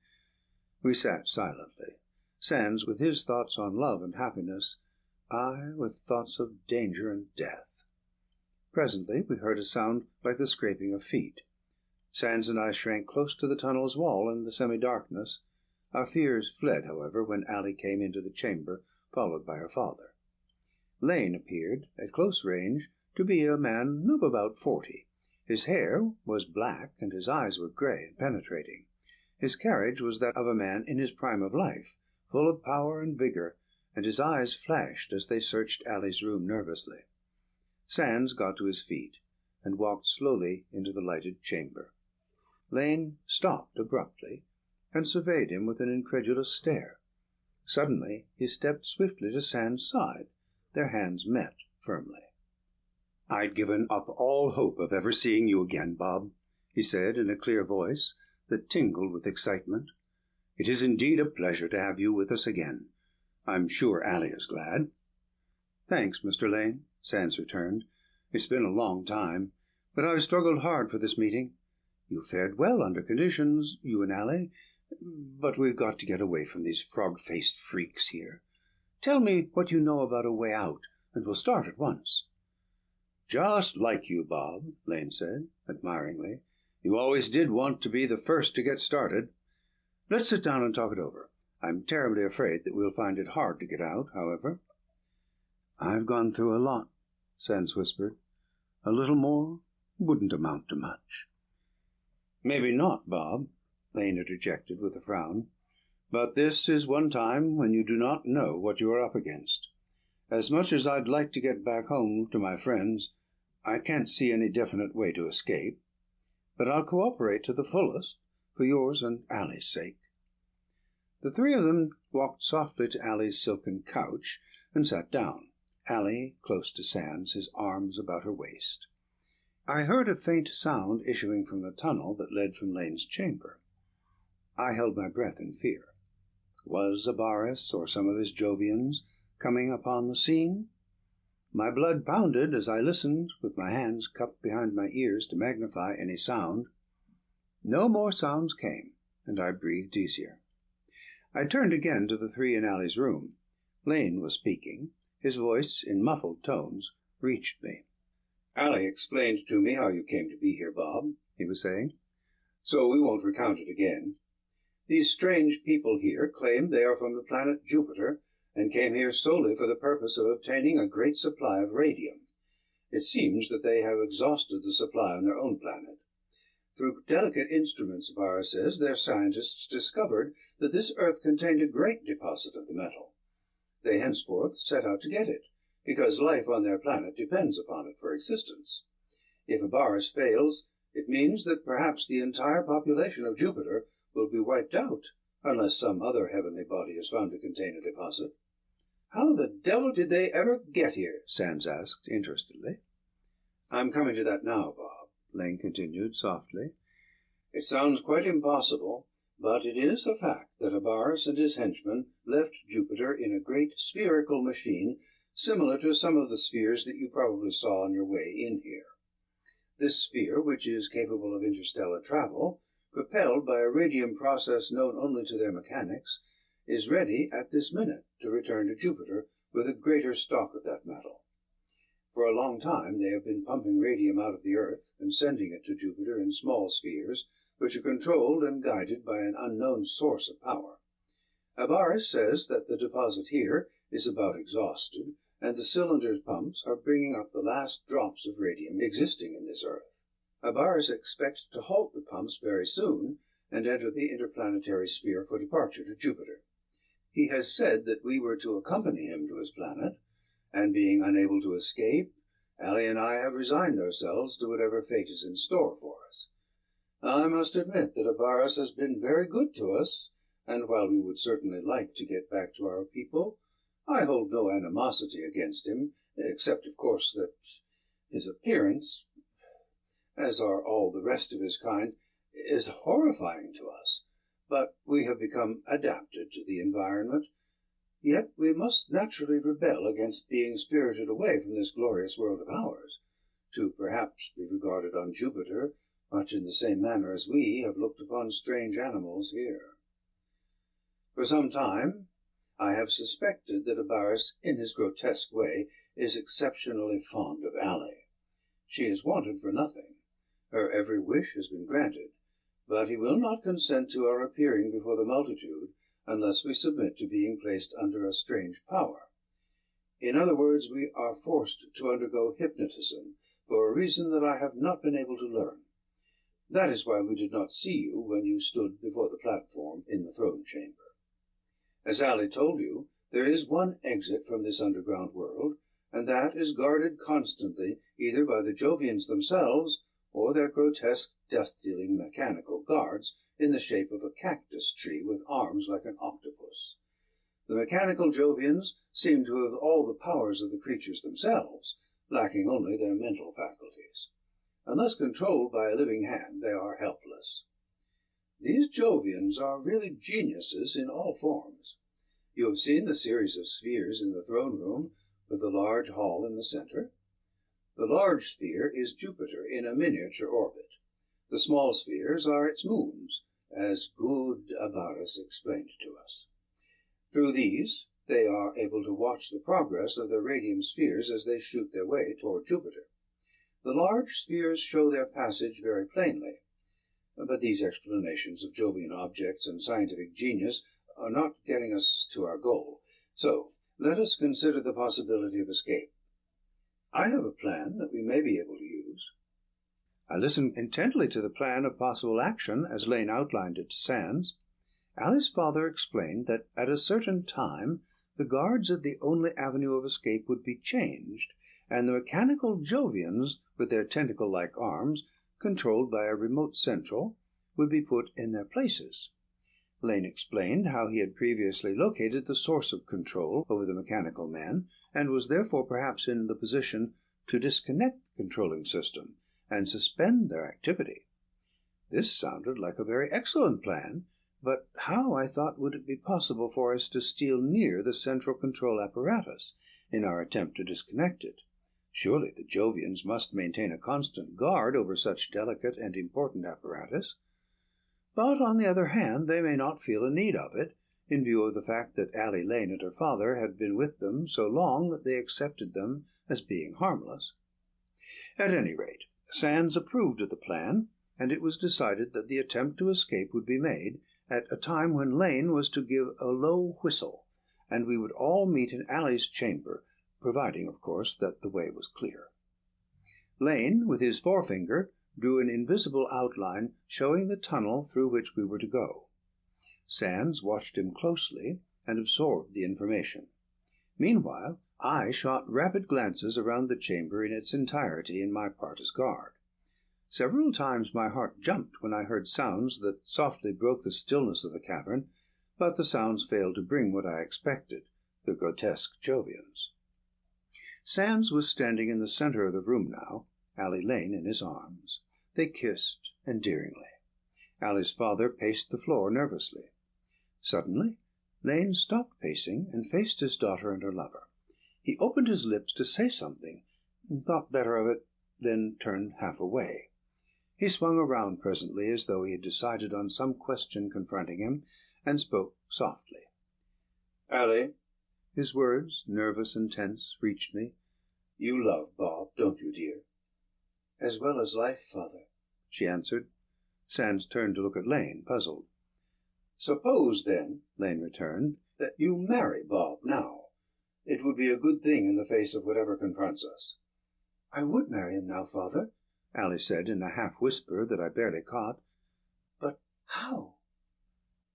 We sat silently, Sands with his thoughts on love and happiness, I with thoughts of danger and death. Presently we heard a sound like the scraping of feet. Sands and I shrank close to the tunnel's wall in the semi-darkness. Our fears fled, however, when Allie came into the chamber, followed by her father. Lane appeared, at close range, to be a man of about 40. His hair was black, and his eyes were grey and penetrating. His carriage was that of a man in his prime of life, full of power and vigour, and his eyes flashed as they searched Allie's room nervously. Sands got to his feet, and walked slowly into the lighted chamber. Lane stopped abruptly, and surveyed him with an incredulous stare. Suddenly he stepped swiftly to Sands' side. Their hands met firmly. "I'd given up all hope of ever seeing you again, Bob," he said in a clear voice that tingled with excitement. "It is indeed a pleasure to have you with us again. I'm sure Allie is glad." "Thanks, Mr. Lane," Sands returned. "It's been a long time, but I've struggled hard for this meeting. You fared well under conditions, you and Allie, but we've got to get away from these frog-faced freaks here. Tell me what you know about a way out, and we'll start at once." "Just like you, Bob," Lane said, admiringly. "You always did want to be the first to get started. Let's sit down and talk it over. I'm terribly afraid that we'll find it hard to get out, however." "I've gone through a lot," Sands whispered. "A little more wouldn't amount to much." "Maybe not, Bob," Lane interjected with a frown. "But this is one time when you do not know what you are up against. As much as I'd like to get back home to my friends, I can't see any definite way to escape. But I'll cooperate to the fullest, for yours and Allie's sake." The three of them walked softly to Allie's silken couch, and sat down, Allie close to Sands, his arms about her waist. I heard a faint sound issuing from the tunnel that led from Lane's chamber. I held my breath in fear. Was Abaris, or some of his Jovians, coming upon the scene? My blood pounded as I listened, with my hands cupped behind my ears to magnify any sound. No more sounds came, and I breathed easier. I turned again to the three in Allie's room. Lane was speaking. His voice, in muffled tones, reached me. "Allie explained to me how you came to be here, Bob," he was saying, "so we won't recount it again. These strange people here claim they are from the planet Jupiter, and came here solely for the purpose of obtaining a great supply of radium. It seems that they have exhausted the supply on their own planet. Through delicate instruments, Abaris says, their scientists discovered that this Earth contained a great deposit of the metal. They henceforth set out to get it, because life on their planet depends upon it for existence. If Abaris fails, it means that perhaps the entire population of Jupiter will be wiped out, unless some other heavenly body is found to contain a deposit." "How the devil did they ever get here?" Sands asked, interestedly. "I'm coming to that now, Bob," Lane continued, softly. "It sounds quite impossible, but it is a fact that Abaris and his henchmen left Jupiter in a great spherical machine similar to some of the spheres that you probably saw on your way in here. This sphere, which is capable of interstellar travel, propelled by a radium process known only to their mechanics, is ready at this minute to return to Jupiter with a greater stock of that metal. For a long time they have been pumping radium out of the Earth and sending it to Jupiter in small spheres, which are controlled and guided by an unknown source of power. Abaris says that the deposit here is about exhausted, and the cylinder pumps are bringing up the last drops of radium existing in this Earth. Abaris expects to halt the pumps very soon and enter the interplanetary sphere for departure to Jupiter. He has said that we were to accompany him to his planet, and being unable to escape, Allie and I have resigned ourselves to whatever fate is in store for us. I must admit that Abaris has been very good to us, and while we would certainly like to get back to our people, I hold no animosity against him, except, of course, that his appearance, as are all the rest of his kind, is horrifying to us. But we have become adapted to the environment. Yet we must naturally rebel against being spirited away from this glorious world of ours, to perhaps be regarded on Jupiter much in the same manner as we have looked upon strange animals here. For some time I have suspected that Abaris, in his grotesque way, is exceptionally fond of Allie. She is wanted for nothing. Her every wish has been granted, but he will not consent to our appearing before the multitude unless we submit to being placed under a strange power. In other words, we are forced to undergo hypnotism for a reason that I have not been able to learn. That is why we did not see you when you stood before the platform in the throne chamber. As Allie told you, there is one exit from this underground world, and that is guarded constantly either by the Jovians themselves or their grotesque, death-dealing mechanical guards in the shape of a cactus tree with arms like an octopus. The mechanical Jovians seem to have all the powers of the creatures themselves, lacking only their mental faculties. Unless controlled by a living hand, they are helpless. These Jovians are really geniuses in all forms. You have seen the series of spheres in the throne room, with the large hall in the center. The large sphere is Jupiter in a miniature orbit. The small spheres are its moons, as good Abaris explained to us. Through these, they are able to watch the progress of the radium spheres as they shoot their way toward Jupiter. The large spheres show their passage very plainly, but these explanations of Jovian objects and scientific genius are not getting us to our goal. So let us consider the possibility of escape. I have a plan that we may be able to use. I listened intently to the plan of possible action as Lane outlined it to Sands. Allie's father explained that at a certain time the guards at the only avenue of escape would be changed, and the mechanical Jovians, with their tentacle-like arms, controlled by a remote central, would be put in their places. Lane explained how he had previously located the source of control over the mechanical men, and was therefore perhaps in the position to disconnect the controlling system and suspend their activity. This sounded like a very excellent plan, but how, I thought, would it be possible for us to steal near the central control apparatus in our attempt to disconnect it? Surely the Jovians must maintain a constant guard over such delicate and important apparatus. But, on the other hand, they may not feel a need of it, in view of the fact that Allie Lane and her father had been with them so long that they accepted them as being harmless. At any rate, Sands approved of the plan, and it was decided that the attempt to escape would be made at a time when Lane was to give a low whistle, and we would all meet in Allie's chamber, providing, of course, that the way was clear. Lane, with his forefinger, drew an invisible outline showing the tunnel through which we were to go. Sands watched him closely and absorbed the information. Meanwhile, I shot rapid glances around the chamber in its entirety in my part as guard. Several times my heart jumped when I heard sounds that softly broke the stillness of the cavern, but the sounds failed to bring what I expected, the grotesque Jovians. Sands was standing in the center of the room now, Allie Lane in his arms. They kissed endearingly. Allie's father paced the floor nervously. Suddenly, Lane stopped pacing and faced his daughter and her lover. He opened his lips to say something, and thought better of it, then turned half away. He swung around presently as though he had decided on some question confronting him, and spoke softly. "Allie," his words, nervous and tense, reached me. "You love Bob, don't you, dear?" "As well as life, father," she answered. Sands turned to look at Lane, puzzled. "Suppose, then," Lane returned, "that you marry Bob now. It would be a good thing in the face of whatever confronts us." "I would marry him now, father," Allie said in a half-whisper that I barely caught. "But how?"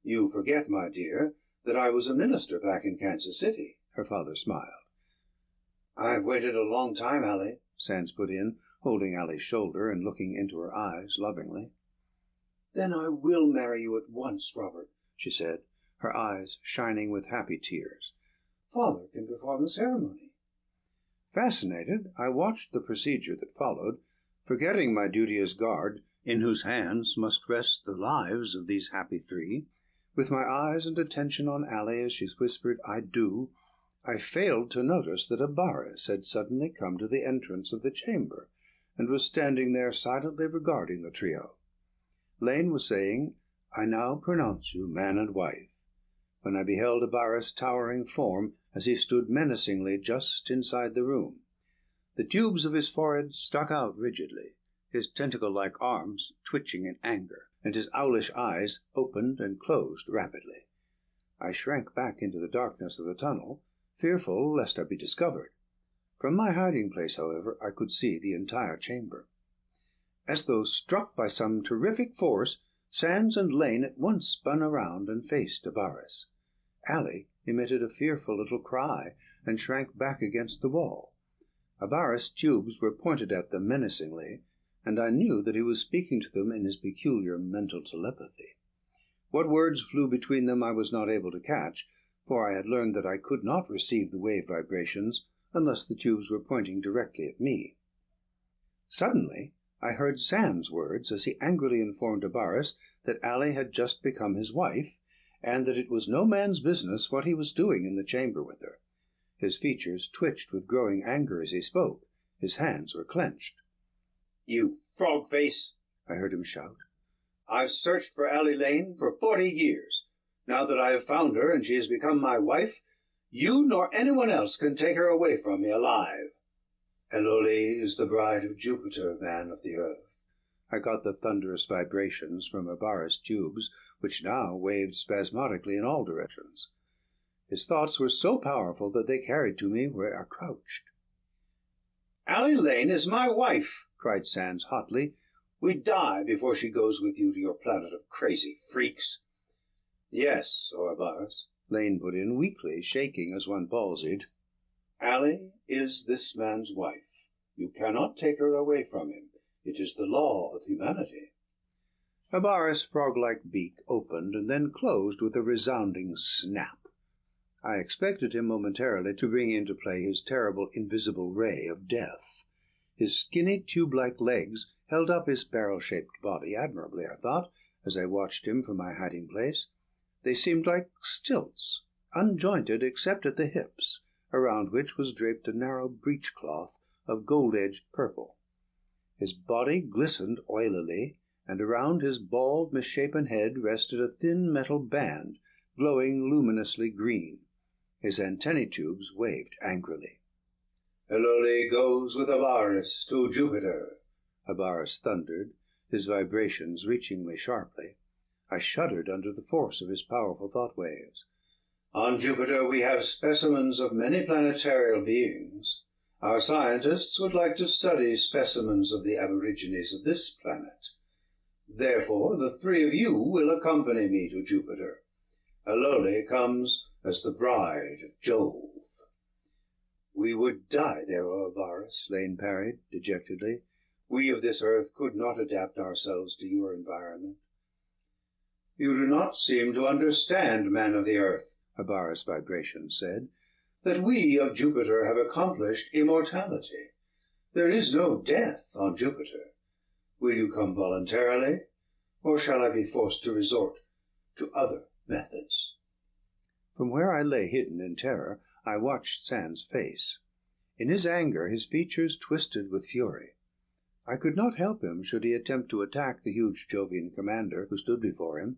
"You forget, my dear, that I was a minister back in Kansas City," her father smiled. "I've waited a long time, Allie," Sands put in, holding Allie's shoulder and looking into her eyes lovingly. "Then I will marry you at once, Robert," she said, her eyes shining with happy tears. "Father can perform the ceremony." Fascinated, I watched the procedure that followed, forgetting my duty as guard, in whose hands must rest the lives of these happy three. With my eyes and attention on Allie as she whispered, "I do," I failed to notice that Abaris had suddenly come to the entrance of the chamber, and was standing there silently regarding the trio. Lane was saying, "I now pronounce you man and wife," when I beheld Abaris' towering form as he stood menacingly just inside the room. The tubes of his forehead stuck out rigidly, his tentacle-like arms twitching in anger, and his owlish eyes opened and closed rapidly. I shrank back into the darkness of the tunnel, fearful lest I be discovered. From my hiding-place, however, I could see the entire chamber. As though struck by some terrific force, Sands and Lane at once spun around and faced Abaris. Allie emitted a fearful little cry and shrank back against the wall. Abaris' tubes were pointed at them menacingly, and I knew that he was speaking to them in his peculiar mental telepathy. What words flew between them I was not able to catch, for I had learned that I could not receive the wave vibrations unless the tubes were pointing directly at me. Suddenly I heard Sam's words as he angrily informed Abaris that Allie had just become his wife, and that it was no man's business what he was doing in the chamber with her. His features twitched with growing anger as he spoke. His hands were clenched. "You frog-face!" I heard him shout. "I've searched for Allie Lane for 40 years. Now that I have found her and she has become my wife, you nor anyone else can take her away from me alive." "Eloli is the bride of Jupiter, man of the earth." I got the thunderous vibrations from Abaris' tubes, which now waved spasmodically in all directions. His thoughts were so powerful that they carried to me where I crouched. "Allie Lane is my wife," cried Sands hotly. "We'd die before she goes with you to your planet of crazy freaks." "Yes, Abaris," Lane put in weakly, shaking as one palsied. "Allie is this man's wife. You cannot take her away from him. It is the law of humanity." Abaris' frog-like beak opened and then closed with a resounding snap. I expected him momentarily to bring into play his terrible invisible ray of death. His skinny tube-like legs held up his barrel-shaped body admirably, I thought, as I watched him from my hiding-place. They seemed like stilts, unjointed except at the hips, around which was draped a narrow breech-cloth of gold-edged purple. His body glistened oilily, and around his bald, misshapen head rested a thin metal band, glowing luminously green. His antennae tubes waved angrily. "Eloli goes with Abaris to Jupiter," Abaris thundered, his vibrations reaching me sharply. I shuddered under the force of his powerful thought waves. "On Jupiter we have specimens of many planetarial beings. Our scientists would like to study specimens of the aborigines of this planet. Therefore the 3 of you will accompany me to Jupiter. Eloli comes as the bride of Jove." "We would die there, O Abaris," Lane parried, dejectedly. "We of this earth could not adapt ourselves to your environment." "You do not seem to understand, man of the earth," Abaris' vibration said, "that we of Jupiter have accomplished immortality. There is no death on Jupiter. Will you come voluntarily, or shall I be forced to resort to other methods?" From where I lay hidden in terror, I watched Sands' face. In his anger his features twisted with fury. I could not help him should he attempt to attack the huge Jovian commander who stood before him.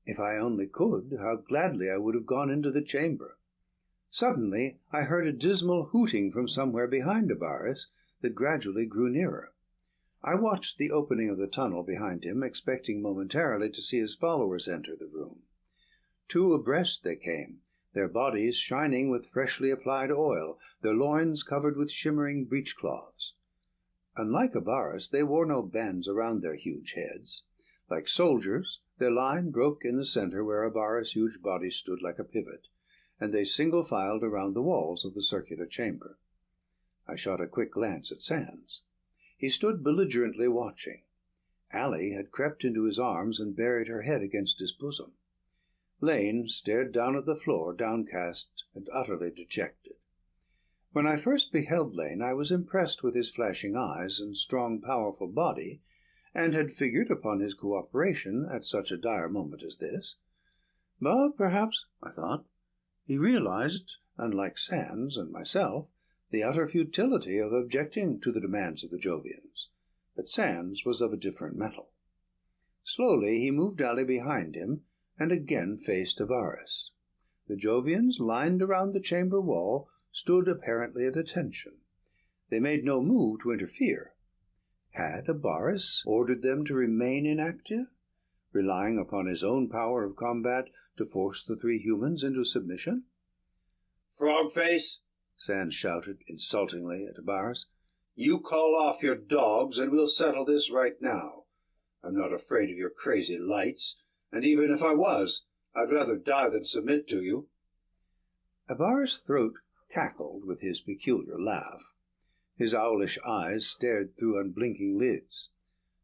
If I only could, how gladly I would have gone into the chamber. Suddenly I heard a dismal hooting from somewhere behind Abaris that gradually grew nearer. I watched the opening of the tunnel behind him, expecting momentarily to see his followers enter the room. 2 abreast they came, their bodies shining with freshly applied oil, their loins covered with shimmering breech-cloths. Unlike Abaris, they wore no bands around their huge heads. Like soldiers, their line broke in the center where Abaris' huge body stood like a pivot, and they single-filed around the walls of the circular chamber. I shot a quick glance at Sands. He stood belligerently watching. Allie had crept into his arms and buried her head against his bosom. Lane stared down at the floor, downcast and utterly dejected. When I first beheld Lane, I was impressed with his flashing eyes and strong, powerful body, and had figured upon his cooperation at such a dire moment as this. But perhaps, I thought, he realized, unlike Sands and myself, the utter futility of objecting to the demands of the Jovians. But Sands was of a different metal. Slowly he moved Allie behind him, and again faced Abaris. The Jovians, lined around the chamber wall, stood apparently at attention. They made no move to interfere. Had Abaris ordered them to remain inactive, relying upon his own power of combat to force the three humans into submission? "Frog-face," Sans shouted insultingly at Abaris, "you call off your dogs, and we'll settle this right now. I'm not afraid of your crazy lights, and even if I was, I'd rather die than submit to you." Abaris' throat cackled with his peculiar laugh. His owlish eyes stared through unblinking lids.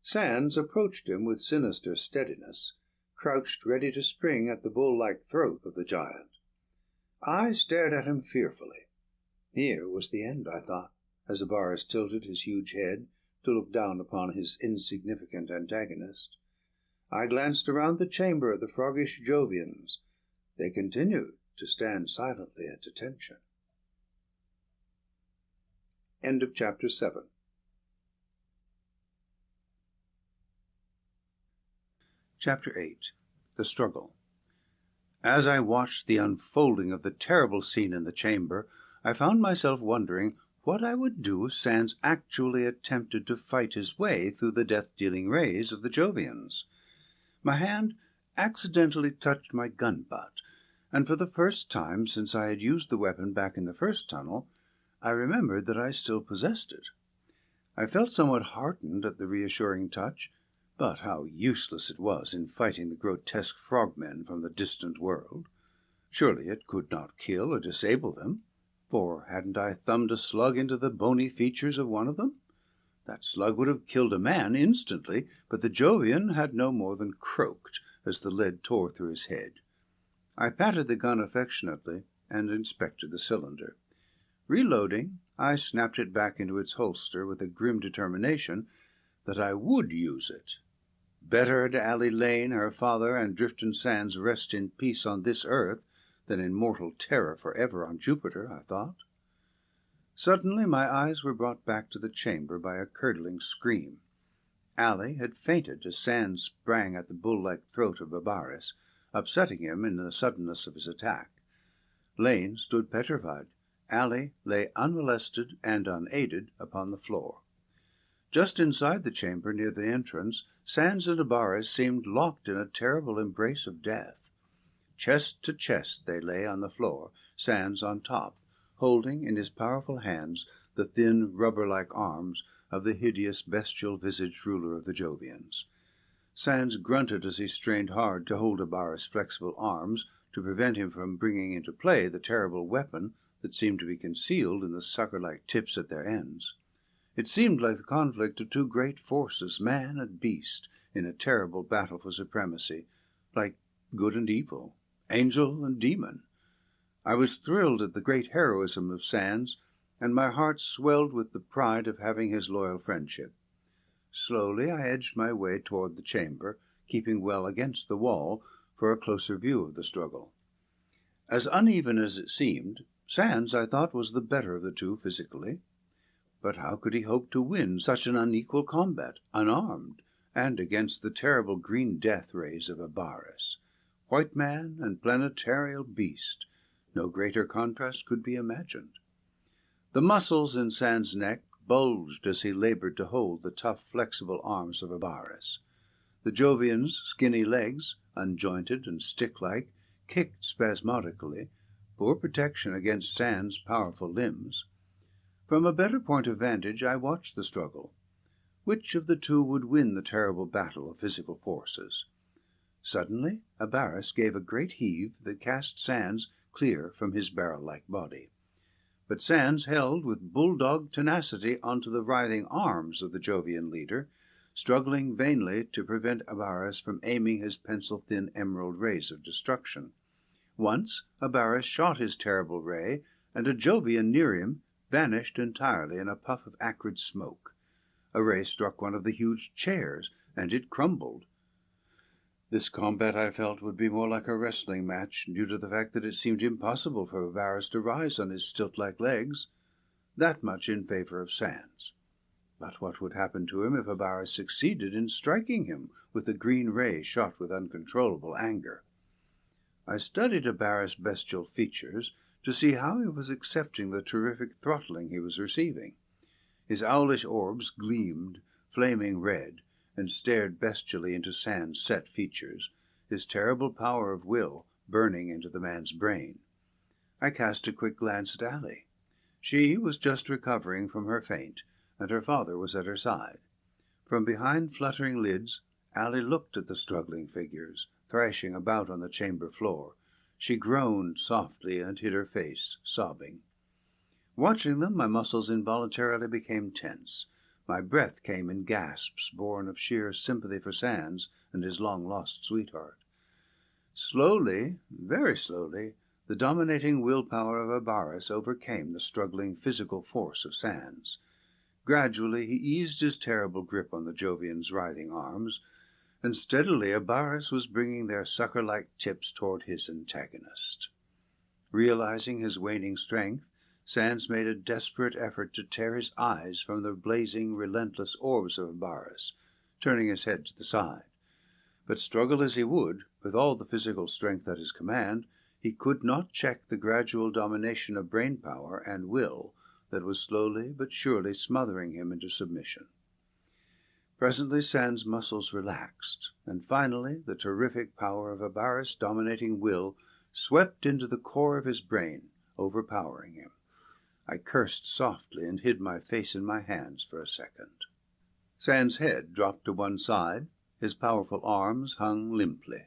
Sans approached him with sinister steadiness, crouched ready to spring at the bull-like throat of the giant. I stared at him fearfully. Here was the end, I thought, as Abaris tilted his huge head to look down upon his insignificant antagonist. I glanced around the chamber at the froggish Jovians. They continued to stand silently at attention. End of chapter 7. Chapter 8. The Struggle. As I watched the unfolding of the terrible scene in the chamber, I found myself wondering what I would do if Sans actually attempted to fight his way through the death-dealing rays of the Jovians. My hand accidentally touched my gun-butt, and for the first time since I had used the weapon back in the first tunnel, I remembered that I still possessed it. I felt somewhat heartened at the reassuring touch, but how useless it was in fighting the grotesque frogmen from the distant world. Surely it could not kill or disable them, for hadn't I thumbed a slug into the bony features of one of them? That slug would have killed a man instantly, but the Jovian had no more than croaked as the lead tore through his head. I patted the gun affectionately and inspected the cylinder. Reloading, I snapped it back into its holster with a grim determination that I would use it. Better had Ally Lane, her father, and Drifton Sands rest in peace on this earth than in mortal terror for ever on Jupiter, I thought. Suddenly my eyes were brought back to the chamber by a curdling scream. Ally had fainted as Sands sprang at the bull-like throat of Abaris, upsetting him in the suddenness of his attack. Lane stood petrified. Ally lay unmolested and unaided upon the floor. Just inside the chamber, near the entrance, Sans and Abaris seemed locked in a terrible embrace of death. Chest to chest they lay on the floor, Sans on top, holding in his powerful hands the thin, rubber-like arms of the hideous, bestial-visaged ruler of the Jovians. Sans grunted as he strained hard to hold Abaris' flexible arms to prevent him from bringing into play the terrible weapon that seemed to be concealed in the sucker-like tips at their ends. It seemed like the conflict of two great forces, man and beast, in a terrible battle for supremacy, like good and evil, angel and demon. I was thrilled at the great heroism of Sans, and my heart swelled with the pride of having his loyal friendship. Slowly I edged my way toward the chamber, keeping well against the wall for a closer view of the struggle. As uneven as it seemed, Sans, I thought, was the better of the two physically. But how could he hope to win such an unequal combat, unarmed, and against the terrible green death rays of Abaris? White man and planetarial beast, no greater contrast could be imagined. The muscles in Sans' neck bulged as he labored to hold the tough, flexible arms of Abaris. The Jovian's skinny legs, unjointed and stick-like, kicked spasmodically, poor protection against Sans' powerful limbs. From a better point of vantage I watched the struggle. Which of the two would win the terrible battle of physical forces? Suddenly Abaris gave a great heave that cast Sans clear from his barrel-like body. But Sans held with bulldog tenacity onto the writhing arms of the Jovian leader, struggling vainly to prevent Abaris from aiming his pencil-thin emerald rays of destruction. Once Abaris shot his terrible ray, and a Jovian near him vanished entirely in a puff of acrid smoke. A ray struck one of the huge chairs, and it crumbled. This combat, I felt, would be more like a wrestling match, due to the fact that it seemed impossible for Abaris to rise on his stilt-like legs. That much in favor of Sans. But what would happen to him if Abaris succeeded in striking him with the green ray shot with uncontrollable anger? I studied Abaris' bestial features to see how he was accepting the terrific throttling he was receiving. His owlish orbs gleamed, flaming red, and stared bestially into Sand's set features, his terrible power of will burning into the man's brain. I cast a quick glance at Allie. She was just recovering from her faint, and her father was at her side. From behind fluttering lids, Allie looked at the struggling figures, thrashing about on the chamber floor. She groaned softly and hid her face, sobbing. Watching them, my muscles involuntarily became tense. My breath came in gasps born of sheer sympathy for Sands and his long-lost sweetheart. Slowly, very slowly, the dominating willpower of Abaris overcame the struggling physical force of Sands. Gradually he eased his terrible grip on the Jovian's writhing arms, and steadily Abaris was bringing their sucker-like tips toward his antagonist. Realizing his waning strength, Sands made a desperate effort to tear his eyes from the blazing, relentless orbs of Abaris, turning his head to the side. But struggle as he would, with all the physical strength at his command, he could not check the gradual domination of brain power and will that was slowly but surely smothering him into submission. Presently Sands' muscles relaxed, and finally the terrific power of Abaris' dominating will swept into the core of his brain, overpowering him. I cursed softly and hid my face in my hands for a second. Sands' head dropped to one side, his powerful arms hung limply.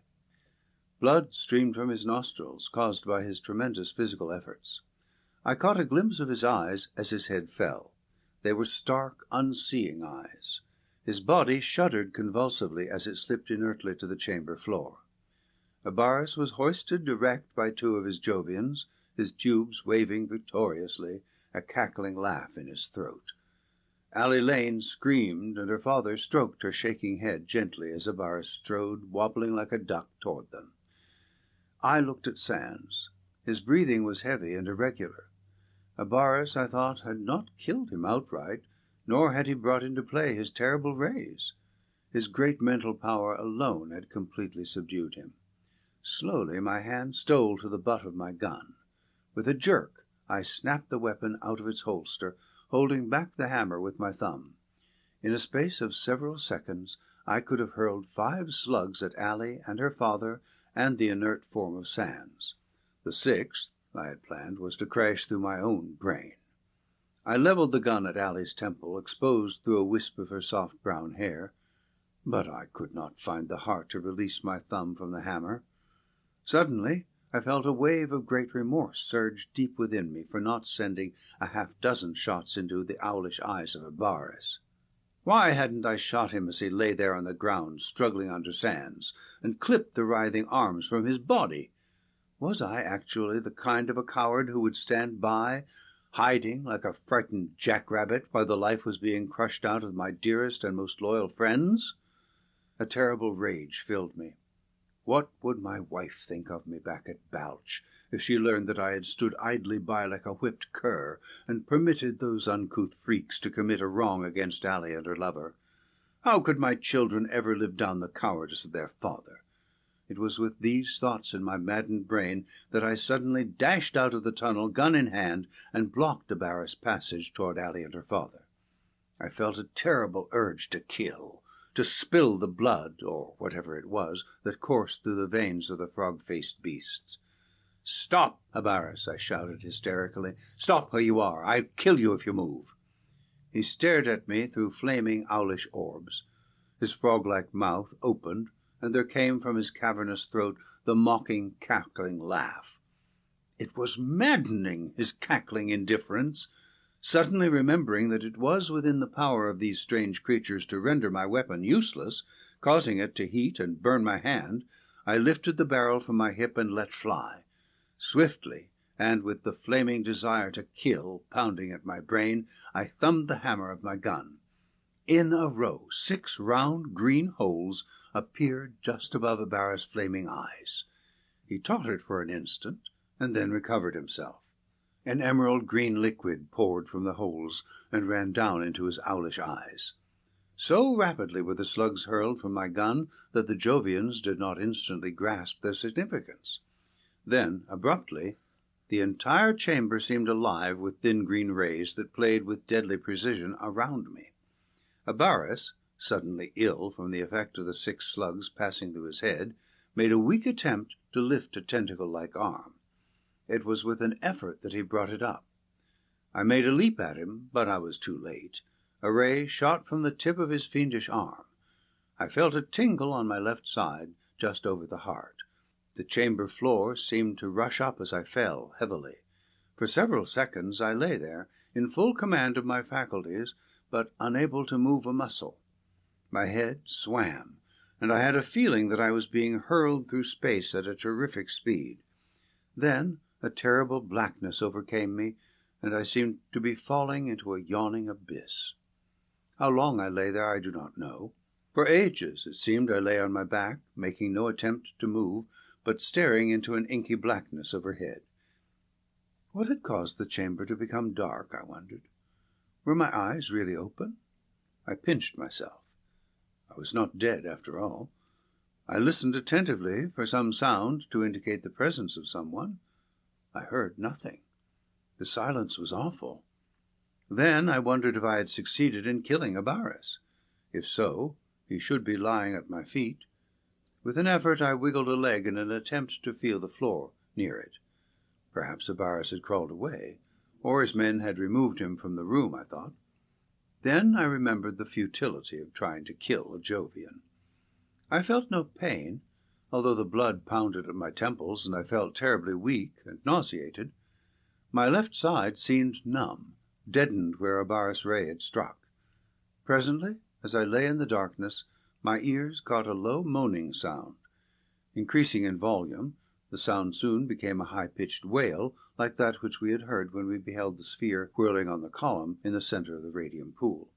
Blood streamed from his nostrils, caused by his tremendous physical efforts. I caught a glimpse of his eyes as his head fell. They were stark, unseeing eyes. His body shuddered convulsively as it slipped inertly to the chamber floor. Abaris was hoisted erect by two of his Jovians, his tubes waving victoriously, a cackling laugh in his throat. Allie Lane screamed, and her father stroked her shaking head gently as Abaris strode, wobbling like a duck, toward them. I looked at Sands. His breathing was heavy and irregular. Abaris, I thought, had not killed him outright, nor had he brought into play his terrible rays. His great mental power alone had completely subdued him. Slowly my hand stole to the butt of my gun. With a jerk I snapped the weapon out of its holster, holding back the hammer with my thumb. In a space of several seconds I could have hurled 5 slugs at Allie and her father and the inert form of Sands. The 6th, I had planned, was to crash through my own brain. I leveled the gun at Allie's temple, exposed through a wisp of her soft brown hair, but I could not find the heart to release my thumb from the hammer. Suddenly I felt a wave of great remorse surge deep within me for not sending a 6 shots into the owlish eyes of Abaris. Why hadn't I shot him as he lay there on the ground, struggling under Sands, and clipped the writhing arms from his body? Was I actually the kind of a coward who would stand by, hiding like a frightened jackrabbit while the life was being crushed out of my dearest and most loyal friends? A terrible rage filled me. What would my wife think of me back at Balch, if she learned that I had stood idly by like a whipped cur, and permitted those uncouth freaks to commit a wrong against Allie and her lover? How could my children ever live down the cowardice of their father? It was with these thoughts in my maddened brain that I suddenly dashed out of the tunnel, gun in hand, and blocked Abaris' passage toward Allie and her father. I felt a terrible urge to kill, to spill the blood, or whatever it was, that coursed through the veins of the frog-faced beasts. "Stop, Abaris!" I shouted hysterically. "Stop where you are! I'll kill you if you move!" He stared at me through flaming owlish orbs. His frog-like mouth opened, and there came from his cavernous throat the mocking, cackling laugh. It was maddening, his cackling indifference. Suddenly remembering that it was within the power of these strange creatures to render my weapon useless, causing it to heat and burn my hand, I lifted the barrel from my hip and let fly. Swiftly, and with the flaming desire to kill pounding at my brain, I thumbed the hammer of my gun. In a row, 6 round green holes appeared just above Abaris' flaming eyes. He tottered for an instant, and then recovered himself. An emerald green liquid poured from the holes and ran down into his owlish eyes. So rapidly were the slugs hurled from my gun that the Jovians did not instantly grasp their significance. Then, abruptly, The entire chamber seemed alive with thin green rays that played with deadly precision around me. Abaris, suddenly ill from the effect of the 6 slugs passing through his head, made a weak attempt to lift a tentacle-like arm. It was with an effort that he brought it up. I made a leap at him, but I was too late. A ray shot from the tip of his fiendish arm. I felt a tingle on my left side, just over the heart. The chamber floor seemed to rush up as I fell heavily. For several seconds I lay there, in full command of my faculties, but unable to move a muscle. My head swam, and I had a feeling that I was being hurled through space at a terrific speed. Then a terrible blackness overcame me, and I seemed to be falling into a yawning abyss. How long I lay there I do not know. For ages, it seemed, I lay on my back, making no attempt to move, but staring into an inky blackness overhead. What had caused the chamber to become dark, I wondered? Were my eyes really open? I pinched myself. I was not dead, after all. I listened attentively for some sound to indicate the presence of someone. I heard nothing. The silence was awful. Then I wondered if I had succeeded in killing Abaris. If so, he should be lying at my feet. With an effort I wiggled a leg in an attempt to feel the floor near it. Perhaps Abaris had crawled away, or his men had removed him from the room, I thought. Then I remembered the futility of trying to kill a Jovian. I felt no pain, although the blood pounded at my temples, and I felt terribly weak and nauseated. My left side seemed numb, deadened where Abaris' ray had struck. Presently, as I lay in the darkness, my ears caught a low moaning sound. Increasing in volume, the sound soon became a high-pitched wail, like that which we had heard when we beheld the sphere whirling on the column in the centre of the radium pool.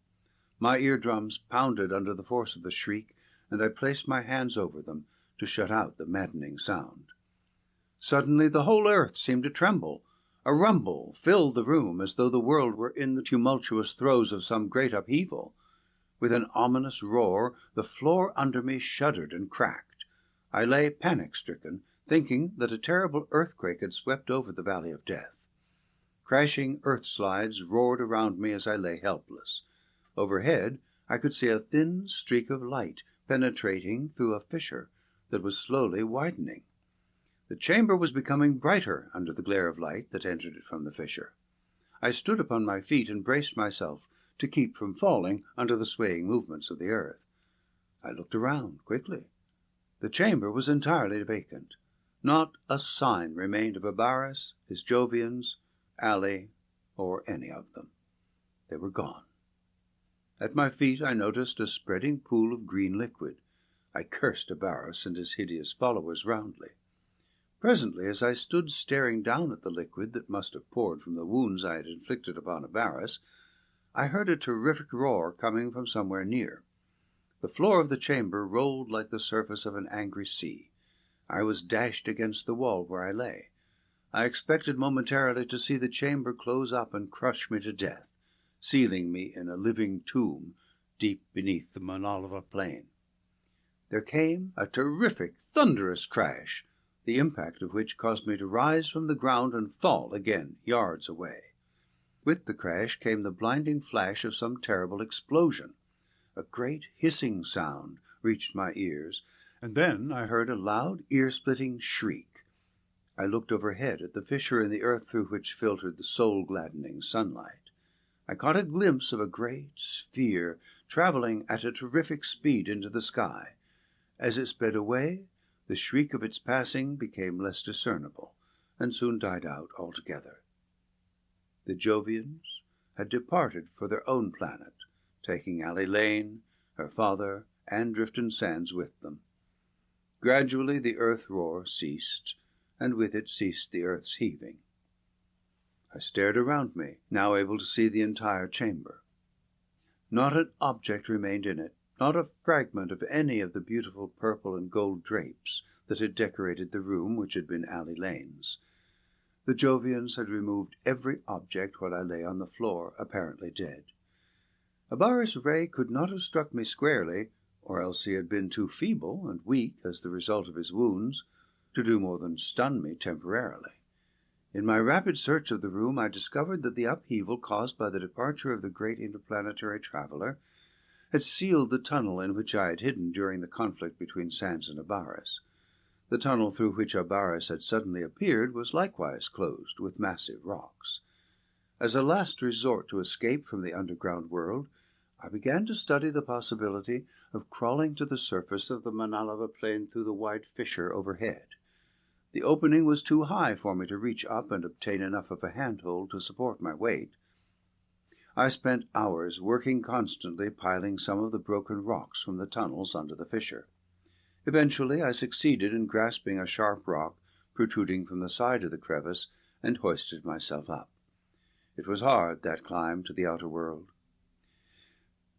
My eardrums pounded under the force of the shriek, and I placed my hands over them to shut out the maddening sound. Suddenly the whole earth seemed to tremble. A rumble filled the room, as though the world were in the tumultuous throes of some great upheaval. With an ominous roar, the floor under me shuddered and cracked. I lay panic-stricken, thinking that a terrible earthquake had swept over the valley of death. Crashing earth-slides roared around me as I lay helpless. Overhead I could see a thin streak of light penetrating through a fissure that was slowly widening. The chamber was becoming brighter under the glare of light that entered it from the fissure. I stood upon my feet and braced myself to keep from falling under the swaying movements of the earth. I looked around quickly. The chamber was entirely vacant. Not a sign remained of Abaris, his Jovians, Ali, or any of them. They were gone. At my feet I noticed a spreading pool of green liquid. I cursed Abaris and his hideous followers roundly. Presently, as I stood staring down at the liquid that must have poured from the wounds I had inflicted upon Abaris, I heard a terrific roar coming from somewhere near. The floor of the chamber rolled like the surface of an angry sea. I was dashed against the wall where I lay. I expected momentarily to see the chamber close up and crush me to death, sealing me in a living tomb deep beneath the Manalava Plain. There came a terrific, thunderous crash, the impact of which caused me to rise from the ground and fall again yards away. With the crash came the blinding flash of some terrible explosion. A great hissing sound reached my ears, and then I heard a loud, ear-splitting shriek. I looked overhead at the fissure in the earth through which filtered the soul-gladdening sunlight. I caught a glimpse of a great sphere travelling at a terrific speed into the sky. As it sped away, the shriek of its passing became less discernible, and soon died out altogether. The Jovians had departed for their own planet, taking Ali Lane, her father, and Drifton Sands with them. Gradually the earth roar ceased, and with it ceased the earth's heaving. I stared around me, now able to see the entire chamber. Not an object remained in it, not a fragment of any of the beautiful purple and gold drapes that had decorated the room which had been Ali Lane's. The Jovians had removed every object while I lay on the floor, apparently dead. Abaris' ray could not have struck me squarely, or else he had been too feeble and weak, as the result of his wounds, to do more than stun me temporarily. In my rapid search of the room, I discovered that the upheaval caused by the departure of the great interplanetary traveller had sealed the tunnel in which I had hidden during the conflict between Sans and Abaris. The tunnel through which Abaris had suddenly appeared was likewise closed with massive rocks. As a last resort to escape from the underground world, I began to study the possibility of crawling to the surface of the Manalava Plain through the wide fissure overhead. The opening was too high for me to reach up and obtain enough of a handhold to support my weight. I spent hours working constantly, piling some of the broken rocks from the tunnels under the fissure. Eventually I succeeded in grasping a sharp rock protruding from the side of the crevice, and hoisted myself up. It was hard, that climb to the outer world.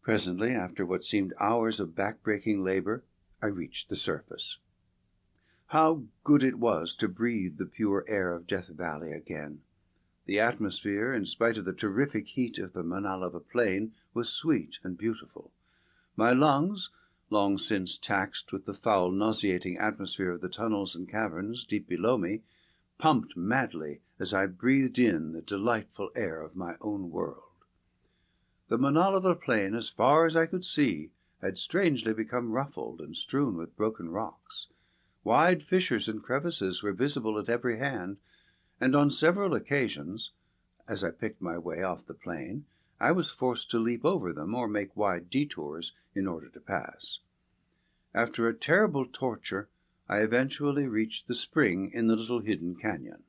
Presently, after what seemed hours of back-breaking labor, I reached the surface. How good it was to breathe the pure air of Death Valley again! The atmosphere, in spite of the terrific heat of the Manalava Plain, was sweet and beautiful. My lungs, long since taxed with the foul, nauseating atmosphere of the tunnels and caverns deep below me, pumped madly as I breathed in the delightful air of my own world. The Manalava Plain, as far as I could see, had strangely become ruffled and strewn with broken rocks. Wide fissures and crevices were visible at every hand, and on several occasions, as I picked my way off the plain, I was forced to leap over them or make wide detours in order to pass. After a terrible torture, I eventually reached the spring in the little hidden canyon.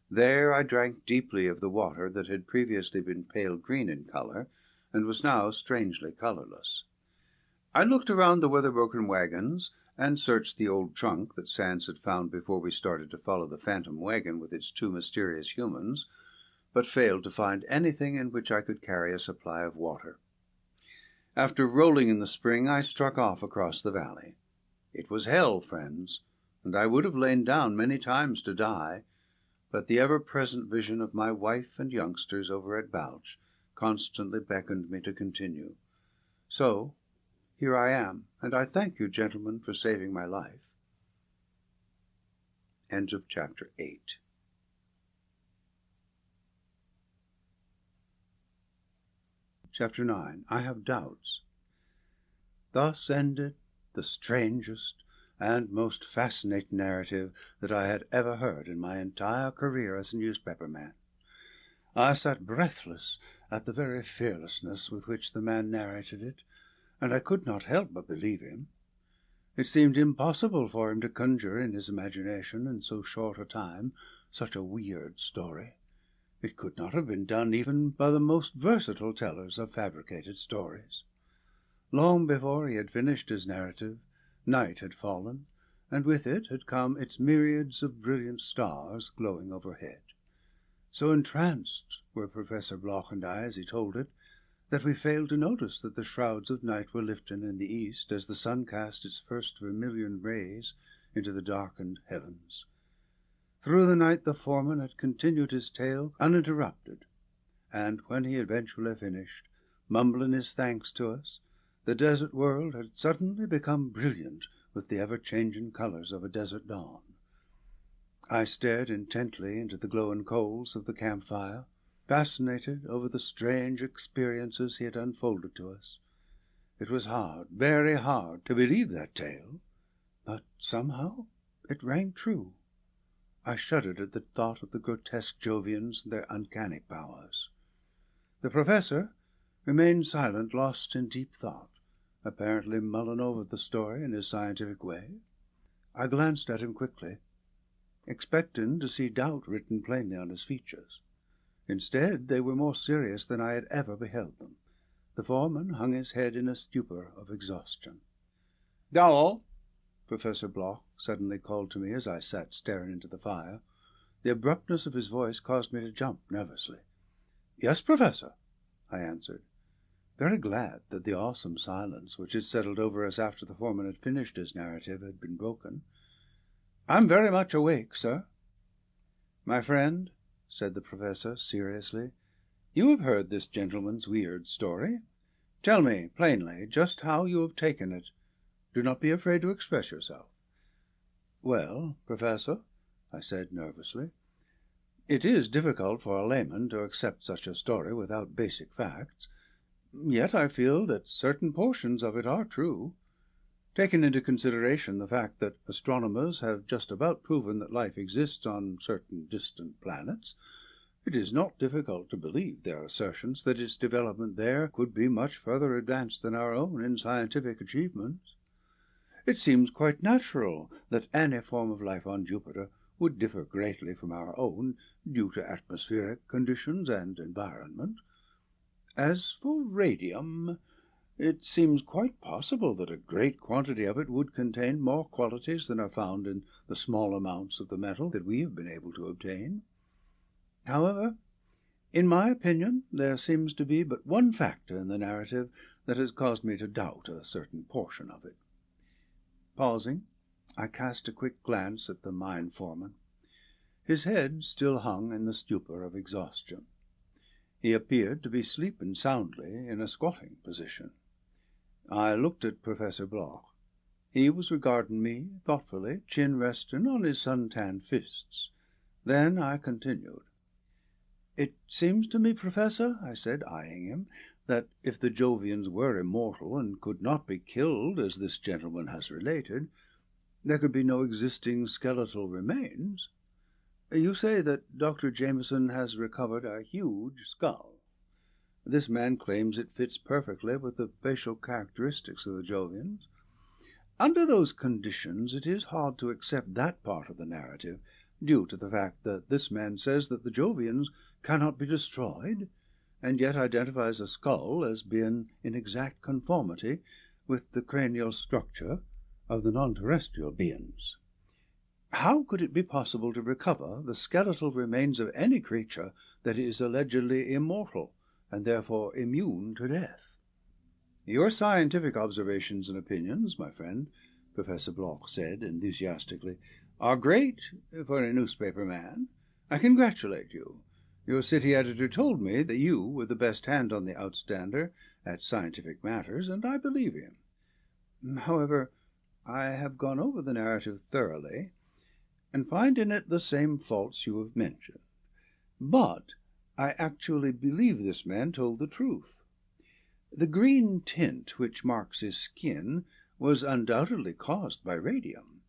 There I drank deeply of the water that had previously been pale green in color, and was now strangely colorless. I looked around the weather-broken wagons, and searched the old trunk that Sans had found before we started to follow the phantom wagon with its two mysterious humans, but failed to find anything in which I could carry a supply of water. After rolling in the spring, I struck off across the valley. It was hell, friends, and I would have lain down many times to die, but the ever-present vision of my wife and youngsters over at Balch constantly beckoned me to continue. So here I am, and I thank you, gentlemen, for saving my life. End of chapter 8. Chapter 9. I have doubts. Thus ended the strangest and most fascinating narrative that I had ever heard in my entire career as a newspaper man. I sat breathless at the very fearlessness with which the man narrated it, and I could not help but believe him. It seemed impossible for him to conjure in his imagination, in so short a time, such a weird story. It could not have been done even by the most versatile tellers of fabricated stories. Long before he had finished his narrative, night had fallen, and with it had come its myriads of brilliant stars glowing overhead. So entranced were Professor Bloch and I as he told it, that we failed to notice that the shrouds of night were lifting in the east as the sun cast its first vermilion rays into the darkened heavens. Through the night the foreman had continued his tale uninterrupted, and when he eventually finished, mumbling his thanks to us, the desert world had suddenly become brilliant with the ever-changing colors of a desert dawn. I stared intently into the glowing coals of the campfire, fascinated over the strange experiences he had unfolded to us. It was hard, very hard, to believe that tale, but somehow it rang true. I shuddered at the thought of the grotesque Jovians and their uncanny powers. The professor remained silent, lost in deep thought, apparently mulling over the story in his scientific way. I glanced at him quickly, expecting to see doubt written plainly on his features. Instead, they were more serious than I had ever beheld them. The foreman hung his head in a stupor of exhaustion. "Dowell!" Professor Bloch suddenly called to me as I sat staring into the fire. The abruptness of his voice caused me to jump nervously. "Yes, Professor," I answered, very glad that the awesome silence which had settled over us after the foreman had finished his narrative had been broken. "I'm very much awake, sir." "My friend," said the professor seriously, "you have heard this gentleman's weird story. Tell me plainly just how you have taken it. Do not be afraid to express yourself." "Well, Professor," I said nervously, It is difficult for a layman to accept such a story without basic facts. Yet I feel that certain portions of it are true. Taken into consideration the fact that astronomers have just about proven that life exists on certain distant planets, it is not difficult to believe their assertions that its development there could be much further advanced than our own in scientific achievements. It seems quite natural that any form of life on Jupiter would differ greatly from our own, due to atmospheric conditions and environment. As for radium, it seems quite possible that a great quantity of it would contain more qualities than are found in the small amounts of the metal that we have been able to obtain. However, in my opinion, there seems to be but one factor in the narrative that has caused me to doubt a certain portion of it. Pausing, I cast a quick glance at the mine foreman. His head still hung in the stupor of exhaustion. He appeared to be sleeping soundly in a squatting position. I looked at Professor Bloch. He was regarding me thoughtfully, chin resting on his sun-tanned fists. Then I continued. "It seems to me, Professor," I said, eyeing him, "that if the Jovians were immortal and could not be killed, as this gentleman has related, there could be no existing skeletal remains. You say that Dr. Jameson has recovered a huge skull. This man claims it fits perfectly with the facial characteristics of the Jovians. Under those conditions it is hard to accept that part of the narrative, due to the fact that this man says that the Jovians cannot be destroyed, and yet identifies a skull as being in exact conformity with the cranial structure of the non-terrestrial beings. How could it be possible to recover the skeletal remains of any creature that is allegedly immortal, and therefore immune to death?" "Your scientific observations and opinions, my friend," Professor Bloch said enthusiastically, "are great for a newspaper man. I congratulate you. Your city editor told me that you were the best hand on the outstander at scientific matters, and I believe him. However, I have gone over the narrative thoroughly, and find in it the same faults you have mentioned. But I actually believe this man told the truth. The green tint which marks his skin was undoubtedly caused by radium.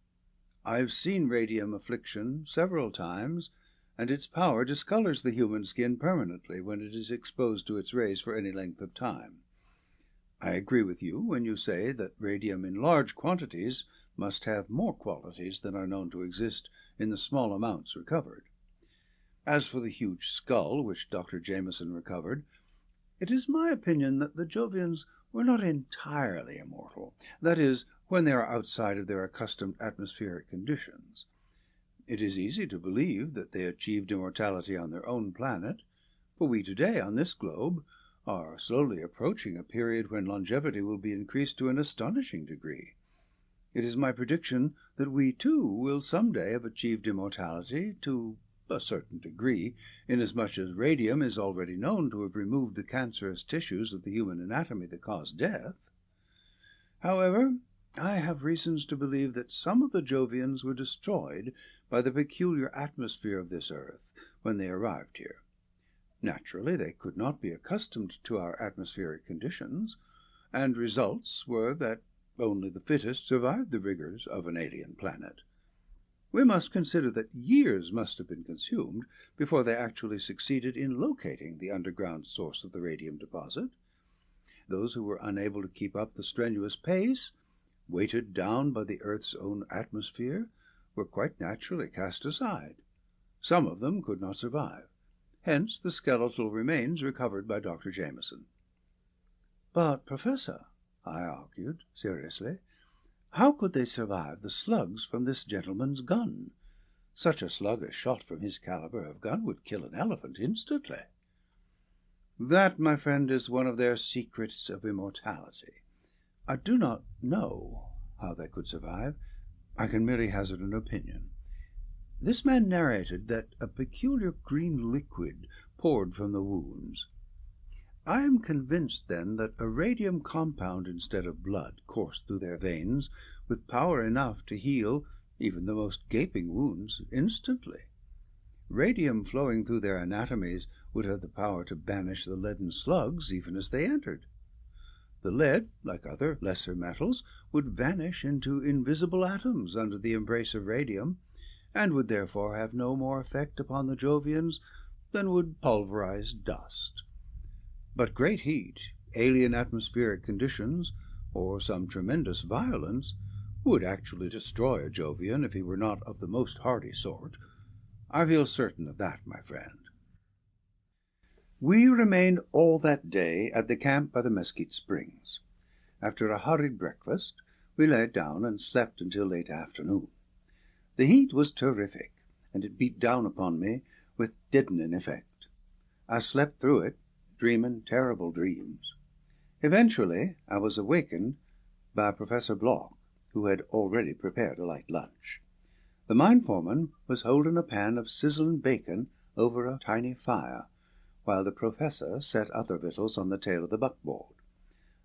I've seen radium affliction several times, and its power discolors the human skin permanently when it is exposed to its rays for any length of time. I agree with you when you say that radium in large quantities must have more qualities than are known to exist in the small amounts recovered. As for the huge skull which Dr. Jameson recovered, it is my opinion that the Jovians were not entirely immortal, that is, when they are outside of their accustomed atmospheric conditions. It is easy to believe that they achieved immortality on their own planet, for we today on this globe are slowly approaching a period when longevity will be increased to an astonishing degree. It is my prediction that we, too, will some day have achieved immortality to a certain degree, inasmuch as radium is already known to have removed the cancerous tissues of the human anatomy that cause death. However, I have reasons to believe that some of the Jovians were destroyed by the peculiar atmosphere of this earth when they arrived here. Naturally, they could not be accustomed to our atmospheric conditions, and results were that only the fittest survived the rigors of an alien planet. We must consider that years must have been consumed before they actually succeeded in locating the underground source of the radium deposit. Those who were unable to keep up the strenuous pace, weighted down by the Earth's own atmosphere, were quite naturally cast aside. Some of them could not survive. Hence the skeletal remains recovered by Dr. Jameson. "But, Professor," I argued seriously, "how could they survive the slugs from this gentleman's gun? Such a slug as shot from his caliber of gun would kill an elephant instantly." "That, my friend, is one of their secrets of immortality. I do not know how they could survive. I can merely hazard an opinion. This man narrated that a peculiar green liquid poured from the wounds. I am convinced, then, that a radium compound instead of blood coursed through their veins with power enough to heal even the most gaping wounds instantly. Radium flowing through their anatomies would have the power to banish the leaden slugs even as they entered. The lead, like other lesser metals, would vanish into invisible atoms under the embrace of radium, and would therefore have no more effect upon the Jovians than would pulverized dust. But great heat, alien atmospheric conditions, or some tremendous violence, would actually destroy a Jovian if he were not of the most hardy sort. I feel certain of that, my friend. We remained all that day at the camp by the Mesquite Springs. After a hurried breakfast, we lay down and slept until late afternoon. The heat was terrific, and it beat down upon me with deadening effect. I slept through it, dreaming terrible dreams. Eventually I was awakened by Professor Bloch, who had already prepared a light lunch. The mine foreman was holding a pan of sizzling bacon over a tiny fire, while the professor set other victuals on the tail of the buckboard.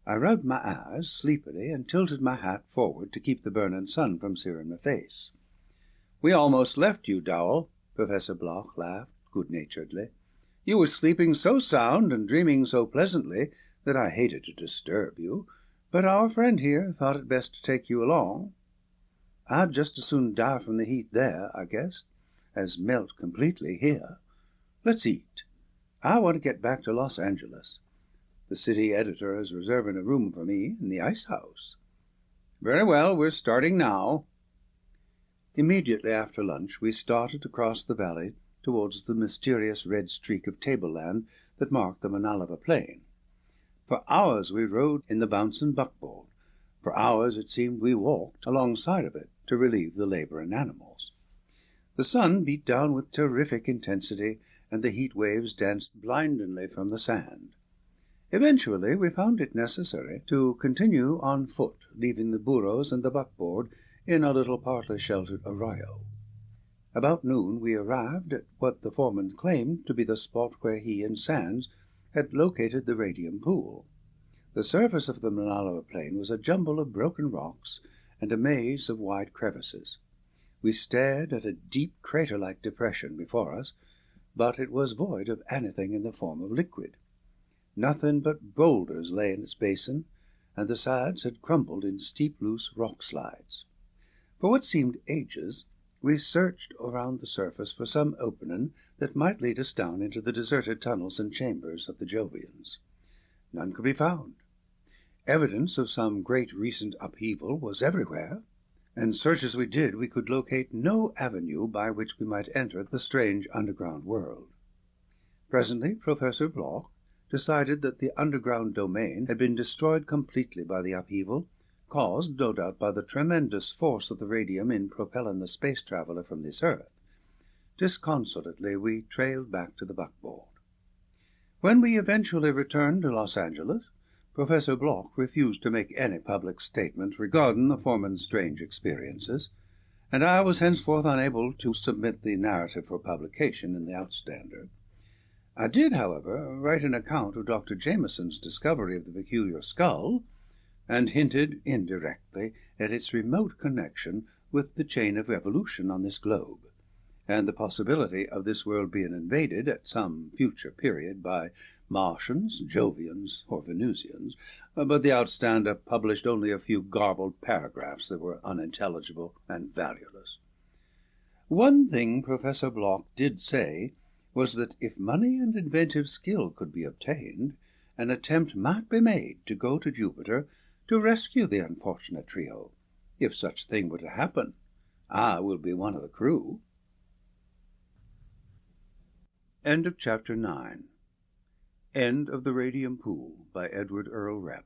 I rubbed my eyes sleepily and tilted my hat forward to keep the burning sun from searing my face. "We almost left you, Dowell," Professor Bloch laughed good-naturedly. "You were sleeping so sound and dreaming so pleasantly that I hated to disturb you, but our friend here thought it best to take you along. I'd just as soon die from the heat there, I guess, as melt completely here. Let's eat. I want to get back to Los Angeles. The city editor is reserving a room for me in the ice house." "Very well, we're starting now." Immediately after lunch we started across the valley towards the mysterious red streak of tableland that marked the Manalava Plain. For hours we rode in the bouncing buckboard. For hours it seemed we walked alongside of it to relieve the labouring animals. The sun beat down with terrific intensity, and the heat waves danced blindingly from the sand. Eventually we found it necessary to continue on foot, leaving the burros and the buckboard in a little partly sheltered arroyo. About noon we arrived at what the foreman claimed to be the spot where he and Sands had located the radium pool. The surface of the Manalava Plain was a jumble of broken rocks and a maze of wide crevices. We stared at a deep crater-like depression before us, but it was void of anything in the form of liquid. Nothing but boulders lay in its basin, and the sides had crumbled in steep, loose rock slides. For what seemed ages, we searched around the surface for some opening that might lead us down into the deserted tunnels and chambers of the Jovians. None could be found. Evidence of some great recent upheaval was everywhere, and search as we did, we could locate no avenue by which we might enter the strange underground world. Presently Professor Bloch decided that the underground domain had been destroyed completely by the upheaval, caused, no doubt, by the tremendous force of the radium in propelling the space traveler from this earth. Disconsolately we trailed back to the buckboard. When we eventually returned to Los Angeles, Professor Bloch refused to make any public statement regarding the foreman's strange experiences, and I was henceforth unable to submit the narrative for publication in the Outstander. I did, however, write an account of Dr. Jameson's discovery of the peculiar skull, and hinted indirectly at its remote connection with the chain of evolution on this globe, and the possibility of this world being invaded at some future period by Martians, Jovians, or Venusians, but the Outstander published only a few garbled paragraphs that were unintelligible and valueless. One thing Professor Bloch did say was that if money and inventive skill could be obtained, an attempt might be made to go to Jupiter to rescue the unfortunate trio. If such a thing were to happen, I will be one of the crew. End of Chapter 9. End of the Radium Pool by Edward Earl Repp.